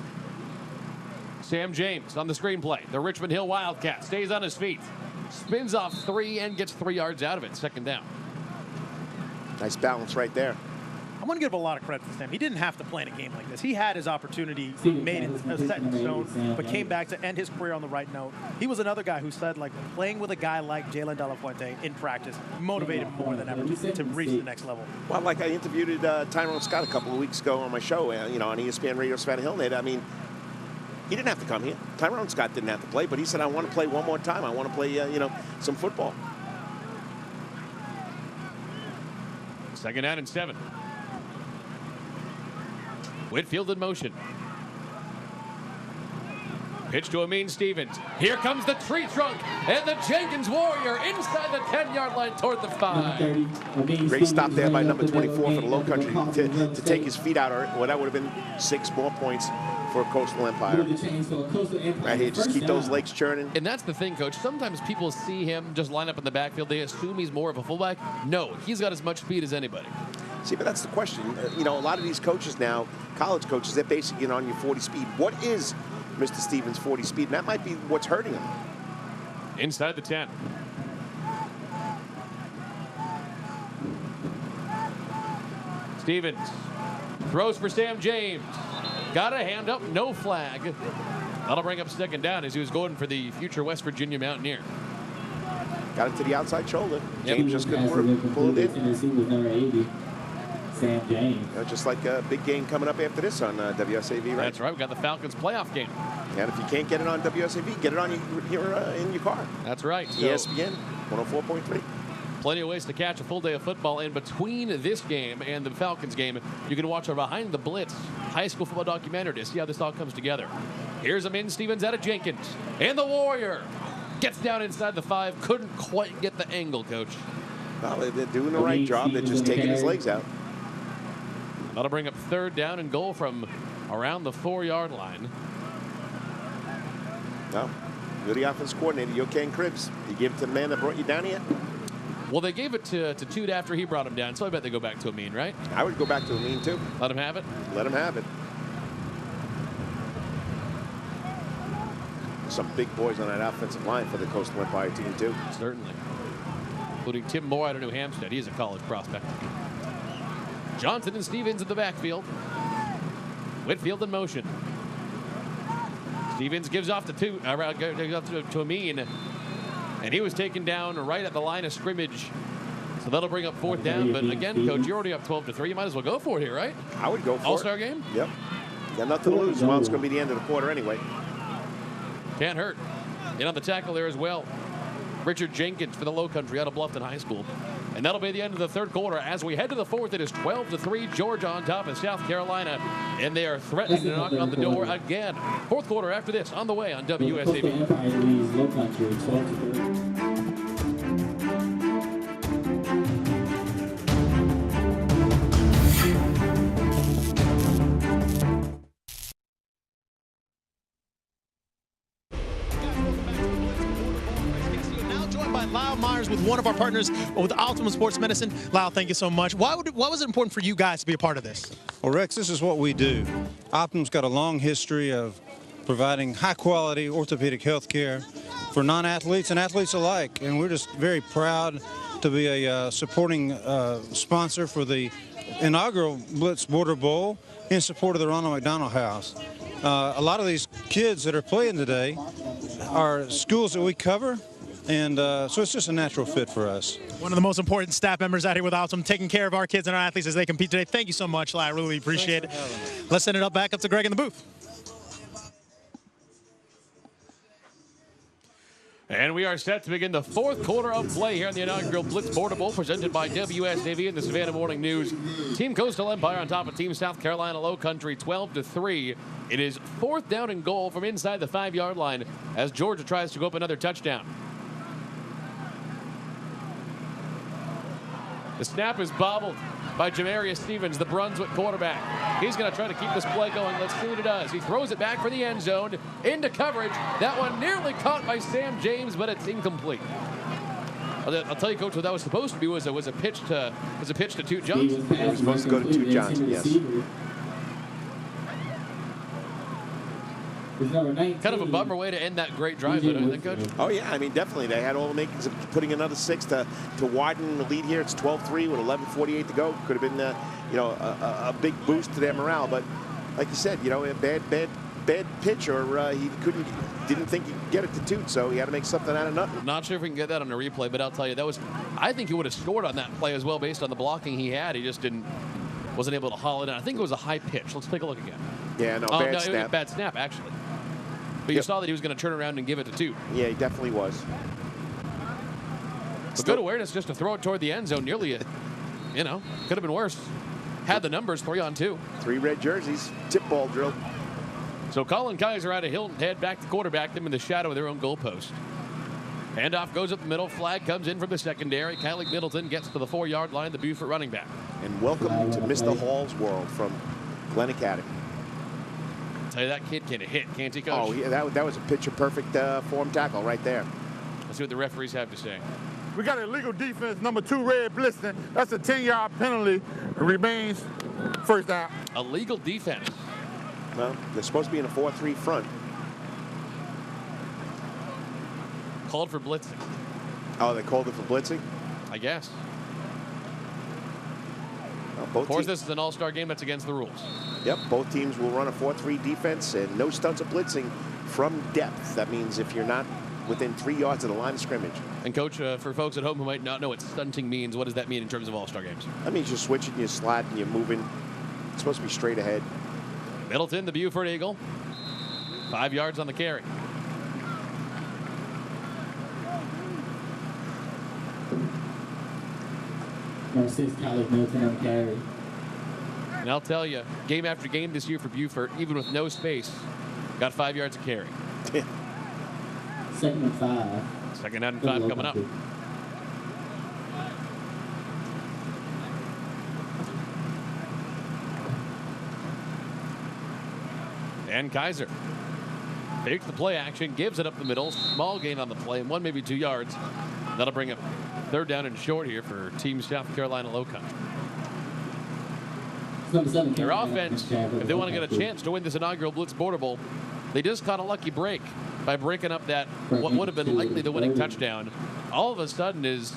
Sam James on the screenplay. The Richmond Hill Wildcat stays on his feet. Spins off 3 and gets 3 yards out of it. 2nd down.
Nice balance right there.
I'm going to give a lot of credit to Sam. He didn't have to play in a game like this. He had his opportunity made it set in stone, but came back to end his career on the right note. He was another guy who said, like, playing with a guy like Jalen De La Fuente in practice motivated him more than ever to reach the next level.
Well, like I interviewed Tyrone Scott a couple of weeks ago on my show, on ESPN Radio Savannah Hill Net. I mean, he didn't have to come here. Tyrone Scott didn't have to play, but he said, I want to play one more time. I want to play, some football.
2nd down and 7. Whitfield in motion. Pitch to Amin Stevens. Here comes the tree trunk and the Jenkins Warrior inside the 10-yard line toward the 5.
Great stop there by number 24 for the Lowcountry to take his feet out, or well, that would have been 6 more points for Coastal Empire. Right here, just keep those legs churning.
And that's the thing, Coach. Sometimes people see him just line up in the backfield. They assume he's more of a fullback. No, he's got as much speed as anybody.
See, but that's the question. A lot of these coaches now, college coaches, they're basically on your 40 speed. What is Mr. Stevens' 40 speed? And that might be what's hurting him.
Inside the 10. Stevens throws for Sam James. Got a hand up, no flag. That'll bring up 2nd down as he was going for the future West Virginia Mountaineer.
Got it to the outside shoulder. James just couldn't pull it in.
Sam James.
Just like a big game coming up after this on WSAV, right?
That's right. We got the Falcons playoff game.
And if you can't get it on WSAV, get it on in your car.
That's right.
ESPN 104.3.
Plenty of ways to catch a full day of football. In between this game and the Falcons game, you can watch our Behind the Blitz high school football documentary to see how this all comes together. Here's Amin Stevens out of Jenkins. And the Warrior gets down inside the 5. Couldn't quite get the angle, Coach.
Well, they're doing the right job. They're just taking his legs out.
That'll bring up 3rd down and goal from around the 4-yard line.
Well, you're the offense coordinator. You're Ken Cribbs. You give it to the man that brought you down here?
Well, they gave it to Toot after he brought him down, so I bet they go back to Amin, right?
I would go back to Amin, too.
Let him have it?
Let him have it. Some big boys on that offensive line for the Coastal Empire team, too.
Certainly. Including Tim Moore out of New Hampstead. He's a college prospect. Johnson and Stevens in the backfield. Whitfield in motion. Stevens gives off to Amin. And he was taken down right at the line of scrimmage. So that'll bring up 4th down. But again, Coach, you're already up 12-3. You might as well go for it here, right?
I would go for it.
All-star game?
Yep. Got nothing to lose. Well, it's going to be the end of the quarter anyway.
Can't hurt. In on the tackle there as well. Richard Jenkins for the Lowcountry out of Bluffton High School. And that'll be the end of the 3rd quarter. As we head to the 4th, it is 12-3. Georgia on top of South Carolina. And they are threatening to knock on the door again. 4th quarter after this on the way on WSAV.
With one of our partners with Optimum Sports Medicine. Lyle, thank you so much. Why was it important for you guys to be a part of this?
Well, Rex, this is what we do. Optimum's got a long history of providing high-quality orthopedic health care for non-athletes and athletes alike, and we're just very proud to be a supporting sponsor for the inaugural Blitz Border Bowl in support of the Ronald McDonald House. A lot of these kids that are playing today are schools that we cover, and so it's just a natural fit for us.
One of the most important staff members out here with Optum, taking care of our kids and our athletes as they compete today. Thank you so much, Lai. I really appreciate it. Let's send it back up to Greg in the booth.
And we are set to begin the 4th quarter of play here on the inaugural Blitz Border Bowl, presented by WSAV and the Savannah Morning News. Team Coastal Empire on top of Team South Carolina Lowcountry, 12-3. It is 4th down and goal from inside the 5-yard line as Georgia tries to go up another touchdown. The snap is bobbled by Jamarius Stevens, the Brunswick quarterback. He's going to try to keep this play going. Let's see what he does. He throws it back for the end zone, into coverage. That one nearly caught by Sam James, but it's incomplete. I'll tell you, Coach, what that was supposed to be was a pitch to Toot Johnson.
It was supposed to go to Toot Johnson, yes.
Kind of a bummer way to end that great drive, though, don't you think, Coach?
Oh, yeah. I mean, definitely. They had all the makings of putting another 6 to widen the lead here. It's 12-3 with 11:48 to go. Could have been a big boost to their morale. But like you said, a bad pitch, or he didn't think he could get it to Toot, so he had to make something out of nothing.
Not sure if we can get that on a replay, but I'll tell you, I think he would have scored on that play as well based on the blocking he had. He just wasn't able to haul it in. I think it was a high pitch. Let's take a look again.
Yeah, bad snap.
It was a bad snap, actually. But you saw that he was going to turn around and give it to Toot.
Yeah, he definitely was.
But good awareness just to throw it toward the end zone. Nearly, could have been worse. Had the numbers 3-on-2.
3 red jerseys. Tip ball drill.
So Colin Kaiser out of Hilton head back to quarterback them in the shadow of their own goalpost. Handoff goes up the middle. Flag comes in from the secondary. Kylie Middleton gets to the 4-yard line, the Buford running back.
And welcome to Mr. Hall's world from Glen Academy.
I'll tell you, that kid can hit, can't he, Coach?
Oh, yeah, that was a picture-perfect form tackle right there.
Let's see what the referees have to say.
We got illegal defense, number 2, red blitzing. That's a 10-yard penalty. It remains first down.
Illegal defense.
Well, they're supposed to be in a 4-3 front.
Called for blitzing.
Oh, they called it for blitzing?
I guess.
Well,
of course, this is an all-star game that's against the rules.
Yep, both teams will run a 4-3 defense and no stunts of blitzing from depth. That means if you're not within 3 yards of the line of scrimmage.
And, Coach, for folks at home who might not know what stunting means, what does that mean in terms of all-star games?
That means you're switching, you're sliding, you're moving. It's supposed to be straight ahead.
Middleton, the Buford Eagle. 5 yards on the carry.
Number 6, Kylie Middleton on the carry.
And I'll tell you, game after game this year for Buford, even with no space, got 5 yards of carry.
2nd and 5.
2nd down and 5 coming up. Dan Kaiser takes the play action, gives it up the middle. Small gain on the play, and 1, maybe 2 yards. That'll bring up 3rd down and short here for Team South Carolina Lowcountry. Their offense, if they want to get a chance to win this inaugural Blitz Border Bowl, they just caught a lucky break by breaking up that what would have been likely the winning touchdown. All of a sudden is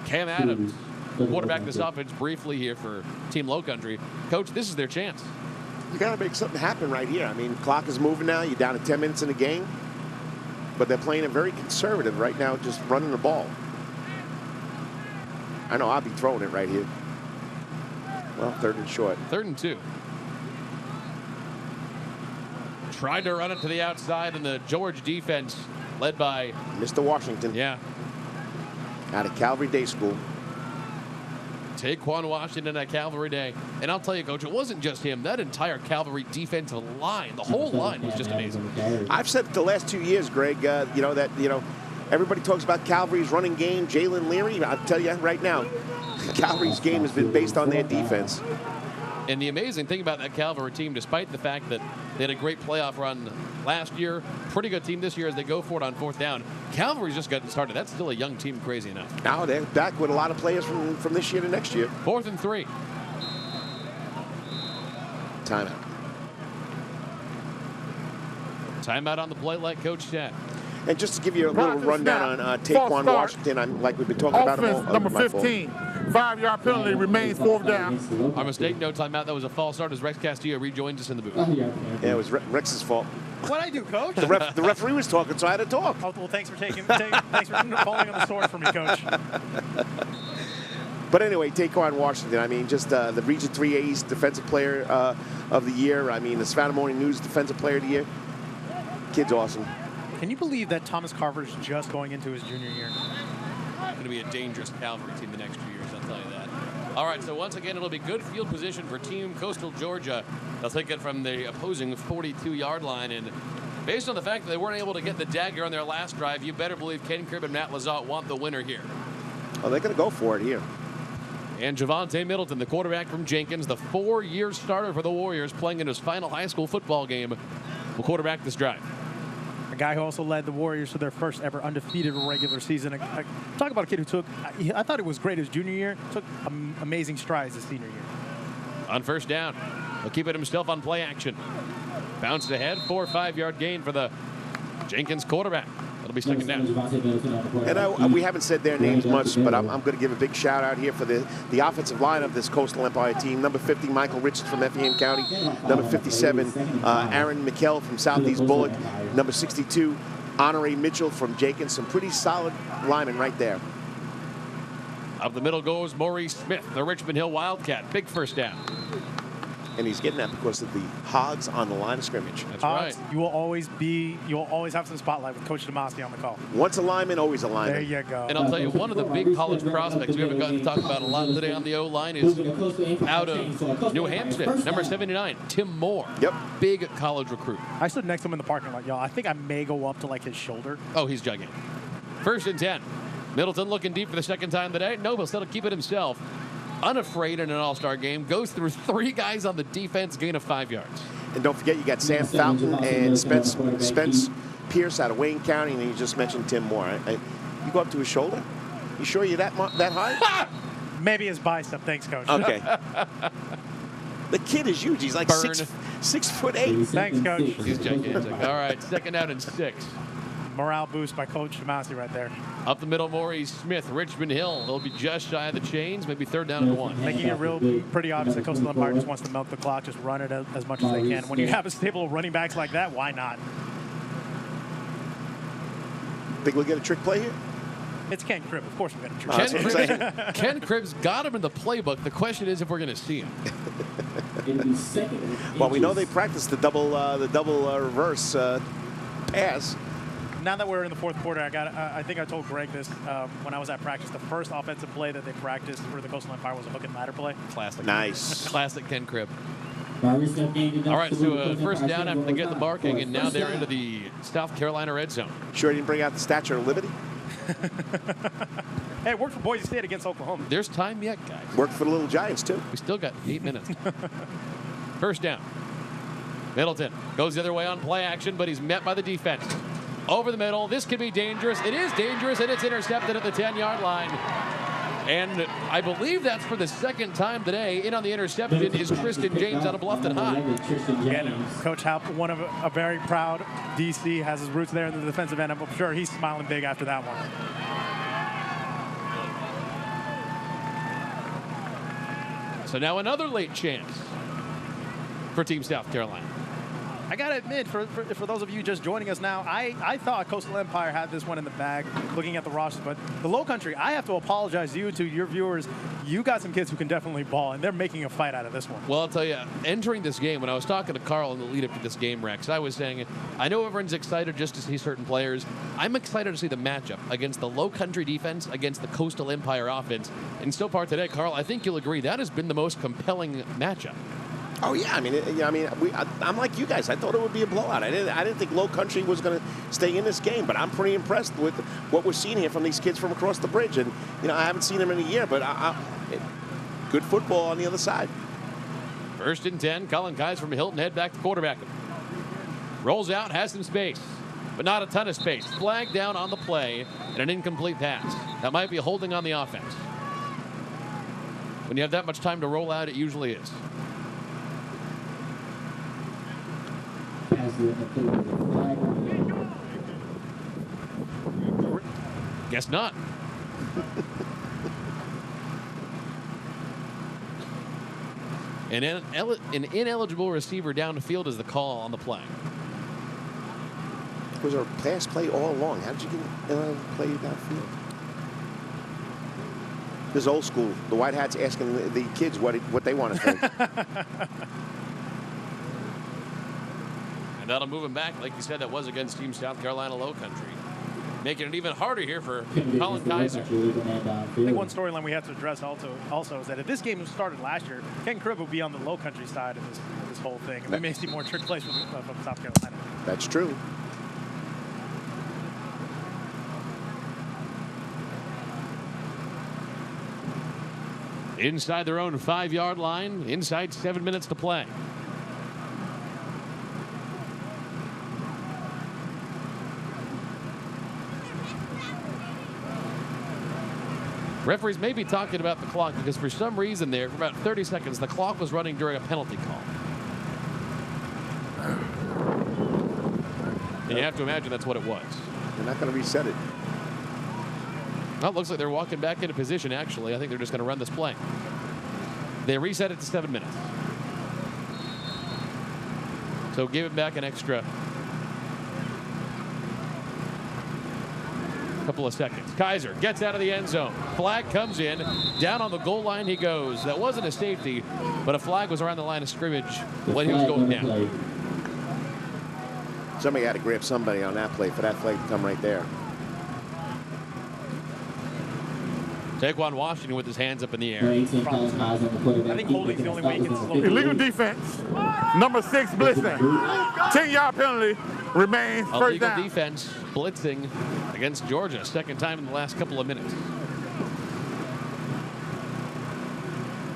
Cam Adams, quarterback this offense briefly here for Team Lowcountry. Coach, this is their chance.
You got to make something happen right here. I mean, clock is moving now. You're down to 10 minutes in the game. But they're playing it very conservative right now, just running the ball. I know I'll be throwing it right here. Well, 3rd and short.
3rd and 2. Tried to run it to the outside, and the George defense led by
Mr. Washington.
Yeah.
Out of Calvary Day School.
Taquan Washington at Calvary Day. And I'll tell you, Coach, it wasn't just him. That entire Calvary defensive line, the whole line was just amazing.
I've said it the last 2 years, Greg, everybody talks about Calvary's running game, Jalen Leary. I'll tell you right now, Calvary's game has been based on their defense.
And the amazing thing about that Calvary team, despite the fact that they had a great playoff run last year, pretty good team this year as they go for it on 4th down. Calvary's just gotten started. That's still a young team, crazy enough.
Now they're back with a lot of players from this year to next year.
4th and 3.
Timeout.
Timeout on the play, like Coach said.
And just to give you a little rundown on Taquan Washington, like we've been talking about him all.
Number 15, 5-yard penalty, remains 4th down.
Our mistake, no timeout. That was a false start as Rex Castillo rejoins us in the booth.
Yeah, it was Rex's fault.
What'd I do, Coach?
The referee was talking, so I had to talk.
Oh, well, thanks for thanks for falling on the sword for me, Coach.
But anyway, Taquan Washington, I mean, just the Region 3 A's Defensive Player of the Year. I mean, the Savannah Morning News Defensive Player of the Year. Kid's awesome.
Can you believe that Thomas Carver's just going into his junior year?
Going to be a dangerous Calvary team the next few years, I'll tell you that. All right, so once again, it'll be good field position for Team Coastal Georgia. They'll take it from the opposing 42-yard line. And based on the fact that they weren't able to get the dagger on their last drive, you better believe Ken Cribb and Matt Lazat want the winner here.
Oh, they're going to go for it here.
And Javante Middleton, the quarterback from Jenkins, the 4-year starter for the Warriors, playing in his final high school football game, will quarterback this drive.
A guy who also led the Warriors to their first ever undefeated regular season. Talk about a kid who took, I thought it was great his junior year, took amazing strides his senior year.
On 1st down, he'll keep it himself on play action. Bounced ahead, 4 or 5-yard gain for the Jenkins quarterback. It'll be second down.
And we haven't said their names much, but I'm going to give a big shout out here for the offensive line of this Coastal Empire team. Number 50, Michael Richards from Effingham County. Number 57, Aaron McKell from Southeast Bullock. Number 62, Honore Mitchell from Jenkins. Some pretty solid linemen right there.
Up the middle goes Maurice Smith, the Richmond Hill Wildcat. Big first down.
And he's getting that because of the hogs on the line of scrimmage.
That's
Hogs,
right.
you will always have some spotlight with Coach DeMasi on the call.
Once a lineman, always a lineman.
There you go.
And I'll tell you, one of the big college prospects we haven't gotten to talk about a lot today on the O-line is out of New Hampshire, number 79, Tim Moore.
Yep.
Big college recruit.
I stood next to him in the parking lot, y'all. I think I may go up to like his shoulder.
Oh, he's gigantic. 1st and 10. Middleton looking deep for the second time today. No, he'll still keep it himself. Unafraid in an all-star game. Goes through 3 guys on the defense, gain of 5 yards.
And don't forget, you got Sam Fountain and Spence Pierce out of Wayne County, and you just mentioned Tim Moore. You go up to his shoulder? You sure you're that high?
Maybe his bicep. Thanks, Coach.
Okay. The kid is huge. He's like 6'8".
Thanks, Coach.
He's gigantic. All right, 2nd down and 6.
Morale boost by Coach DeMasi right there.
Up the middle, Maurice Smith, Richmond Hill. They'll be just shy of the chains, maybe 3rd down and 1.
Making it pretty obvious that Coastal Empire just wants to milk the clock, just run it as much as they can. When you have a stable of running backs like that, why not?
Think we'll get a trick play here?
It's Ken Cribb. Of course we're going to trick.
Ken Cribb's got him in the playbook. The question is if we're going to see him.
Well, we know they practiced the double reverse pass.
Now that we're in the 4th quarter, I think I told Greg this when I was at practice. The first offensive play that they practiced for the Coastal Empire was a hook and ladder play.
Classic.
Nice.
Classic Ken Cribb. All right, so 1st down after they get the marking, and now they're into the South Carolina red zone.
Sure he didn't bring out the Statue of Liberty?
Hey, it worked for Boise State against Oklahoma.
There's time yet, guys.
Worked for the Little Giants, too.
We still got 8 minutes. 1st down. Middleton goes the other way on play action, but he's met by the defense. Over the middle. This could be dangerous. It is dangerous, and it's intercepted at the 10-yard line. And I believe that's for the 2nd time today. In on the interception is Tristan James out of Bluffton High.
Again, Coach Halp, one of a very proud DC, has his roots there in the defensive end. I'm sure he's smiling big after that one.
So now another late chance for Team South Carolina.
I got to admit, for those of you just joining us now, I thought Coastal Empire had this one in the bag looking at the rosters. But the Lowcountry, I have to apologize to you, to your viewers. You got some kids who can definitely ball, and they're making a fight out of this one.
Well, I'll tell you, entering this game, when I was talking to Carl in the lead up to this game, Rex, I was saying, I know everyone's excited just to see certain players. I'm excited to see the matchup against the Lowcountry defense, against the Coastal Empire offense. And so far today, Carl, I think you'll agree, that has been the most compelling matchup.
Oh yeah, I'm like you guys. I thought it would be a blowout. I didn't think Lowcountry was going to stay in this game, but I'm pretty impressed with what we're seeing here from these kids from across the bridge. And I haven't seen them in a year, but good football on the other side.
1st and 10. Colin Kais from Hilton head back to quarterback. Rolls out, has some space, but not a ton of space. Flag down on the play and an incomplete pass. That might be holding on the offense. When you have that much time to roll out, it usually is. Guess not. An ineligible receiver down the field is the call on the play.
It was a pass play all along. How did you get play downfield? This is old school. The White Hats asking the kids what they want to think.
And that'll move him back. Like you said, that was against Team South Carolina Lowcountry. Making it even harder here for Colin Kaiser.
I think one storyline we have to address also is that if this game started last year, Ken Cribb would be on the Lowcountry side of this whole thing. And we may see more trick plays from South Carolina.
That's true.
Inside their own 5-yard line, inside 7 minutes to play. Referees may be talking about the clock because for some reason there, for about 30 seconds, the clock was running during a penalty call. And you have to imagine that's what it was.
They're not going to reset it.
Well, it looks like they're walking back into position, actually. I think they're just going to run this play. They reset it to 7 minutes. So give it back an extra couple of seconds. Kaiser gets out of the end zone. Flag comes in. Down on the goal line he goes. That wasn't a safety, but a flag was around the line of scrimmage when he was going down.
Somebody had to grab somebody on that play for that flag to come right there.
Taquan Washington with his hands up in the air.
I think holding's the only way you can slow
Illegal defense. Number 6 blitzing. 10-yard penalty remains first
Illegal
down.
defense blitzing against Georgia. Second time in the last couple of minutes.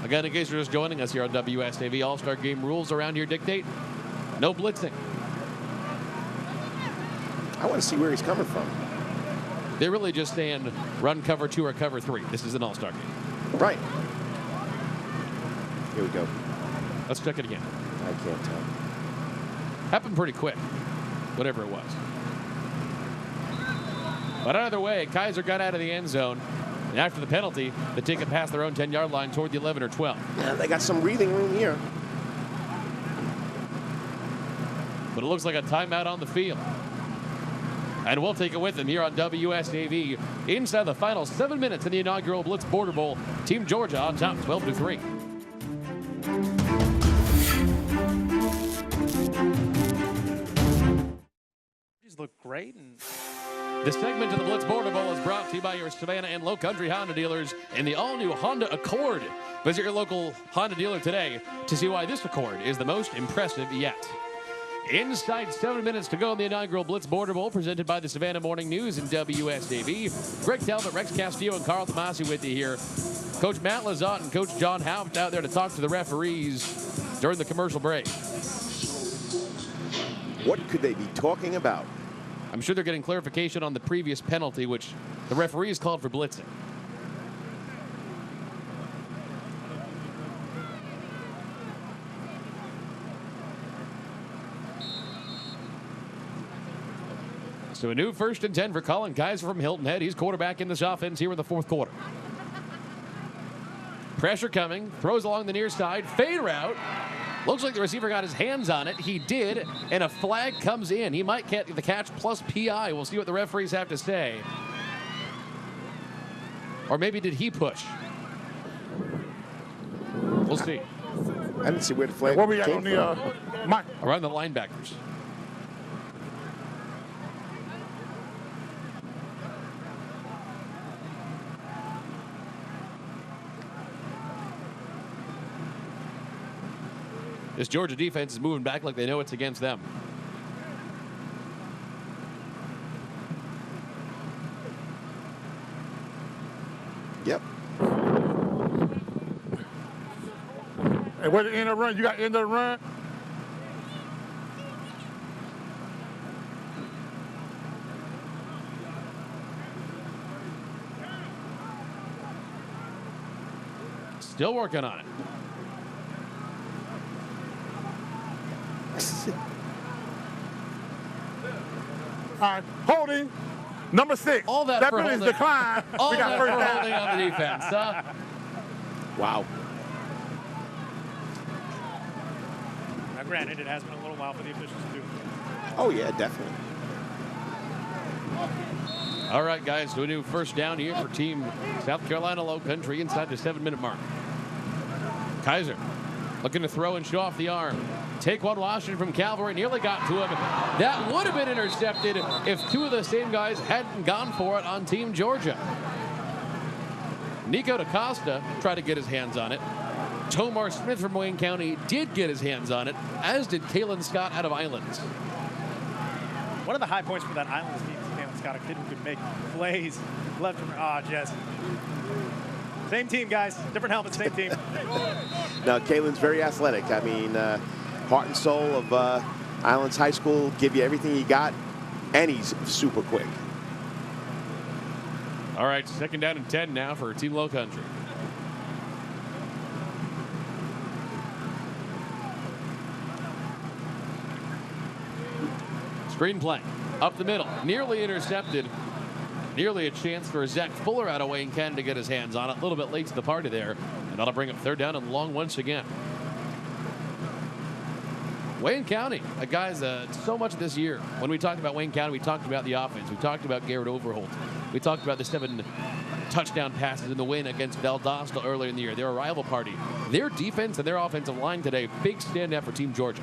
Again, in case you're just joining us here on WSAV, All-Star Game rules around here dictate no blitzing.
I want to see where he's coming from.
They're really just saying run cover 2 or cover 3. This is an all-star game.
Right. Here we go.
Let's check it again.
I can't tell.
Happened pretty quick, whatever it was. But either way, Kaiser got out of the end zone. And after the penalty, they take it past their own 10-yard line toward the 11 or 12.
Yeah, they got some breathing room here.
But it looks like a timeout on the field. And we'll take it with them here on WSAV. Inside the final 7 minutes in the inaugural Blitz Border Bowl. Team Georgia on top, 12-3.
These look great. And
this segment of the Blitz Border Bowl is brought to you by your Savannah and Lowcountry Honda dealers in the all-new Honda Accord. Visit your local Honda dealer today to see why this Accord is the most impressive yet. Inside 7 minutes to go in the inaugural Blitz Border Bowl, presented by the Savannah Morning News and WSAV. Greg Talbot, Rex Castillo, and Carl Tomasi with you here. Coach Matt Lazat and Coach John Haupt out there to talk to the referees during the commercial break.
What could they be talking about?
I'm sure they're getting clarification on the previous penalty, which the referees called for blitzing. So a new 1st and 10 for Colin Kaiser from Hilton Head. He's quarterback in this offense here in the 4th quarter. Pressure coming. Throws along the near side. Fade route. Looks like the receiver got his hands on it. He did, and a flag comes in. He might get the catch plus PI. We'll see what the referees have to say. Or maybe did he push? We'll see.
I didn't see where the flag
Where we at
came
on the mic?
Around the linebackers. This Georgia defense is moving back like they know it's against them.
Yep.
Hey, where the end of the run? You got end of the run?
Still working on it.
All right, holding. Number 6.
All that for
penalty's
holding.
declined.
All
We got
that
first
for
down.
holding on the defense.
Wow.
now, granted, it has been a little while for the officials to do.
Oh, yeah, definitely.
All right, guys, so a new 1st down here for Team South Carolina Lowcountry inside the 7-minute mark. Kaiser looking to throw and show off the arm. Taquan Washington from Calvary nearly got to him. That would have been intercepted if 2 of the same guys hadn't gone for it on Team Georgia. Nico DaCosta tried to get his hands on it. Tomar Smith from Wayne County did get his hands on it, as did Kalen Scott out of Islands.
One of the high points for that Islands team is Kalen Scott, a kid who could make plays left and right. Jess. Same team, guys. Different helmets, same team.
Now, Kalen's very athletic. I mean, heart and soul of Islands High School, give you everything you got, and he's super quick.
All right, 2nd down and 10 now for Team Lowcountry. Screen play. Up the middle. Nearly intercepted. Nearly a chance for Zach Fuller out of Wayne County to get his hands on it. A little bit late to the party there. And that'll bring up 3rd down and long once again. Wayne County, guys, so much this year. When we talked about Wayne County, we talked about the offense. We talked about Garrett Overholt. We talked about the 7 touchdown passes in the win against Valdosta earlier in the year. They're a rival party. Their defense and their offensive line today, big standout for Team Georgia.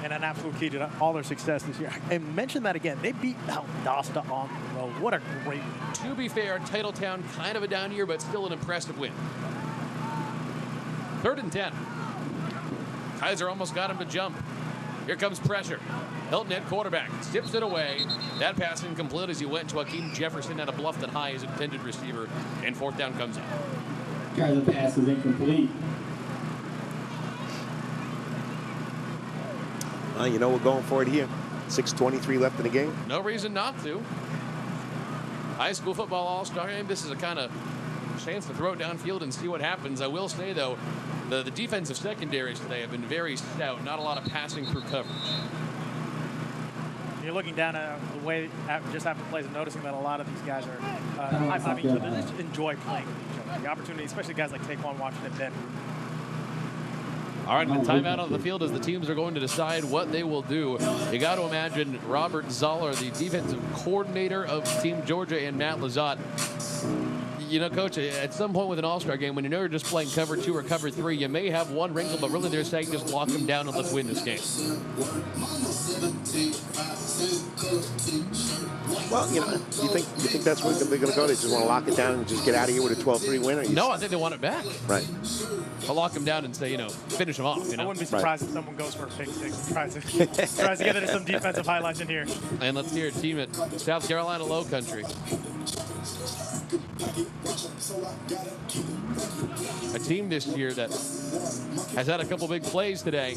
And an absolute key to all their success this year. And mention that again. They beat Valdosta on the road. What a great win.
To be fair, Titletown, kind of a down year, but still an impressive win. 3rd and 10. Kaiser almost got him to jump. Here comes pressure. Hilton at quarterback. Tips it away. That pass incomplete as he went to Hakeem Jefferson at a Bluffton High, his intended receiver. And 4th down comes up.
Kaiser pass is incomplete.
You know we're going for it here. 6:23 left in the game.
No reason not to. High school football all-star game. This is a kind of chance to throw it downfield and see what happens. I will say, though, the defensive secondaries today have been very stout. Not a lot of passing through coverage.
You're looking down at the way just after plays and noticing that a lot of these guys are high-fiving each other. They just enjoy playing with each other. The opportunity, especially guys like Taquan Washington, Ben.
All right, the timeout on the field as the teams are going to decide what they will do. You got to imagine Robert Zoller, the defensive coordinator of Team Georgia, and Matt Lazat. You know, Coach, at some point with an all-star game, when you know you're just playing cover 2 or cover 3, you may have one wrinkle, but really they're saying just lock them down and let's win this game.
Well, you know, you think that's where they're going to go? They just want to lock it down and just get out of here with a 12-3 win?
No, I think they want it back.
Right.
I'll lock them down and say, finish them off.
I wouldn't be surprised if someone goes for a pick 6 and tries to get into some defensive highlights in here.
And let's hear a team at South Carolina Lowcountry. A team this year that has had a couple big plays today,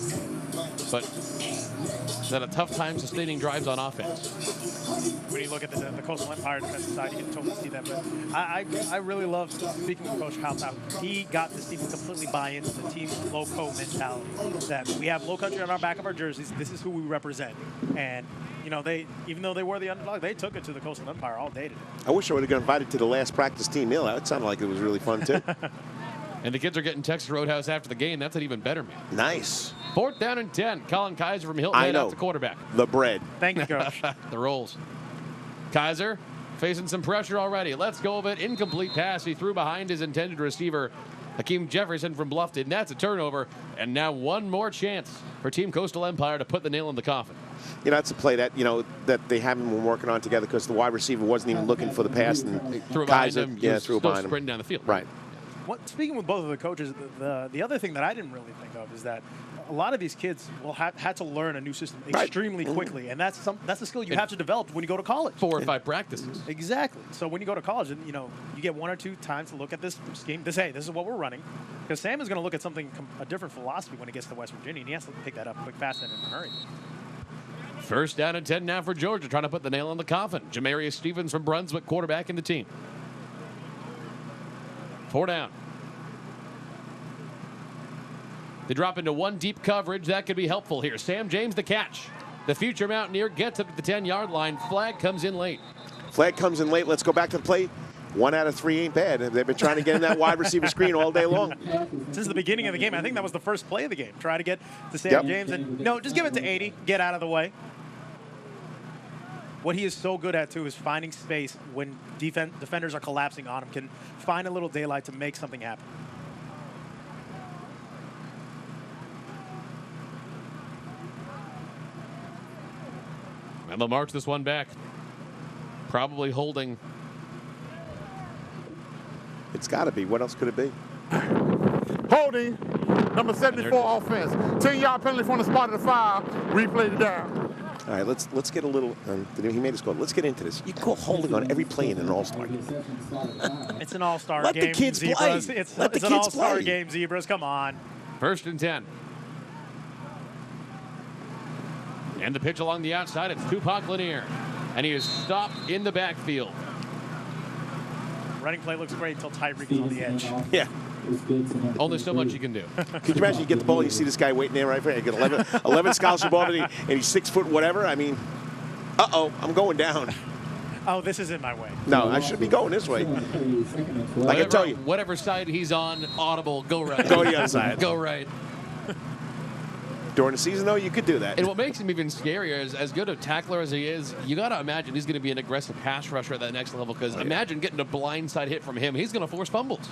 but has had a tough time sustaining drives on offense.
When you look at the Coastal Empire defensive side, you can totally see that. But I really love speaking with Coach House. He got this team to completely buy into the team loco mentality. That we have Lowcountry on our back of our jerseys. This is who we represent. And even though they were the underdog, they took it to the Coastal Empire all day today.
I wish I would have got invited to the last practice team meal. That sounded like it was really fun too.
And the kids are getting Texas Roadhouse after the game. That's an even better meal.
Nice.
4th down and 10. Colin Kaiser from Hilton Head out to quarterback.
The bread.
Thank you, Coach.
The rolls. Kaiser facing some pressure already. Let's go of it. Incomplete pass. He threw behind his intended receiver, Hakeem Jefferson from Bluffton. That's a turnover. And now one more chance for Team Coastal Empire to put the nail in the coffin.
You know, that's a play that, that they haven't been working on together because the wide receiver wasn't even looking for the pass. And
threw
Kaiser,
behind him.
yeah, threw behind him.
Sprinting down the field.
Right.
Speaking with both of the coaches, the other thing that I didn't really think of is that a lot of these kids will had to learn a new system extremely quickly, and that's a skill you have to develop when you go to college.
4 or 5 practices.
Exactly. So when you go to college, and you get 1 or 2 times to look at this scheme. This is what we're running. Because Sam is going to look at a different philosophy when he gets to West Virginia, and he has to pick that up quick, fast, and in a hurry.
1st down and 10 now for Georgia, trying to put the nail in the coffin. Jamarius Stevens from Brunswick, quarterback in the team. 4 down. They drop into 1 deep coverage. That could be helpful here. Sam James, the catch. The future Mountaineer gets up to the 10-yard line. Flag comes in late.
Flag comes in late. Let's go back to the play. 1 out of 3 ain't bad. They've been trying to get in that wide receiver screen all day long.
Since the beginning of the game, I think that was the first play of the game. Try to get to Sam James. And just give it to 80. Get out of the way. What he is so good at, too, is finding space when defenders are collapsing on him. Can find a little daylight to make something happen.
And they'll march this one back. Probably holding.
It's got to be. What else could it be?
Holding, number 74 offense. 10-yard penalty from the spot of the foul. Replay the down.
All right, let's get a little. He made us go. Let's get into this. You call holding on every play in an all-star game.
It's an all-star game.
Let the kids play.
It's an all-star game, Zebras. Come on.
1st and 10. And the pitch along the outside. It's Tupac Lanier. And he is stopped in the backfield.
Running play looks great until Tyreek is on the edge.
Yeah.
Only so much you can do.
Could you imagine you get the ball and you see this guy waiting there right there? You get 11 scholarship ball and he's 6 foot whatever. I mean, Uh-oh, I'm going down.
Oh, this is in my way.
No, I should be going this way. Like I tell you.
Whatever side he's on, audible, go right.
Go to the other side.
Go right.
During the season, though, you could do that.
And what makes him even scarier is, as good a tackler as he is, you got to imagine he's going to be an aggressive pass rusher at that next level, because imagine getting a blindside hit from him. He's going to force fumbles.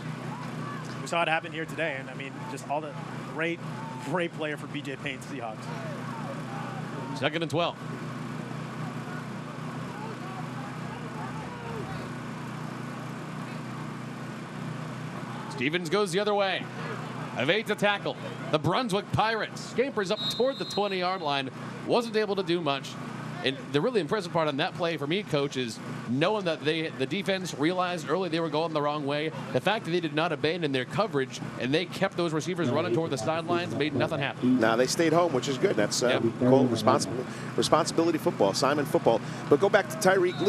We saw it happen here today, and I mean, just all the great player for BJ Payne's Seahawks.
2nd and 12. Stevens goes the other way. Evades a tackle. The Brunswick Pirates scampers up toward the 20-yard line. Wasn't able to do much. And the really impressive part on that play for me, Coach, is knowing that the defense realized early they were going the wrong way. The fact that they did not abandon their coverage and they kept those receivers running toward the sidelines made nothing happen.
Now they stayed home, which is good. That's called responsibility football, assignment football. But go back to Tyreek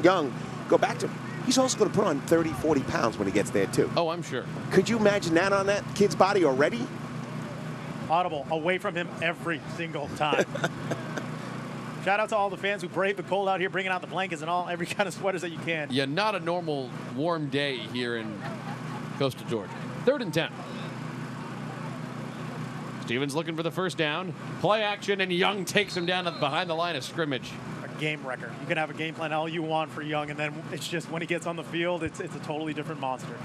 Young. Go back to him. He's also going to put on 30, 40 pounds when he gets there, too.
Oh, I'm sure.
Could you imagine that on that kid's body already?
Audible, away from him every single time. Shout out to all the fans who brave the cold out here, bringing out the blankets and every kind of sweaters that you can.
Yeah, not a normal warm day here in coastal Georgia. 3rd and 10. Stevens looking for the first down. Play action, and Young takes him down behind the line of scrimmage.
Game wrecker. You can have a game plan all you want for Young, and then it's just when he gets on the field, it's a totally different monster.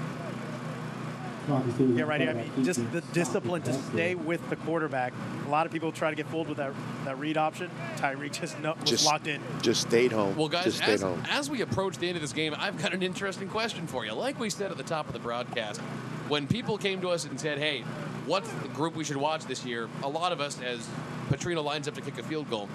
Yeah, right here. I mean, just the discipline to stay with the quarterback. A lot of people try to get fooled with that read option. Tyreek was locked in.
Just stayed home.
Well, guys, as we approach the end of this game, I've got an interesting question for you. Like we said at the top of the broadcast, when people came to us and said, hey, what's the group we should watch this year? A lot of us, as Petrino lines up to kick a field goal,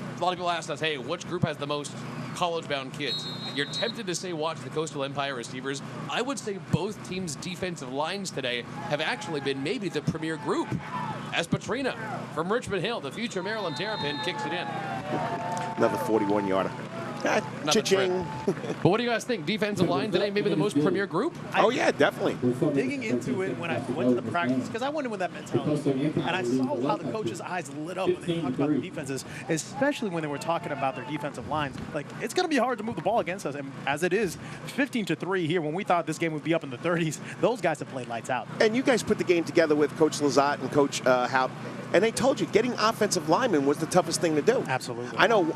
a lot of people asked us, hey, which group has the most college-bound kids? You're tempted to say watch the Coastal Empire receivers. I would say both teams' defensive lines today have actually been maybe the premier group, as Petrino from Richmond Hill, the future Maryland Terrapin, kicks it in.
Another 41-yarder. Cha-ching.
But what do you guys think? Defensive line today, maybe the most premier group?
Oh, yeah, definitely.
Digging into it when I went to the practice, because I went in with that mentality, and I saw how the coaches' eyes lit up when they talked about the defenses, especially when they were talking about their defensive lines. Like, it's going to be hard to move the ball against us, and as it is, 15-3 here, when we thought this game would be up in the 30s, those guys have played lights out.
And you guys put the game together with Coach Lazat and Coach Haupt, and they told you getting offensive linemen was the toughest thing to do.
Absolutely.
I know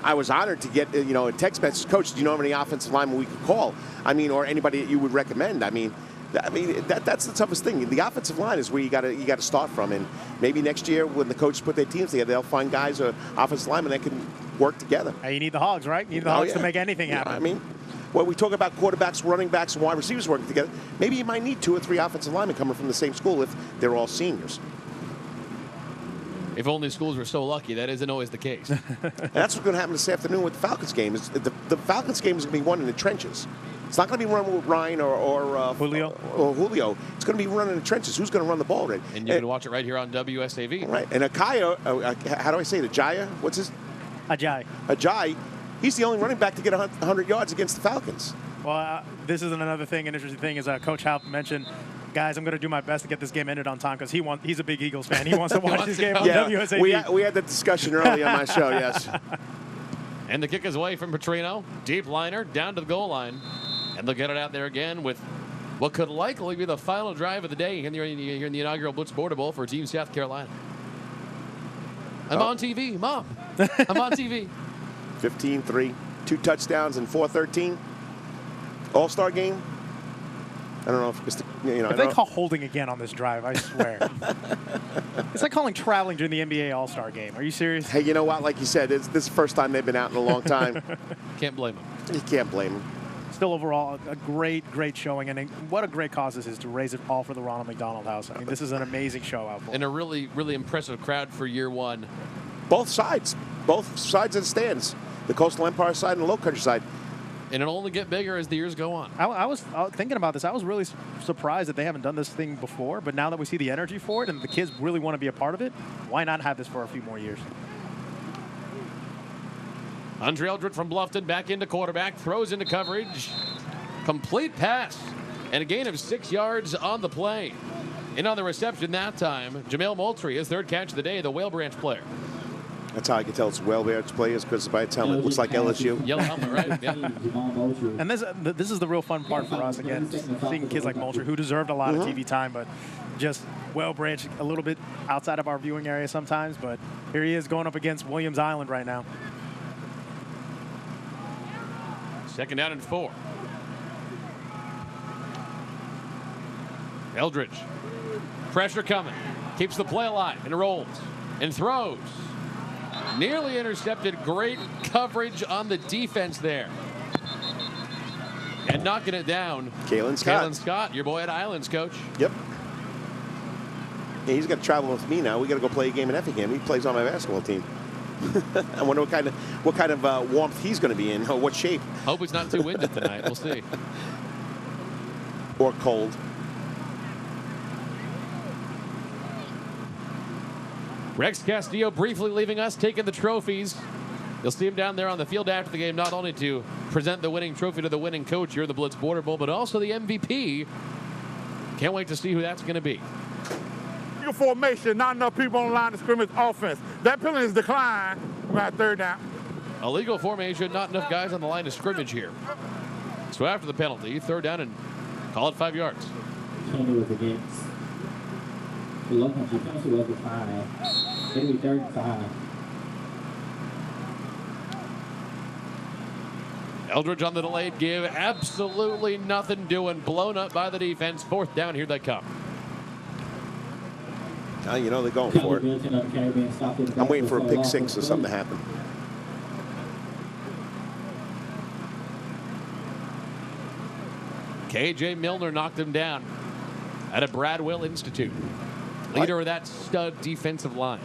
I was honored to get, a text message, Coach, do you know how many offensive linemen we could call? I mean, or anybody that you would recommend. I mean, that's the toughest thing. The offensive line is where you got to start from. And maybe next year when the coaches put their teams together, they'll find guys or offensive linemen that can work together.
Hey, you need the Hogs, right? You need the Hogs to make anything happen.
I mean, when we talk about quarterbacks, running backs, and wide receivers working together, maybe you might need 2 or 3 offensive linemen coming from the same school if they're all seniors.
If only schools were so lucky, that isn't always the case.
That's what's going to happen this afternoon with the Falcons game. The Falcons game is going to be won in the trenches. It's not going to be run with Ryan or
Julio.
Or Julio. It's going to be run in the trenches. Who's going to run the ball, Red?
And you can watch it right here on WSAV.
Right. And Akaya, how do I say it? Ajaya? What's his? Ajay. He's the only running back to get 100 yards against the Falcons.
Well, this is another thing, an interesting thing, is Coach Haupt mentioned, guys, I'm going to do my best to get this game ended on time because he's a big Eagles fan. He wants to watch this game on WSAV.
We had that discussion early on my show, yes.
And the kick is away from Petrino. Deep liner down to the goal line. And they'll get it out there again with what could likely be the final drive of the day here in the inaugural Blitz Border Bowl for Team South Carolina. I'm on TV, Mom. I'm on TV.
15-3, 2 touchdowns and 4-13. All-star game. I don't know if it's
if they call holding again on this drive, I swear. It's like calling traveling during the NBA All-Star game. Are you serious?
Hey, you know what? Like you said, this is the first time they've been out in a long time.
Can't blame them.
You can't blame them.
Still, overall, a great showing, and what a great cause this is to raise it all for the Ronald McDonald House. I mean, this is an amazing show out there.
And a really, really impressive crowd for year one.
Both sides of the stands. The Coastal Empire side and the Lowcountry side.
And it'll only get bigger as the years go on.
I was thinking about this. I was really surprised that they haven't done this thing before, but now that we see the energy for it and the kids really want to be a part of it, why not have this for a few more years?
Andre Eldred from Bluffton back into quarterback, throws into coverage. Complete pass, and a gain of 6 yards on the play. And on the reception that time, Jamel Moultrie, his 3rd catch of the day, the Whale Branch player.
That's how I can tell it's well-bearded players, because by its helmet, it looks like LSU.
Yellow helmet, right? Yeah.
And this is the real fun part for us, again, seeing kids like Moultrie, who deserved a lot of TV time, but just well-branched a little bit outside of our viewing area sometimes. But here he is going up against Williams Island right now.
2nd down and 4. Eldridge. Pressure coming. Keeps the play alive and rolls and throws. Nearly intercepted. Great coverage on the defense there. And knocking it down.
Kalen Scott.
Kalen Scott, your boy at Islands, coach.
Yep. Yeah, he's got to travel with me now. We got to go play a game in Effingham. He plays on my basketball team. I wonder what kind of warmth he's going to be in, or what shape.
Hope it's not too windy tonight. We'll see.
Or cold.
Rex Castillo briefly leaving us, taking the trophies. You'll see him down there on the field after the game, not only to present the winning trophy to the winning coach here in the Blitz Border Bowl, but also the MVP. Can't wait to see who that's going to be.
Formation, not enough people on the line of scrimmage offense. That penalty is declined. We're at 3rd down.
Illegal formation, not enough guys on the line of scrimmage here. So after the penalty, 3rd down and call it 5 yards.
Penalty was against the Lowcountry. Penalty was a 5. It'll be 3rd and 5.
Eldridge on the delayed give. Absolutely nothing doing. Blown up by the defense. 4th down. Here they come.
You know they're going for it. I'm waiting for a pick 6 or something to happen.
KJ Milner knocked him down at a Bradwell Institute. Leader of that stud defensive line.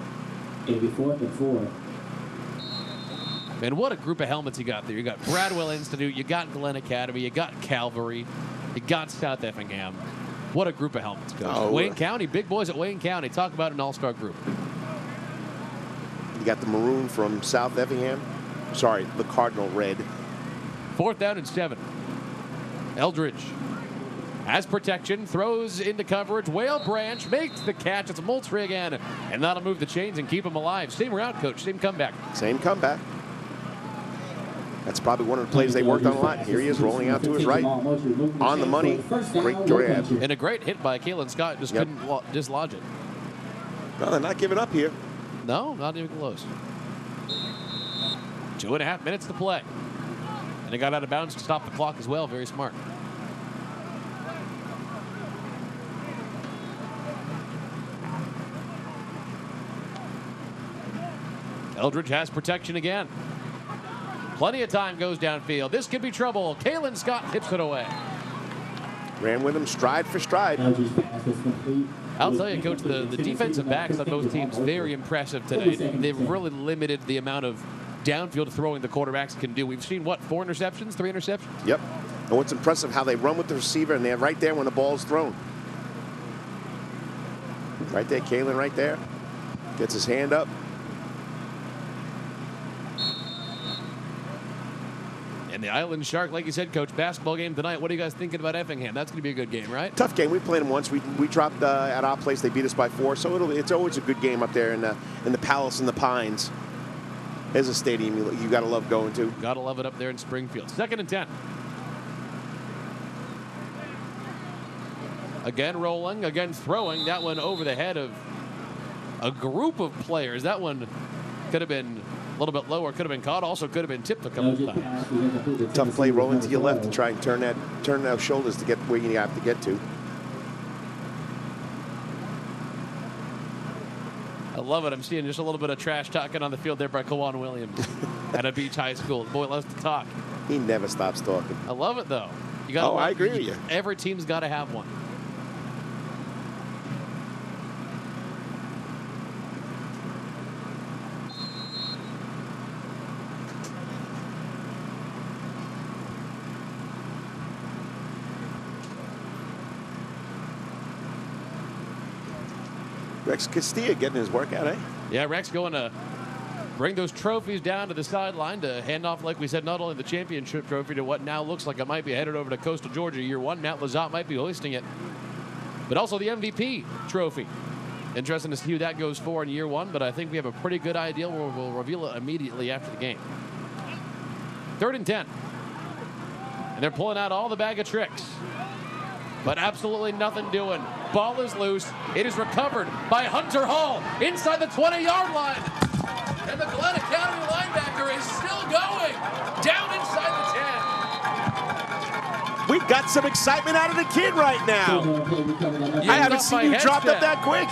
It'll be 4th and 4.
Man, what a group of helmets you got there. You got Bradwell Institute, you got Glen Academy, you got Calvary, you got South Effingham. What a group of helmets, Coach.
Oh,
Wayne County, big boys at Wayne County. Talk about an all-star group.
You got the maroon from South Effingham. Sorry, the cardinal red.
4th down and 7. Eldridge has protection, throws into coverage. Whale Branch makes the catch. It's Moultrie again, and that'll move the chains and keep him alive. Same route, Coach. Same comeback.
Same comeback. That's probably one of the plays they worked on a lot. Here he is rolling out to his right. On the money. Great grab.
And a great hit by Kalen Scott. Just couldn't dislodge it.
No, they're not giving up here.
No, not even close. 2.5 minutes to play. And they got out of bounds to stop the clock as well. Very smart. Eldridge has protection again. Plenty of time goes downfield. This could be trouble. Kalen Scott tips it away.
Ran with him stride for stride.
I'll tell you, Coach, the defensive backs on both teams, very impressive today. They've really limited the amount of downfield throwing the quarterbacks can do. We've seen, what, 4 interceptions, 3 interceptions?
Yep. And what's impressive, how they run with the receiver, and they're right there when the ball's thrown. Right there, Kalen right there. Gets his hand up.
And the Island Shark, like you said, Coach, basketball game tonight. What are you guys thinking about Effingham? That's going to be a good game, right?
Tough game. We played them once. We dropped at our place. They beat us by 4. So it's always a good game up there in the Palace and the Pines. There's a stadium you got to love going to.
Got to love it up there in Springfield. 2nd and 10. Again rolling, again throwing. That one over the head of a group of players. That one could have been a little bit lower, could have been caught, also could have been tipped a couple of times.
Tough play rolling to your left to try and turn those shoulders to get where you have to get to.
I love it. I'm seeing just a little bit of trash talking on the field there by Kawan Williams at a Beach High School. The boy loves to talk.
He never stops talking.
I love it, though. You gotta
I agree with you.
Every team's got to have one.
Rex Castillo getting his workout, eh?
Yeah, Rex going to bring those trophies down to the sideline to hand off, like we said, not only the championship trophy to what now looks like it might be headed over to Coastal Georgia year 1. Matt Lazat might be hoisting it, but also the MVP trophy. Interesting to see who that goes for in year one, but I think we have a pretty good idea. We'll reveal it immediately after the game. 3rd and 10. And they're pulling out all the bag of tricks. But absolutely nothing doing. Ball is loose. It is recovered by Hunter Hall inside the 20-yard line. And the Glen Academy linebacker is still going down inside the 10.
We got some excitement out of the kid right now. I haven't seen you dropped up that quick.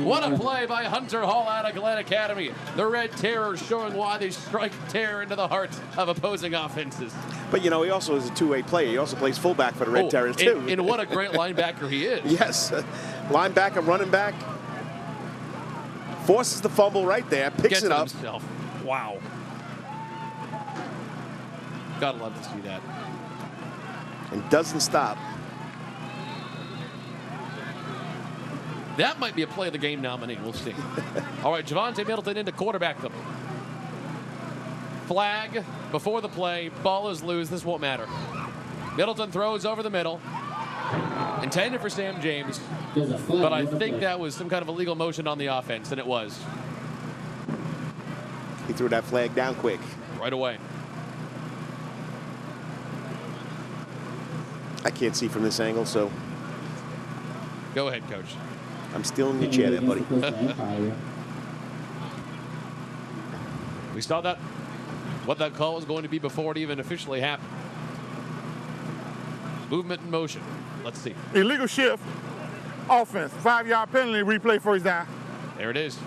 What a play by Hunter Hall out of Glen Academy. The Red Terror showing why they strike terror into the hearts of opposing offenses.
But, you know, he also is a two-way player. He also plays fullback for the Red Terrors, too.
And what a great linebacker he is.
Yes. Linebacker, running back. Forces the fumble right there. Picks it up.
Himself. Wow. Gotta love to see that.
And doesn't stop.
That might be a play of the game nominee. We'll see. All right, Javonte Middleton into quarterback them. Flag before the play. Ball is loose. This won't matter. Middleton throws over the middle. Intended for Sam James. But I think that was some kind of illegal motion on the offense, and it was.
He threw that flag down quick.
Right away.
I can't see from this angle, so.
Go ahead, Coach.
I'm still in your chair there, buddy.
We saw that, what that call was going to be before it even officially happened. Movement in motion. Let's see.
Illegal shift, offense, 5-yard penalty, replay first down.
There it is.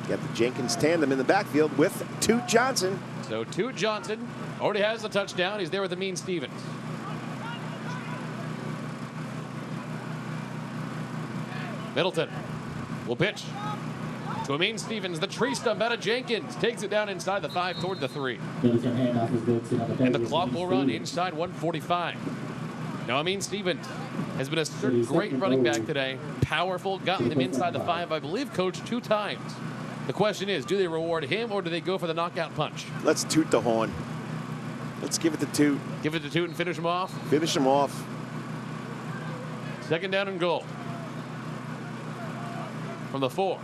Got the Jenkins tandem in the backfield with Toot Johnson.
So Toot Johnson already has the touchdown. He's there with Amin Stevens. Middleton will pitch to Amin Stevens. The tree stump out of Jenkins takes it down inside the 5 toward the 3. And the clock will run inside 1:45. Now Amin Stevens has been a great running back today. Powerful, gotten them inside the 5, I believe, Coach, 2 times. The question is, do they reward him or do they go for the knockout punch?
Let's toot the horn. Let's give it to Toot.
Give it to Toot and finish him off?
Finish him off.
2nd down and goal. From the 4.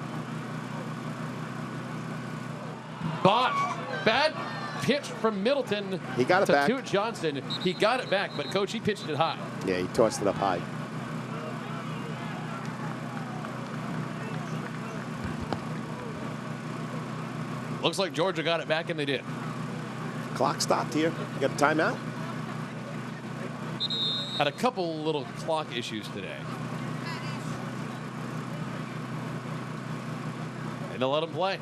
Botched. Bad pitch from Middleton.
He got it back.
To Toot Johnson. He got it back, but Coach, he pitched it high.
Yeah, he tossed it up high.
Looks like Georgia got it back, and they did.
Clock stopped here. You got a timeout?
Had a couple little clock issues today. And they'll let him play.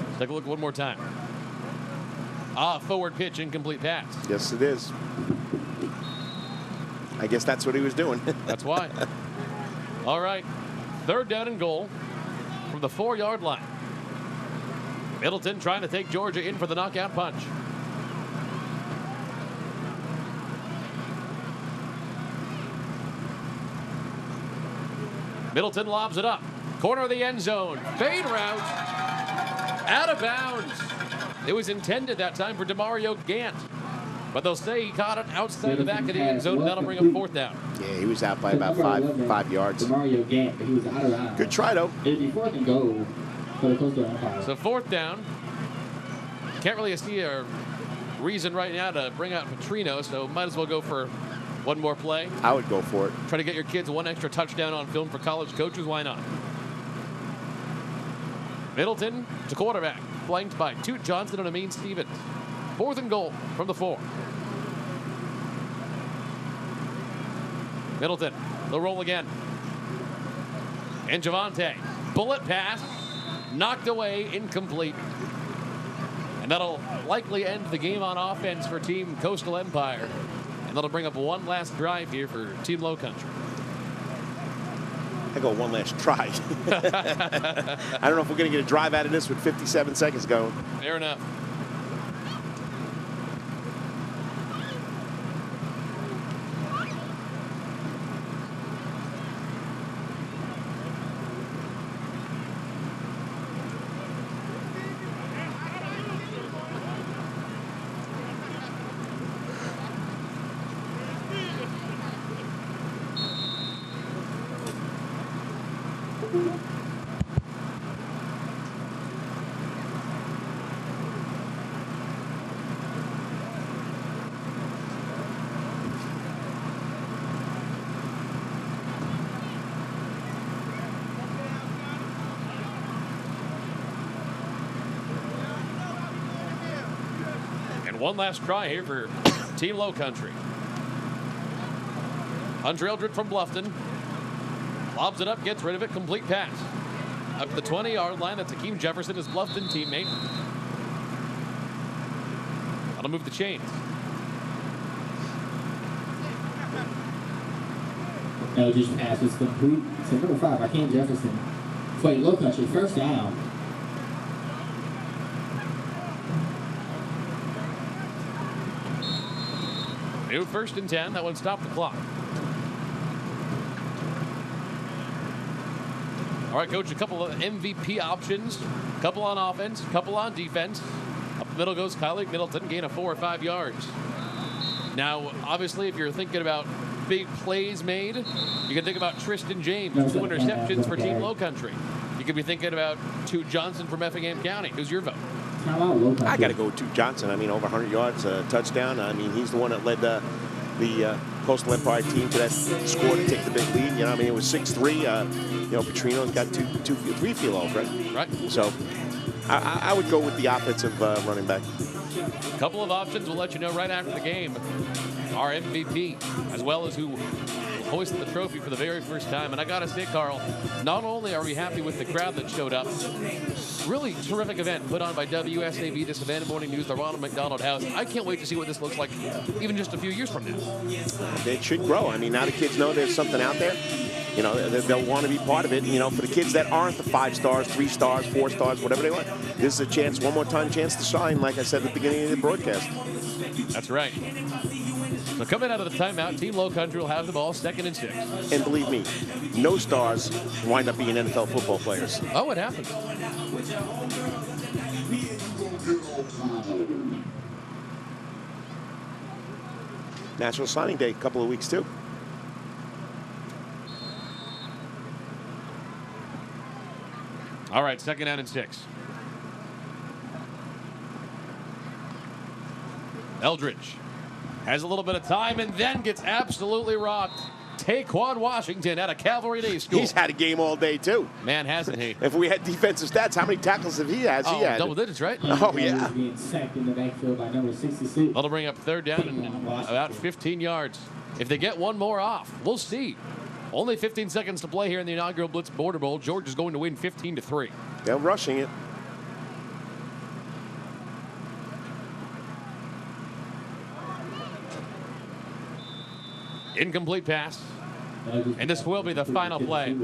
Let's take a look one more time. Forward pitch, incomplete pass.
Yes, it is. I guess that's what he was doing.
That's why. All right. 3rd down and goal from the 4-yard line. Middleton trying to take Georgia in for the knockout punch. Middleton lobs it up. Corner of the end zone. Fade route. Out of bounds. It was intended that time for Demario Gant. But they'll say he caught it outside the back of the end zone, and that'll bring up 4th down.
Yeah, he was out by about five yards. Good try, though.
So 4th down. Can't really see a reason right now to bring out Petrino, so might as well go for one more play.
I would go for it.
Try to get your kids 1 extra touchdown on film for college coaches. Why not? Middleton to quarterback, flanked by Toot Johnson and Amin Stevens. 4th and goal from the 4. Middleton, they'll roll again. And Javonte, bullet pass, knocked away, incomplete. And that'll likely end the game on offense for Team Coastal Empire. And that'll bring up one last drive here for Team Lowcountry.
I go one last try. I don't know if we're going to get a drive out of this with 57 seconds going.
Fair enough. One last try here for Team Lowcountry. Andre Eldred from Bluffton. Lobs it up, gets rid of it, complete pass. Up to the 20-yard line, that's Akeem Jefferson, his Bluffton teammate. That'll move the chains.
Eldridge pass is complete to number 5, Akeem Jefferson. For Lowcountry, first down.
New 1st and 10. That one stopped the clock. All right, Coach, a couple of MVP options. A couple on offense, a couple on defense. Up the middle goes Kylie Middleton, gain of 4 or 5 yards. Now, obviously, if you're thinking about big plays made, you can think about Tristan James, 2 interceptions for Team Lowcountry. You could be thinking about Toot Johnson from Effingham County. Who's your vote?
I got to go with Toot Johnson. I mean, over 100 yards, touchdown. I mean, he's the one that led the Coastal Empire team to that score to take the big lead. You know, I mean, it was 6-3. Petrino's got three field goals, right?
Right.
So I would go with the offensive running back.
A couple of options. We'll let you know right after the game. Our MVP, as well as who hoisted the trophy for the very first time. And I got to say, Carl, not only are we happy with the crowd that showed up, really terrific event put on by WSAV, the Savannah Morning News, the Ronald McDonald House. I can't wait to see what this looks like even just a few years from now.
It should grow. I mean, now the kids know there's something out there. You know, they'll want to be part of it. You know, for the kids that aren't the 5 stars, 3 stars, 4 stars, whatever they want, this is a chance, one more time, chance to shine, like I said at the beginning of the broadcast.
That's right. So coming out of the timeout, Team Lowcountry will have the ball 2nd and 6.
And believe me, no stars wind up being NFL football players.
Oh, it happens.
National Signing Day, a couple of weeks too.
All right, 2nd down and 6. Eldridge has a little bit of time and then gets absolutely rocked. Taquan Washington out of Cavalry Day School.
He's had a game all day, too.
Man, hasn't he?
If we had defensive stats, how many tackles have he had?
Double digits, right?
Oh, yeah.
Being sacked in the backfield by number 66.
That'll bring up 3rd down and about 15 yards. If they get one more off, we'll see. Only 15 seconds to play here in the inaugural Blitz Border Bowl. Georgia's going to win 15-3.
They're rushing it.
Incomplete pass. And this will be the final play.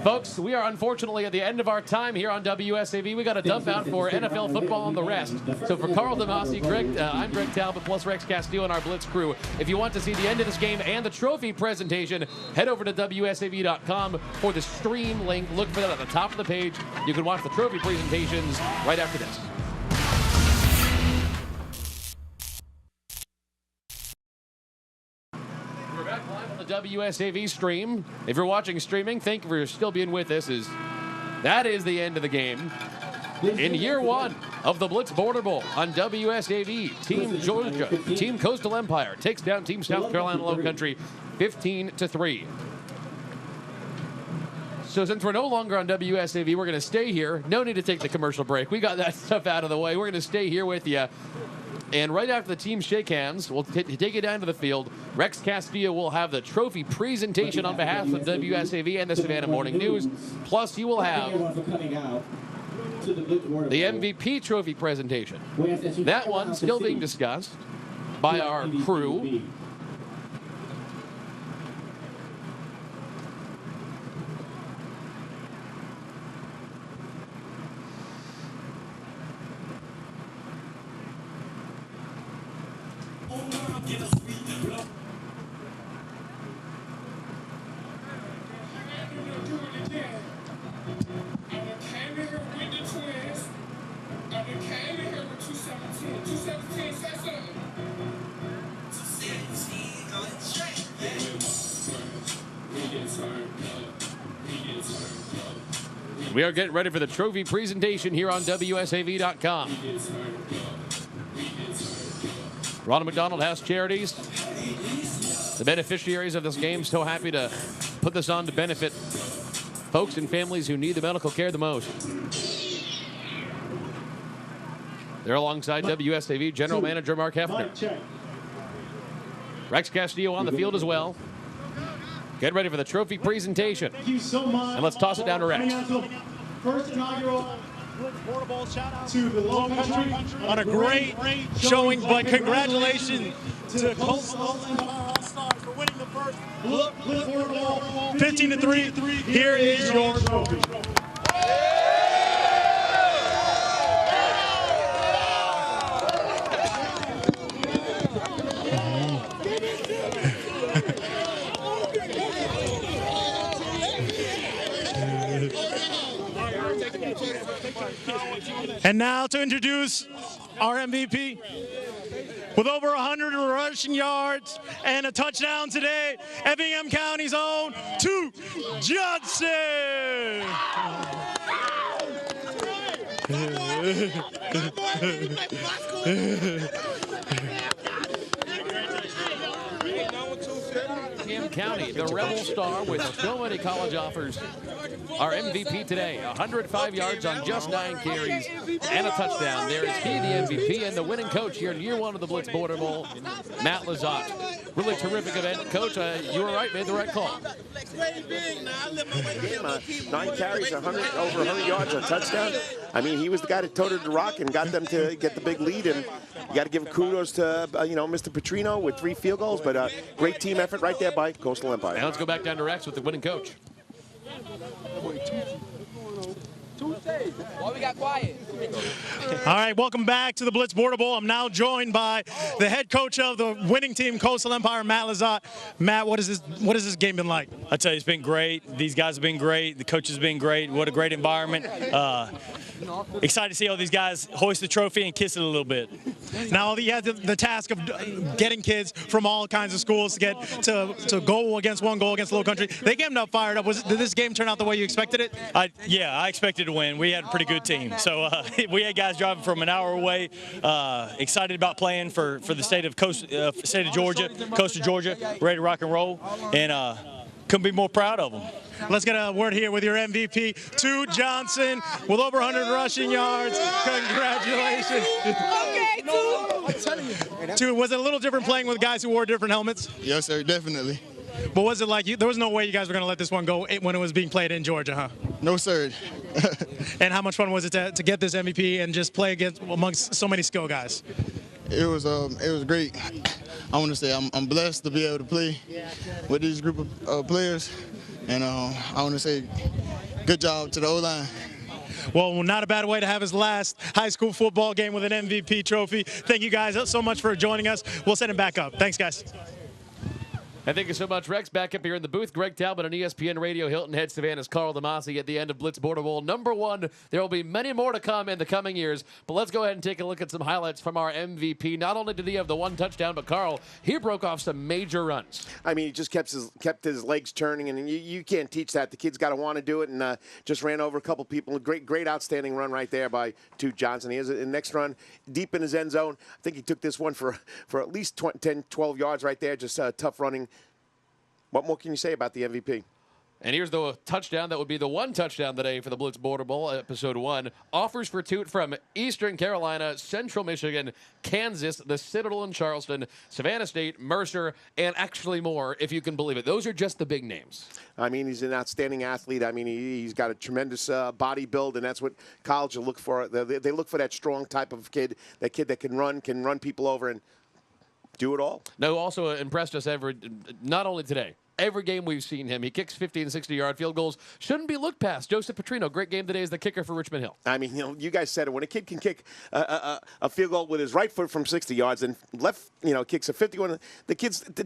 Folks, we are unfortunately at the end of our time here on WSAV. We got to dump out for NFL football and the rest. So for Carl DeMasi, I'm Greg Talbot, plus Rex Castillo and our Blitz crew. If you want to see the end of this game and the trophy presentation, head over to WSAV.com for the stream link. Look for that at the top of the page. You can watch the trophy presentations right after this. WSAV stream. If you're watching streaming, thank you for still being with us. That is the end of the game. In year 1 of the Blitz Border Bowl on WSAV, Team Georgia, Team Coastal Empire takes down Team South Carolina Lowcountry 15-3. So since we're no longer on WSAV, we're going to stay here. No need to take the commercial break. We got that stuff out of the way. We're going to stay here with you. And right after the teams shake hands, we'll take it down to the field. Rex Castillo will have the trophy presentation on behalf of WSAV and the Savannah Morning News. Plus, you will have the MVP trophy presentation. That one still being discussed by our crew. We are getting ready for the trophy presentation here on WSAV.com. Ronald McDonald House Charities, the beneficiaries of this game, so happy to put this on to benefit folks and families who need the medical care the most. They're alongside WSAV General Manager Mark Hefner. Rex Castillo on the field as well. Get ready for the trophy presentation.
Thank you so much.
And let's toss it down to Rex.
First inaugural Blitz Border Bowl shout out to the Lowcountry on a great showing, but congratulations to Coastal All-Stars for winning the first Blitz Border Bowl 15-3. Here is your trophy. And now to introduce our MVP. With over 100 rushing yards and a touchdown today, Effingham County's own 2 Johnson.
Effingham County, the Rebel Star with so many college offers. Our MVP today, 105 yards on just 9 carries and a touchdown. There is he, the MVP, and the winning coach here in year 1 of the Blitz Border Bowl, Matt Lazat. Really terrific event. Coach, you were right, made the right call.
9 carries, over 100 yards, a touchdown. I mean, he was the guy that toted the rock and got them to get the big lead. And you got to give kudos to Mr. Petrino with 3 field goals. But great team effort right there by Coastal Empire.
And let's go back down to Rex with the winning coach.
Why we got quiet? All right, welcome back to the Blitz Border Bowl. I'm now joined by the head coach of the winning team, Coastal Empire, Matt Lazat. Matt, what has this game been like?
I tell you, it's been great. These guys have been great. The coach has been great. What a great environment. Excited to see all these guys hoist the trophy and kiss it a little bit.
Now you had the task of getting kids from all kinds of schools to get to goal against Lowcountry. They came up fired up. Did this game turn out the way you expected it?
Yeah, I expected to win. We had a pretty good team. So we had guys driving from an hour away. Excited about playing for the state of Georgia, coastal Georgia, ready to rock and roll, and couldn't be more proud of them.
Let's get a word here with your MVP, 2 Johnson, with over 100 rushing yards. Congratulations. Okay, 2. Was it a little different playing with guys who wore different helmets?
Yes, sir, definitely.
But was it like there was no way you guys were going to let this one go when it was being played in Georgia, huh?
No, sir.
And how much fun was it to get this MVP and just play amongst so many skill guys?
It was great. I want to say I'm blessed to be able to play with this group of players, and I want to say good job to the O-line.
Well, not a bad way to have his last high school football game with an MVP trophy. Thank you guys so much for joining us. We'll send him back up. Thanks, guys.
And thank you so much, Rex. Back up here in the booth, Greg Talbot on ESPN Radio, Hilton Head, Savannah's Carl DeMasi at the end of Blitz Border Bowl #1. There will be many more to come in the coming years, but let's go ahead and take a look at some highlights from our MVP. Not only did he have the 1 touchdown, but Carl, he broke off some major runs.
I mean, he just kept his legs turning, and you can't teach that. The kid's got to want to do it, and just ran over a couple people. Great, outstanding run right there by 2 Johnson. He has a next run deep in his end zone. I think he took this one for at least 10, 12 yards right there. Just tough running. What more can you say about the MVP?
And here's the touchdown. That would be the 1 touchdown today for the Blitz Border Bowl, Episode 1. Offers for toot from Eastern Carolina, Central Michigan, Kansas, the Citadel in Charleston, Savannah State, Mercer, and actually more, if you can believe it. Those are just the big names.
I mean, he's an outstanding athlete. I mean, he's got a tremendous body build, and that's what college will look for. They look for that strong type of kid, that can run people over and do it all.
No, also impressed us not only today. Every game we've seen him, he kicks 50 and 60-yard field goals. Shouldn't be looked past. Joseph Petrino, great game today as the kicker for Richmond Hill.
I mean, you guys said it. When a kid can kick a field goal with his right foot from 60 yards and left, kicks a 51, the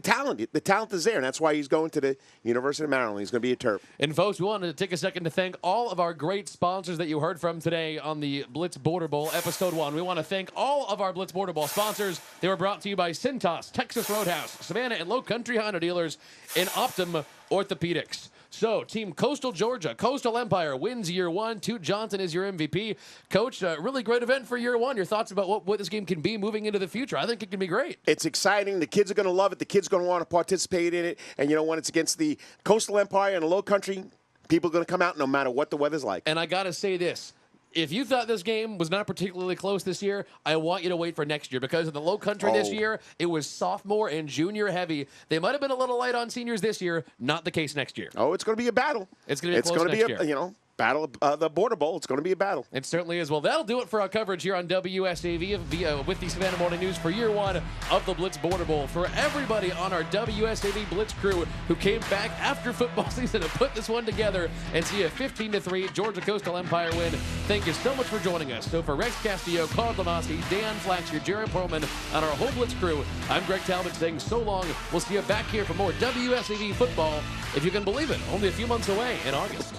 talent is there, and that's why he's going to the University of Maryland. He's going to be a Terp.
And folks, we wanted to take a second to thank all of our great sponsors that you heard from today on the Blitz Border Bowl, Episode 1. We want to thank all of our Blitz Border Bowl sponsors. They were brought to you by Cintas, Texas Roadhouse, Savannah and Lowcountry Honda dealers, and Optum Orthopedics. So, Team Coastal Georgia, Coastal Empire wins year one. Toot Johnson is your MVP. Coach, really great event for year one. Your thoughts about what this game can be moving into the future? I think it can be great.
It's exciting. The kids are going to love it. The kids are going to want to participate in it. And, when it's against the Coastal Empire and the Lowcountry, people are going to come out no matter what the weather's like.
And I got to say this. If you thought this game was not particularly close this year, I want you to wait for next year because in the Lowcountry this year, it was sophomore and junior heavy. They might have been a little light on seniors this year. Not the case next year.
Oh, it's going to be a battle.
It's going to be close next year.
Battle of the Border Bowl. It's going to be a battle.
It certainly is. Well, that'll do it for our coverage here on WSAV with the Savannah Morning News for year one of the Blitz Border Bowl. For everybody on our WSAV Blitz crew who came back after football season to put this one together and see a 15-3 Georgia Coastal Empire win, thank you so much for joining us. So for Rex Castillo, Carl Donasi, Dan Flaxier, Jared Perlman, and our whole Blitz crew, I'm Greg Talbot saying so long. We'll see you back here for more WSAV football, if you can believe it, only a few months away in August.